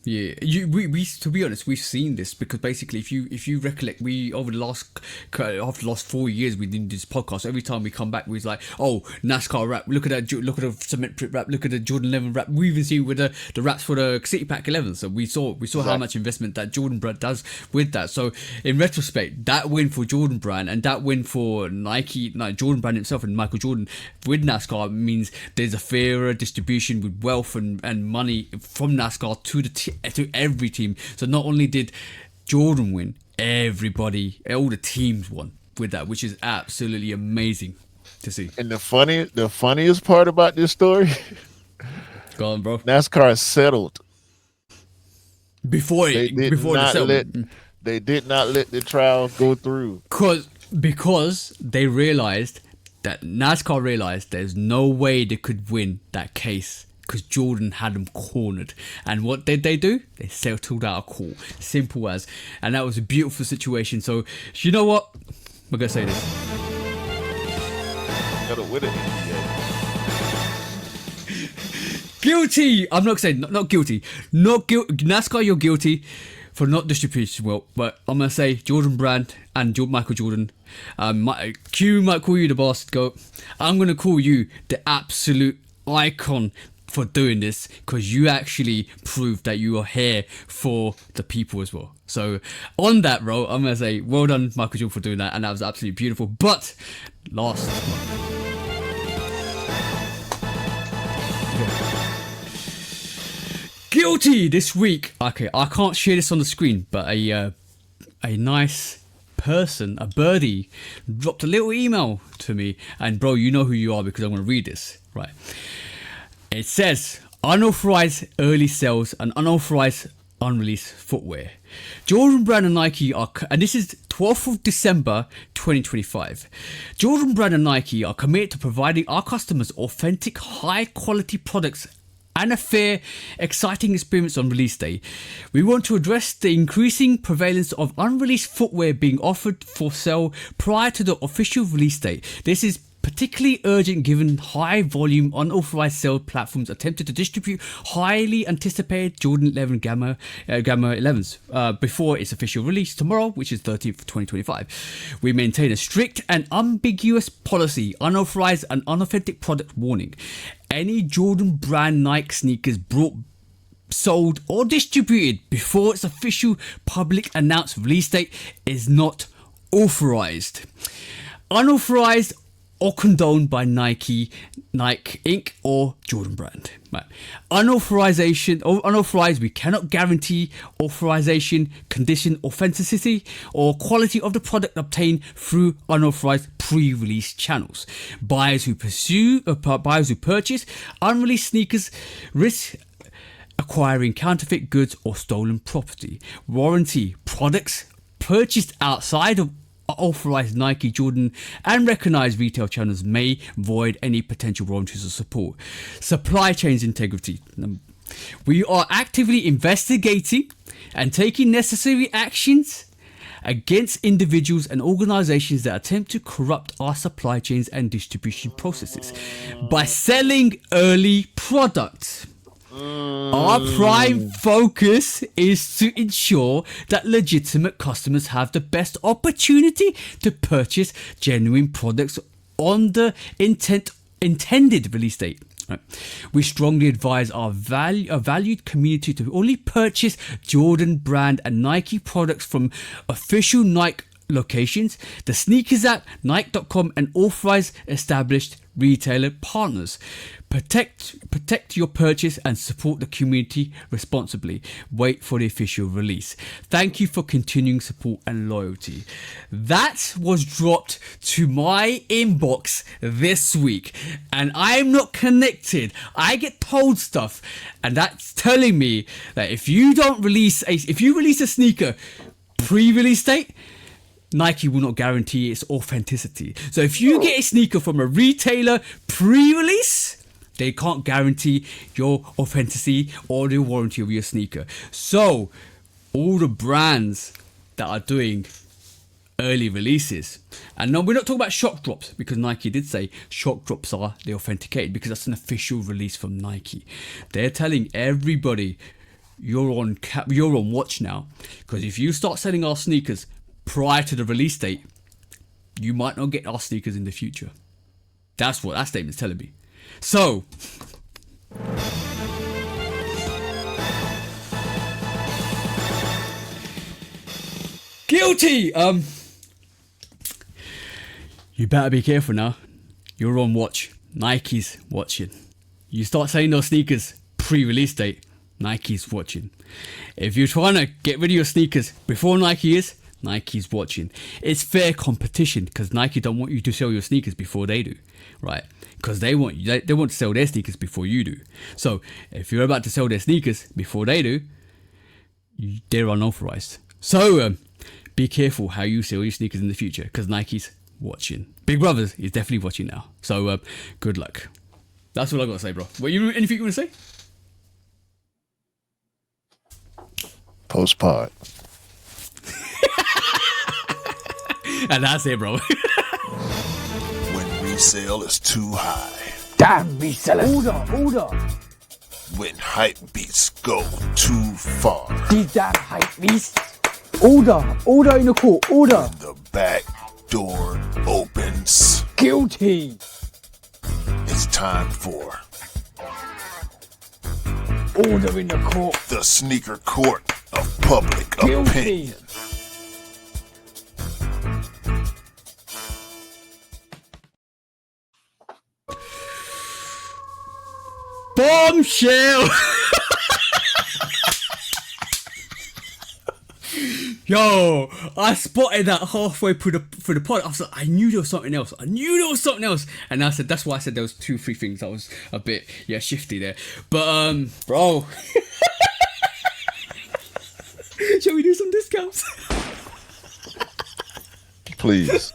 Yeah, we to be honest, we've seen this because basically, if you recollect, we over the last 4 years we did this podcast. Every time we come back, we was like, oh, NASCAR rap. Look at that. Look at the cement print rap. Look at the Jordan 11 rap. We even see with the raps for the City Pack 11. So we saw how much investment that Jordan brand does with that. So in retrospect, that win for Jordan brand and that win for Nike, Jordan brand himself and Michael Jordan with NASCAR means there's a fairer distribution with wealth and money from NASCAR to every team. So not only did Jordan win, all the teams won with that, which is absolutely amazing to see. And the funniest part about this story, Go on, bro. NASCAR settled. Before They did the not settlement. they did not let the trial go through. Because they realized that NASCAR realized there's no way they could win that case because Jordan had them cornered. And what did they do? They settled out of court. Simple as. And that was a beautiful situation. So, you know what? We're going to say this. Gotta win it. Guilty! I'm not saying, not guilty. NASCAR, you're guilty for not distributing well. But I'm going to say Jordan Brand and Michael Jordan. Q might call you the bastard goat. I'm going to call you the absolute icon for doing this because you actually proved that you are here for the people as well. So on that road, I'm gonna say well done, Michael Jordan, for doing that, and that was absolutely beautiful. But last guilty this week. Okay, I can't share this on the screen, but a nice person, a birdie, dropped a little email to me, and bro, you know who you are because I'm gonna read this, right? It says, unauthorized early sales and unauthorized unreleased footwear. Jordan Brand and Nike are, and this is 12th of December 2025. Jordan Brand and Nike are committed to providing our customers authentic, high quality products and a fair, exciting experience on release day. We want to address the increasing prevalence of unreleased footwear being offered for sale prior to the official release date. This is particularly urgent given high volume unauthorized sale platforms attempted to distribute highly anticipated Jordan 11 Gamma 11s before its official release tomorrow, which is 13th of 2025. We maintain a strict and ambiguous policy, unauthorized and unauthentic product warning. Any Jordan brand Nike sneakers sold or distributed before its official public announced release date is not authorized. Unauthorized or condoned by Nike Inc. or Jordan Brand. Right. Unauthorized, we cannot guarantee authorization, condition, authenticity, or quality of the product obtained through unauthorized pre-release channels. Buyers who purchase unreleased sneakers risk acquiring counterfeit goods or stolen property. Warranty: products purchased outside of authorized Nike, Jordan and recognized retail channels may void any potential warranties or support. Supply chains integrity: we are actively investigating and taking necessary actions against individuals and organizations that attempt to corrupt our supply chains and distribution processes by selling early products. Our prime focus is to ensure that legitimate customers have the best opportunity to purchase genuine products on the intended release date. Right. We strongly advise our valued community to only purchase Jordan Brand and Nike products from official Nike locations, the Sneakers app, Nike.com and authorized established retailer partners. Protect your purchase and support the community responsibly. Wait for the official release. Thank you for continuing support and loyalty. That was dropped to my inbox this week, and I'm not connected. I get told stuff, and that's telling me that if you release a sneaker pre-release date, Nike will not guarantee its authenticity. So if you get a sneaker from a retailer pre-release, they can't guarantee your authenticity or the warranty of your sneaker. So all the brands that are doing early releases, and no, we're not talking about shock drops, because Nike did say shock drops are the authenticated, because that's an official release from Nike. They're telling everybody you're on watch now, because if you start selling our sneakers prior to the release date, you might not get our sneakers in the future. That's what that statement's telling me. So guilty. You better be careful now. You're on watch. Nike's watching. You start selling those sneakers pre-release date, Nike's watching. If you're trying to get rid of your sneakers before Nike is, Nike's watching. It's fair competition, because Nike don't want you to sell your sneakers before they do, right? Because they want to sell their sneakers before you do. So if you're about to sell their sneakers before they do, they're unauthorized. So be careful how you sell your sneakers in the future, because Nike's watching. Big Brothers is definitely watching now. So good luck. That's all I got to say, bro. Anything you want to say? Post-pod. And that's it, bro. When resale is too high. Damn resellers. Order. When hype beats go too far. These damn hype beasts. Order in the court. Order. The back door opens. Guilty. It's time for Order in the court. the sneaker court of public Guilty. opinion. Bombshell. Yo, I spotted that halfway through the pod. I was like, I knew there was something else. And I said, that's why I said there was 2-3 things. I was a bit shifty there. But bro, shall we do some discounts? Please.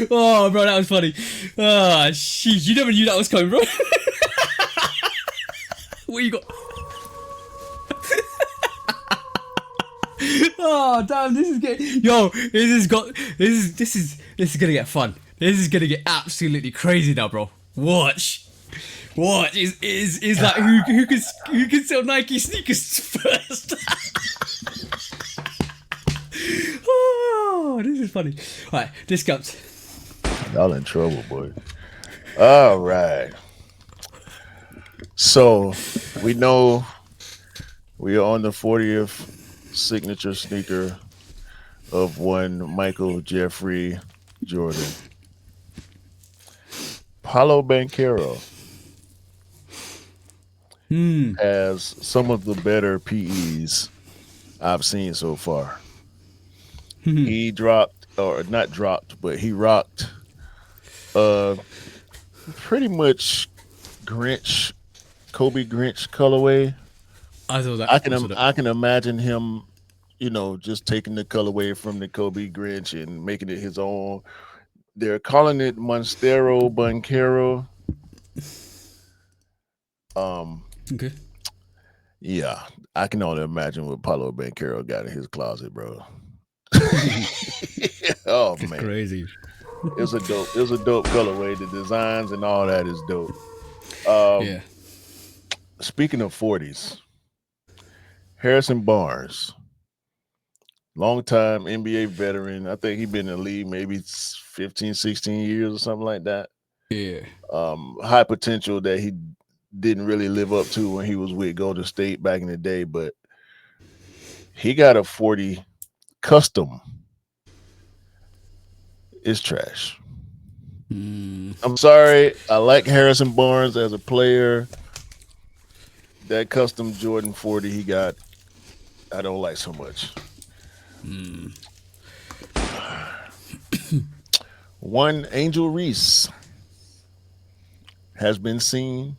Oh, bro, that was funny. Ah, sheesh, you never knew that was coming, bro. What you got? Oh damn, this is getting this is gonna get fun. This is gonna get absolutely crazy now, bro. Watch is like who can sell Nike sneakers first. Oh, this is funny. Alright, discounts. Y'all in trouble, boy. All right. So we know we are on the 40th signature sneaker of one Michael Jeffrey Jordan. Paulo Banchero has some of the better PEs I've seen so far. He rocked pretty much Kobe Grinch colorway. I saw that. I can imagine him, just taking the colorway from the Kobe Grinch and making it his own. They're calling it Monstero Banchero. Okay. Yeah, I can only imagine what Paulo Banchero got in his closet, bro. Oh It's man, crazy. It was a dope colorway. The designs and all that is dope. Yeah. Speaking of 40s, Harrison Barnes, longtime NBA veteran. I think he's been in the league maybe 15, 16 years or something like that. Yeah. High potential that he didn't really live up to when he was with Golden State back in the day, but he got a 40 custom. It's trash. I'm sorry. I like Harrison Barnes as a player. That custom Jordan 40 he got, I don't like so much. One Angel Reese has been seen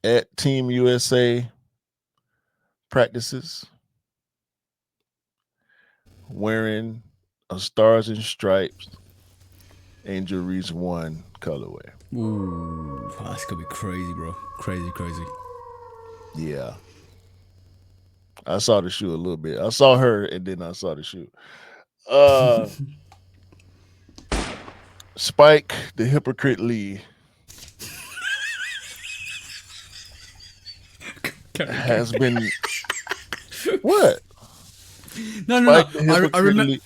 at Team USA practices wearing a Stars and Stripes Angel Reese 1 colorway. Ooh, that's gonna be crazy, bro. Crazy. Yeah. I saw the shoe a little bit. I saw her and then I saw the shoe. Spike, the Hypocrite Lee, has been what? No. I remember.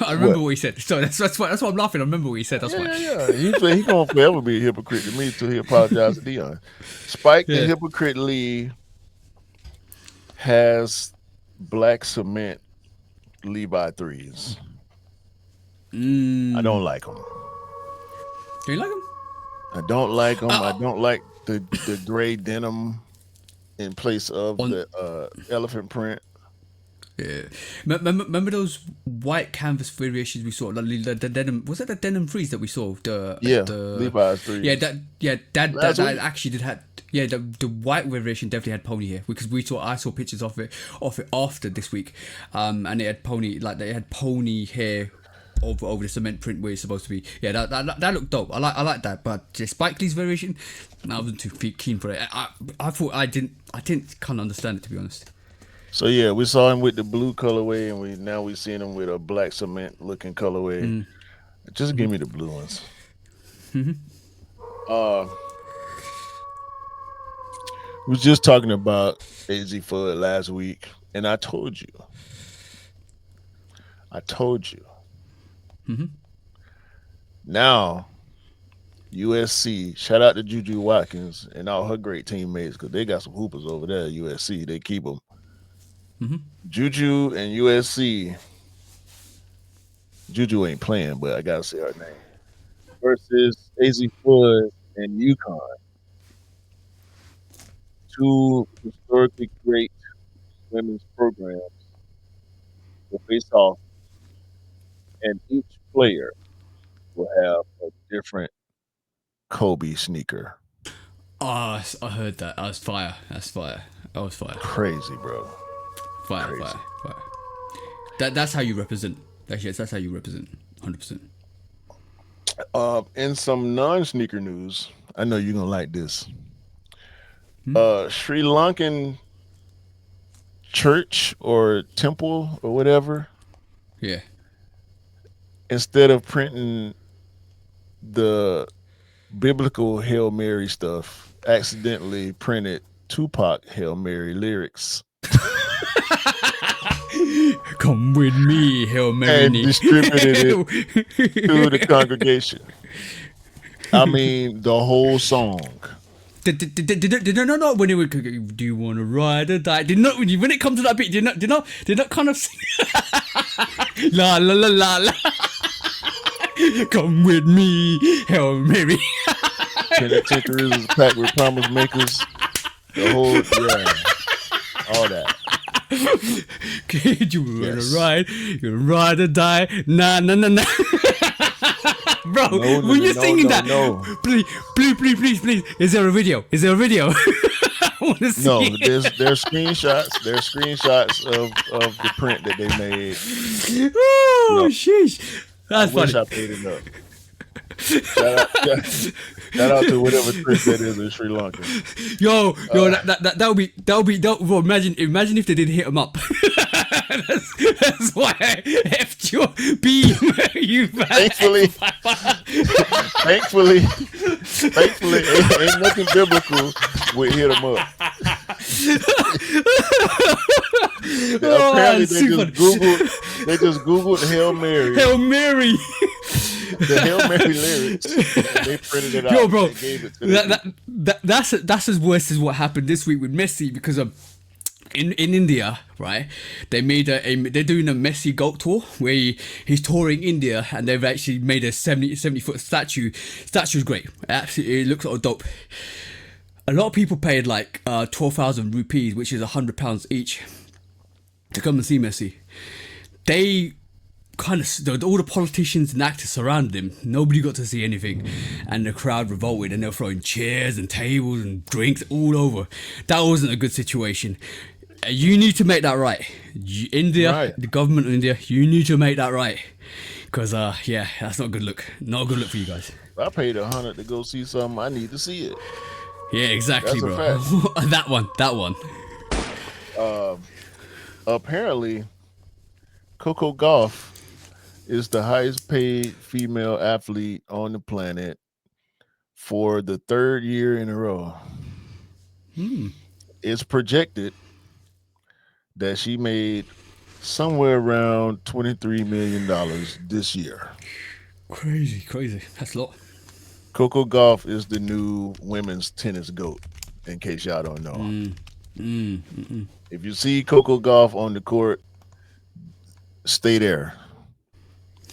I remember what he said. So that's why I'm laughing. I remember what he said. That's why. Yeah. He gonna forever be a hypocrite to me until he apologized to Dion. Spike, the Hypocrite Lee, has black cement Levi 3s. I don't like them. Do you like them? I don't like them. I don't like the gray denim in place of the elephant print. Yeah. Remember those white canvas variations we saw? The denim, was it the denim threes that we saw? The Levi's 3s. That actually did have. Yeah, the white variation definitely had pony hair because I saw pictures of it after this week, and it had pony hair over the cement print where it's supposed to be. Yeah, that looked dope. I like that, but the Spike Lee's variation, I wasn't too keen for it. I thought I didn't kind of understand it, to be honest. So yeah, we saw him with the blue colorway, and now we seen him with a black cement looking colorway. Just give me the blue ones. We was just talking about AZ Fudd last week, and I told you. Now, USC, shout out to Juju Watkins and all her great teammates because they got some hoopers over there at USC. They keep them. Juju and USC. Juju ain't playing, but I gotta say her name. Versus AZ Fudd and UConn. Two historically great women's programs will face off, and each player will have a different Kobe sneaker. Oh, I heard that. That was fire. That was fire. Crazy, bro. Fire. That's how you represent. Actually, that's how you represent. 100%. In some non-sneaker news, I know you're gonna like this. Sri Lankan church or temple or whatever. Yeah. Instead of printing the biblical Hail Mary stuff, accidentally printed Tupac Hail Mary lyrics. Come with me, Hail Mary. And distributed it to the congregation. I mean, the whole song. Did not when it would, do you want to ride or die? When it comes to that beat, did not kind of sing la la la la la. Come with me, Hail Mary. Penitentiaries is packed with promise makers. The whole all that. You want to ride? You ride or die? Nah. Bro, when you're singing that, please, is there a video? I want to see. No, there's screenshots. There's screenshots of the print that they made. Oh, sheesh. That's funny. Wish I paid it up. Shout out to whatever trick that is in Sri Lanka. Yo, that would be. Bro, imagine if they didn't hit him up. That's why I effed your beam. You thankfully, ain't nothing biblical with hit him up. Apparently, they just googled Hail Mary. Hail Mary. The Hail Mary lyrics. And they printed it out. Yo, bro, and gave it to that's as worse as what happened this week with Messi because in India, right? They're doing a Messi Goat tour where he's touring India, and they've actually made a 70 foot statue. Statue's great. Absolutely, it looks all dope. A lot of people paid like 12,000 rupees, which is £100 each, to come and see Messi. They kind of all the politicians and actors surrounded him. Nobody got to see anything, and the crowd revolted, and they were throwing chairs and tables and drinks all over. That wasn't a good situation. You need to make that right. India, right. The government of India, you need to make that right. Because, yeah, that's not a good look. Not a good look for you guys. I paid $100 to go see something. I need to see it. Yeah, exactly, that's bro. That one. Apparently, Coco Gauff is the highest paid female athlete on the planet for the third year in a row. It's projected that she made somewhere around $23 million this year. Crazy. That's a lot. Coco Gauff is the new women's tennis GOAT, in case y'all don't know. If you see Coco Gauff on the court, stay there,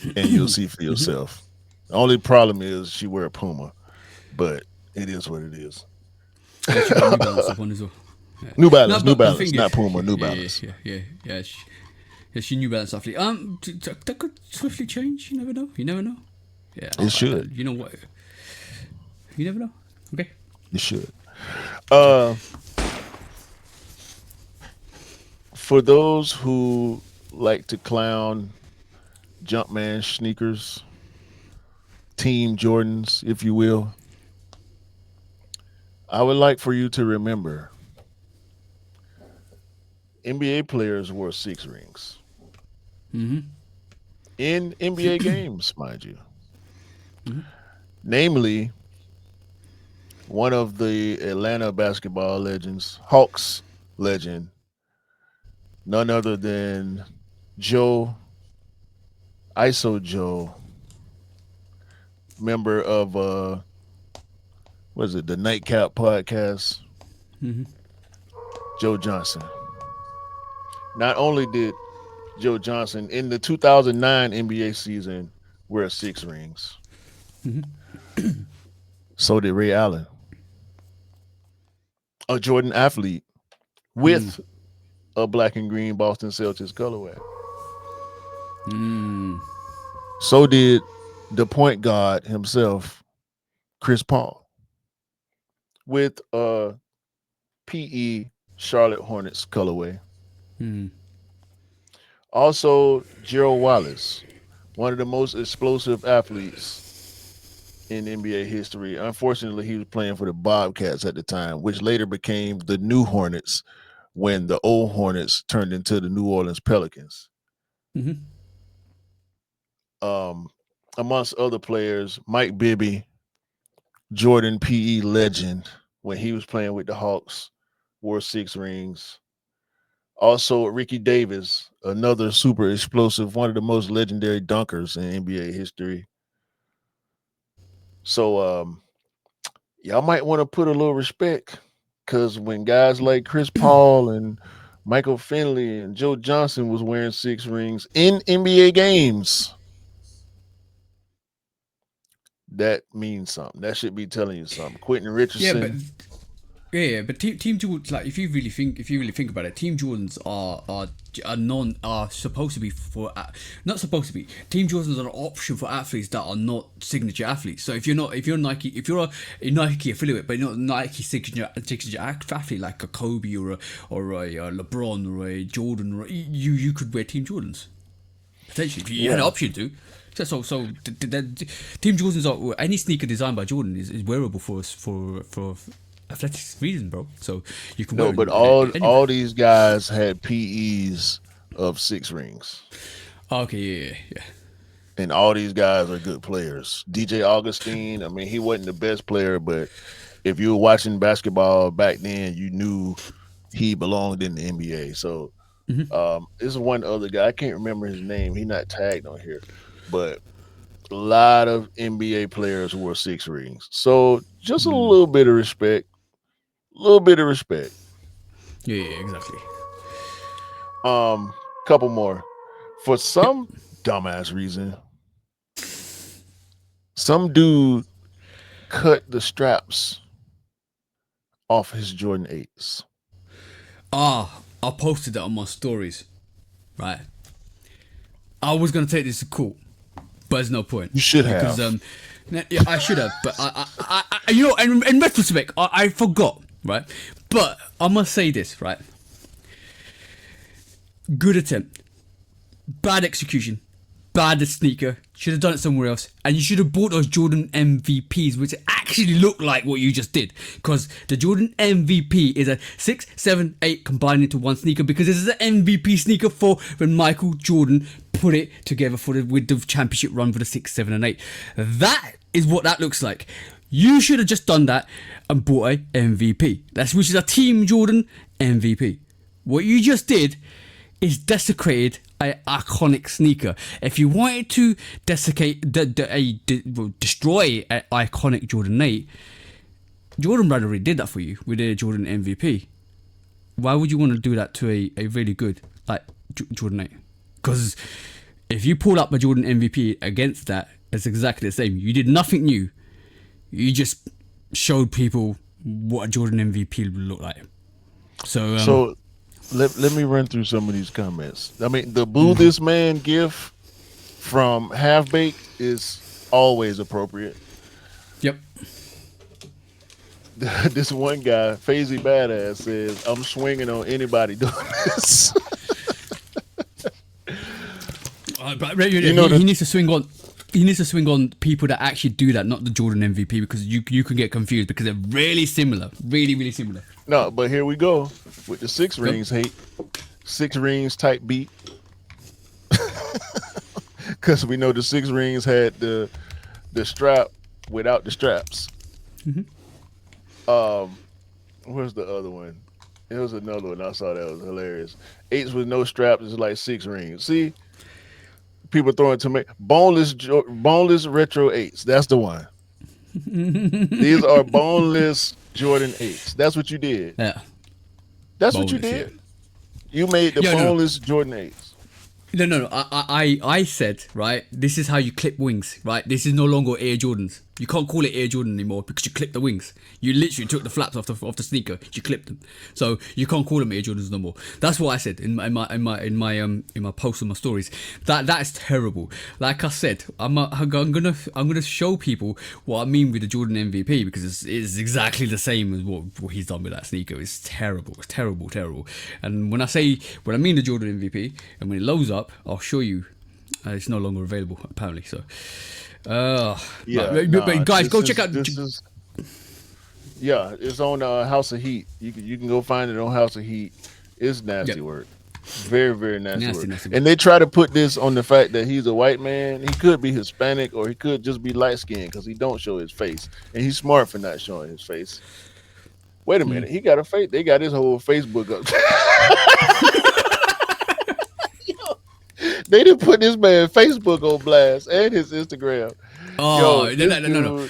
and you'll see for yourself. The only problem is she wear a Puma, but it is what it is. New Balance, not Puma, New Balance. Yeah. She New Balance athlete. That could swiftly change. You never know. Yeah, it should. You know what? You never know. Okay. You should. For those who like to clown Jumpman sneakers, Team Jordans, if you will, I would like for you to remember NBA players wore 6 rings. In NBA games, mind you. Namely, one of the Atlanta basketball legends, Hawks legend, none other than Joe, Joe, member of the Nightcap podcast, Joe Johnson. Not only did Joe Johnson in the 2009 NBA season wear 6 rings, so did Ray Allen, a Jordan athlete with a black and green Boston Celtics colorway. So did the point guard himself, Chris Paul, with a PE Charlotte Hornets colorway. Also, Gerald Wallace, one of the most explosive athletes in NBA history. Unfortunately, he was playing for the Bobcats at the time, which later became the New Hornets when the old Hornets turned into the New Orleans Pelicans. Amongst other players, Mike Bibby, Jordan PE legend, when he was playing with the Hawks, wore 6 rings. Also, Ricky Davis, another super explosive, one of the most legendary dunkers in NBA history. So y'all might want to put a little respect, because when guys like Chris Paul and Michael Finley and Joe Johnson was wearing 6 rings in NBA games, that means something. That should be telling you something. Quentin Richardson. But Team Jordans, like if you really think about it, Team Jordans are supposed to be not supposed to be. Team Jordans are an option for athletes that are not signature athletes. So if you're Nike, if you're a Nike affiliate, but you're not a Nike signature athlete like a Kobe or a LeBron or a Jordan, you could wear Team Jordans potentially if you had an option to. So Team Jordans are any sneaker designed by Jordan is wearable for athletics reason, bro. So you can wear but all these guys had PEs of 6 rings. Okay, yeah. And all these guys are good players. DJ Augustine, I mean, he wasn't the best player, but if you were watching basketball back then, you knew he belonged in the NBA. So this is one other guy. I can't remember his name. He's not tagged on here, but a lot of NBA players wore 6 rings. So just a little bit of respect. Yeah, exactly. Couple more. For some dumbass reason, some dude cut the straps off his Jordan 8s. I posted that on my stories, right? I was gonna take this to court, but there's no point. You should have. Because yeah, I should have, but I you know, in retrospect, I forgot, right? But I must say this, right? Good attempt, bad execution, bad sneaker. Should have done it somewhere else, and you should have bought those Jordan MVPs, which actually look like what you just did. Because the Jordan MVP is a 6, 7, 8 combined into one sneaker. Because this is an MVP sneaker for when Michael Jordan put it together with the championship run for the 6, 7, and 8. That is what that looks like. You should have just done that and bought a MVP. Which is a Team Jordan MVP. What you just did is desecrated an iconic sneaker. If you wanted to destroy an iconic Jordan 8, Jordan Brand already did that for you with a Jordan MVP. Why would you want to do that to a really good like Jordan 8? Because if you pull up a Jordan MVP against that, it's exactly the same. You did nothing new. You just showed people what a Jordan MVP would look like. So let me run through some of these comments. I mean, the boo this man gif from Half Baked is always appropriate. Yep. This one guy, Fazy Badass, says, "I'm swinging on anybody doing this." He needs to swing on. He needs to swing on people that actually do that, not the Jordan MVP, because you can get confused because they're really similar, really similar. No, but here we go with the 6 rings hate. 6 rings type beat. Because we know the 6 rings had the strap without the straps. Where's the other one? It was another one I saw that was hilarious. 8s with no straps is like 6 rings. See, people throwing to me boneless retro 8s. That's the one. These are boneless Jordan 8s. That's what you did. Yeah. That's boneless, what you did. Yeah. You made the boneless Jordan 8s. No. I said, right, this is how you clip wings, right? This is no longer Air Jordans. You can't call it Air Jordan anymore because you clip the wings. You literally took the flaps off the sneaker. You clipped them, so you can't call them Air Jordans no more. That's what I said in my posts on my stories. That is terrible. Like I said, I'm gonna show people what I mean with the Jordan MVP because it's exactly the same as what he's done with that sneaker. It's terrible. It's terrible. And when I mean the Jordan MVP, and when it loads up, I'll show you. It's no longer available apparently. So. Guys, go check out. It's on House of Heat. You can go find it on House of Heat. It's nasty work, very nasty work. Nasty. And they try to put this on the fact that he's a white man. He could be Hispanic or he could just be light skinned because he don't show his face, and he's smart for not showing his face. Wait a minute, he got a face. They got his whole Facebook up. They didn't put this man Facebook on blast and his Instagram. Oh, no.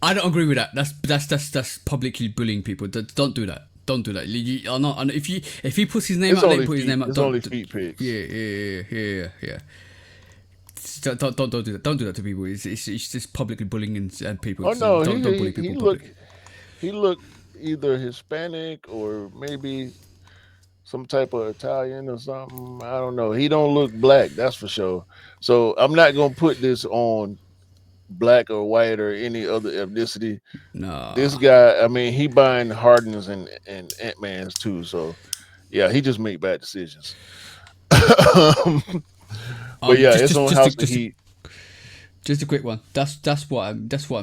I don't agree with that. That's publicly bullying people. Don't do that. Don't do that. You are not. If he puts his name out, let him put his name out. It's only feet pics. Yeah. Don't do that. Don't do that to people. It's just publicly bullying and people. Oh no, don't bully people. He looked either Hispanic or maybe some type of Italian or something. I don't know. He don't look black, that's for sure. So I'm not gonna put this on black or white or any other ethnicity. No. This guy, I mean, he buying Hardens and Ant-Mans too. So yeah, he just make bad decisions. But yeah, it's on House of Heat. Just a quick one. That's what I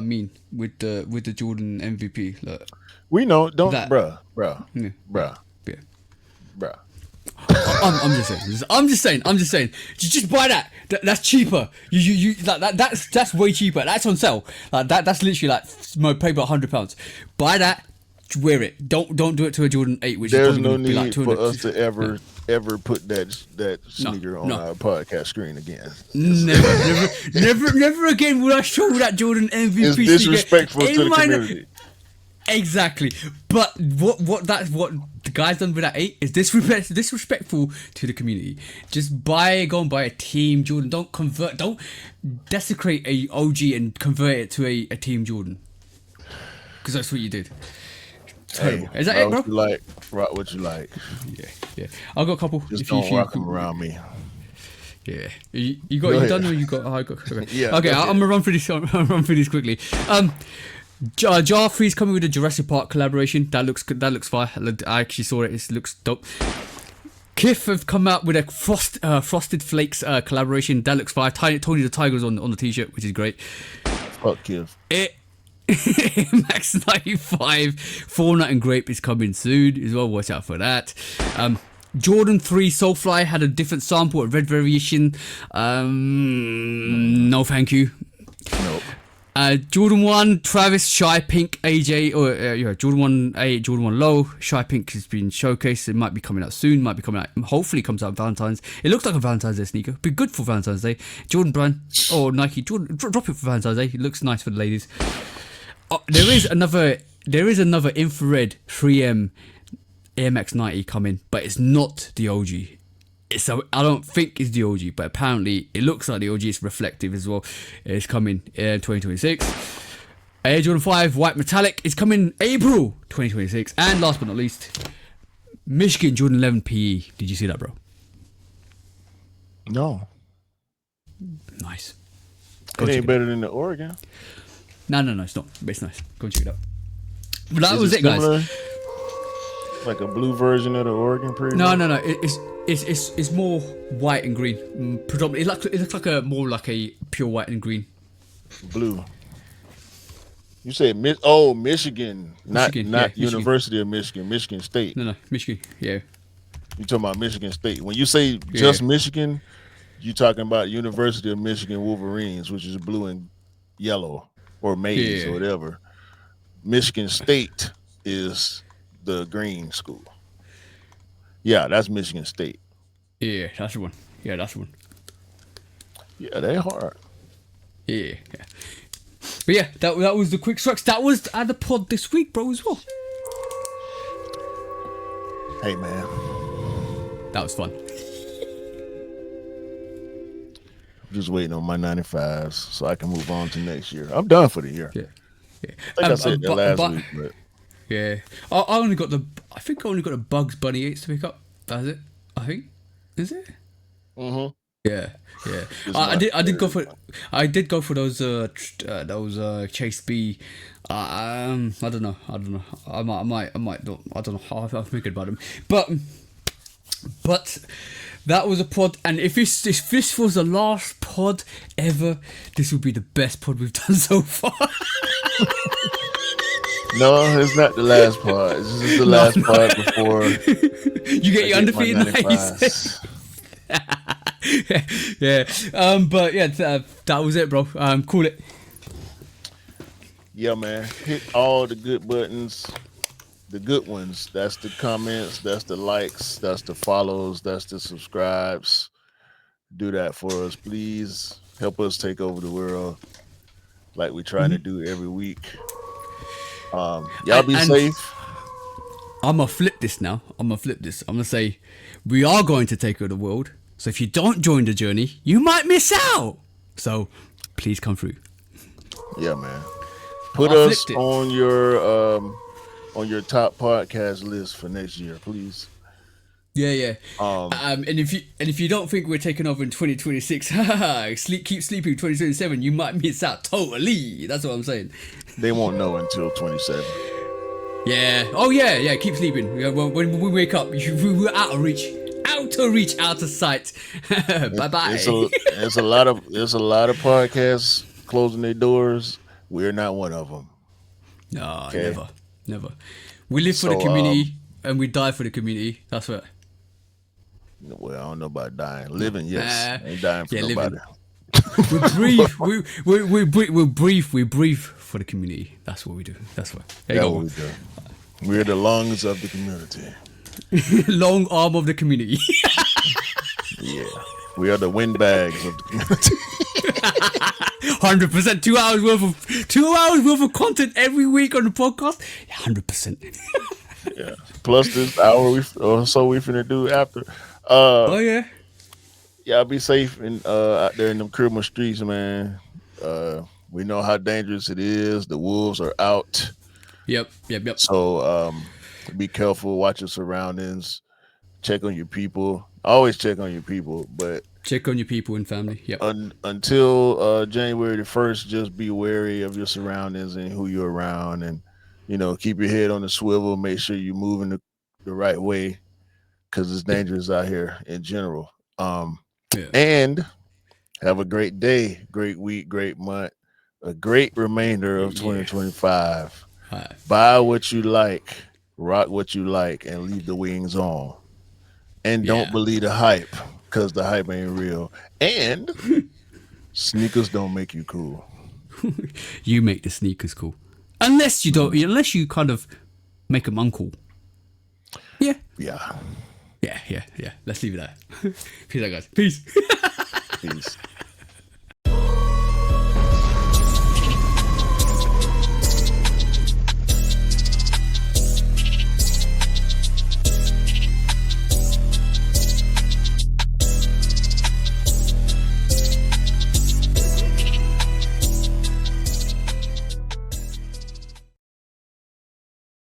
mean with the Jordan MVP. Look. We know, don't bruh. I'm just saying. Just buy that. That's cheaper. You that's way cheaper. That's on sale. Like that's literally like paper £100. Buy that. Wear it. Don't do it to a Jordan 8, which there's is no need like for us to ever put that sneaker on our podcast screen again. Never again will I show that Jordan MVP. It's disrespectful to the community. Exactly. But what the guy's done with that 8 is disrespectful to the community. Just go and buy a Team Jordan. Don't desecrate a OG and convert it to a Team Jordan. Because that's what you did. Terrible. Hey, Is that it, bro? What you like, rock what you like. Yeah. I've got a couple. Just don't rock them around me. Yeah. You done or you got? Oh, I got. Okay. Yeah. Okay. I'm gonna run through this. I'm gonna run through this quickly. Jar3's coming with a Jurassic Park collaboration. That looks good. That looks fire. I actually saw it. It looks dope. Kith have come out with a Frosted Flakes collaboration. That looks fire. Tony the Tiger's on the t-shirt, which is great. Fuck Kith. Max 95 Fortnite and Grape is coming soon as well. Watch out for that. Jordan 3 Soulfly had a different sample, a red variation. No, thank you. Nope. Jordan 1 Travis Shy Pink AJ Jordan 1 Jordan 1 Low Shy Pink has been showcased. It might be coming out soon. Might be coming out. Hopefully, comes out Valentine's. It looks like a Valentine's Day sneaker. Be good for Valentine's Day. Jordan brand or Nike. Jordan drop it for Valentine's Day. It looks nice for the ladies. There is another infrared 3M Air Max 90 coming, but it's not the OG. I don't think it's the OG, but apparently it looks like the OG. It's reflective as well. It's coming in 2026. Air Jordan 5 White Metallic is coming April 2026. And last but not least, Michigan Jordan 11 PE. Did you see that, bro? No. Nice. It ain't better than the Oregon. No, it's not. But it's nice. Go check it out. But that was it, guys. Like a blue version of the Oregon Pre? No. It's more white and green. Predominantly, it looks like more like a pure white and green. Blue. You said Michigan, not University of Michigan, Michigan State. No, Michigan. Yeah. You talking about Michigan State? When you say just Michigan, you talking about University of Michigan Wolverines, which is blue and yellow or maize or whatever. Michigan State is the green school. Yeah, that's Michigan State. Yeah, that's the one. Yeah, they hard. Yeah. But yeah, that was the quick strikes. That was at the pod this week, bro, as well. Hey, man. That was fun. I'm just waiting on my 95s so I can move on to next year. I'm done for the year. Yeah. I think I said that last week, but yeah. I only got the Bugs Bunny 8s to pick up. That's it. I think. Is it? Mm-hmm. Yeah. I did go for those Chase B. I don't know. I might not. I don't know how I'm thinking about them. But that was a pod, and if this was the last pod ever, this would be the best pod we've done so far. No, it's not the last pod. This is the last pod before you get your undefeated nights. Yeah. But yeah, that was it, bro. Call it. Yeah, man. Hit all the good buttons. The good ones. That's the comments. That's the likes. That's the follows. That's the subscribes. Do that for us, please. Help us take over the world like we try to do every week. Y'all be safe. I'm gonna flip this now. I'm gonna say we are going to take over the world. So if you don't join the journey, you might miss out. So please come through. Yeah, man. Put us on your top podcast list for next year, please. Yeah. And if you don't think we're taking over in 2026, keep sleeping 2027, you might miss out totally. That's what I'm saying. They won't know until 27. Yeah. Oh yeah. Keep sleeping. When we wake up, we're out of reach, out of sight. Bye bye. There's a lot of podcasts closing their doors. We're not one of them. No, okay. Never. We live for the community and we die for the community. That's what. Well, I don't know about dying. Living, yes. Ain't dying for nobody. We breathe for the community. That's what we do. That's what. That's what we do. We're the lungs of the community. Long arm of the community. Yeah. We are the windbags of the community. 100%. 2 hours worth of content every week on the podcast. 100%. Yeah. Plus this hour or so we finna do after. Oh yeah. Y'all be safe in out there in them criminal streets, man. We know how dangerous it is. The wolves are out. Yep. So be careful, watch your surroundings, check on your people. Always check on your people, but Check on your people and family. Yep. Until January the 1st, just be wary of your surroundings and who you're around, and keep your head on the swivel. Make sure you're moving the right way, because it's dangerous out here in general. And have a great day, great week, great month, a great remainder of 2025. Buy what you like, rock what you like, and leave the wings on. And don't believe the hype, because the hype ain't real. And sneakers don't make you cool. You make the sneakers cool. Unless you kind of make them uncool. Yeah. Yeah. Yeah. Let's leave it there. Peace out, guys. Peace. Peace.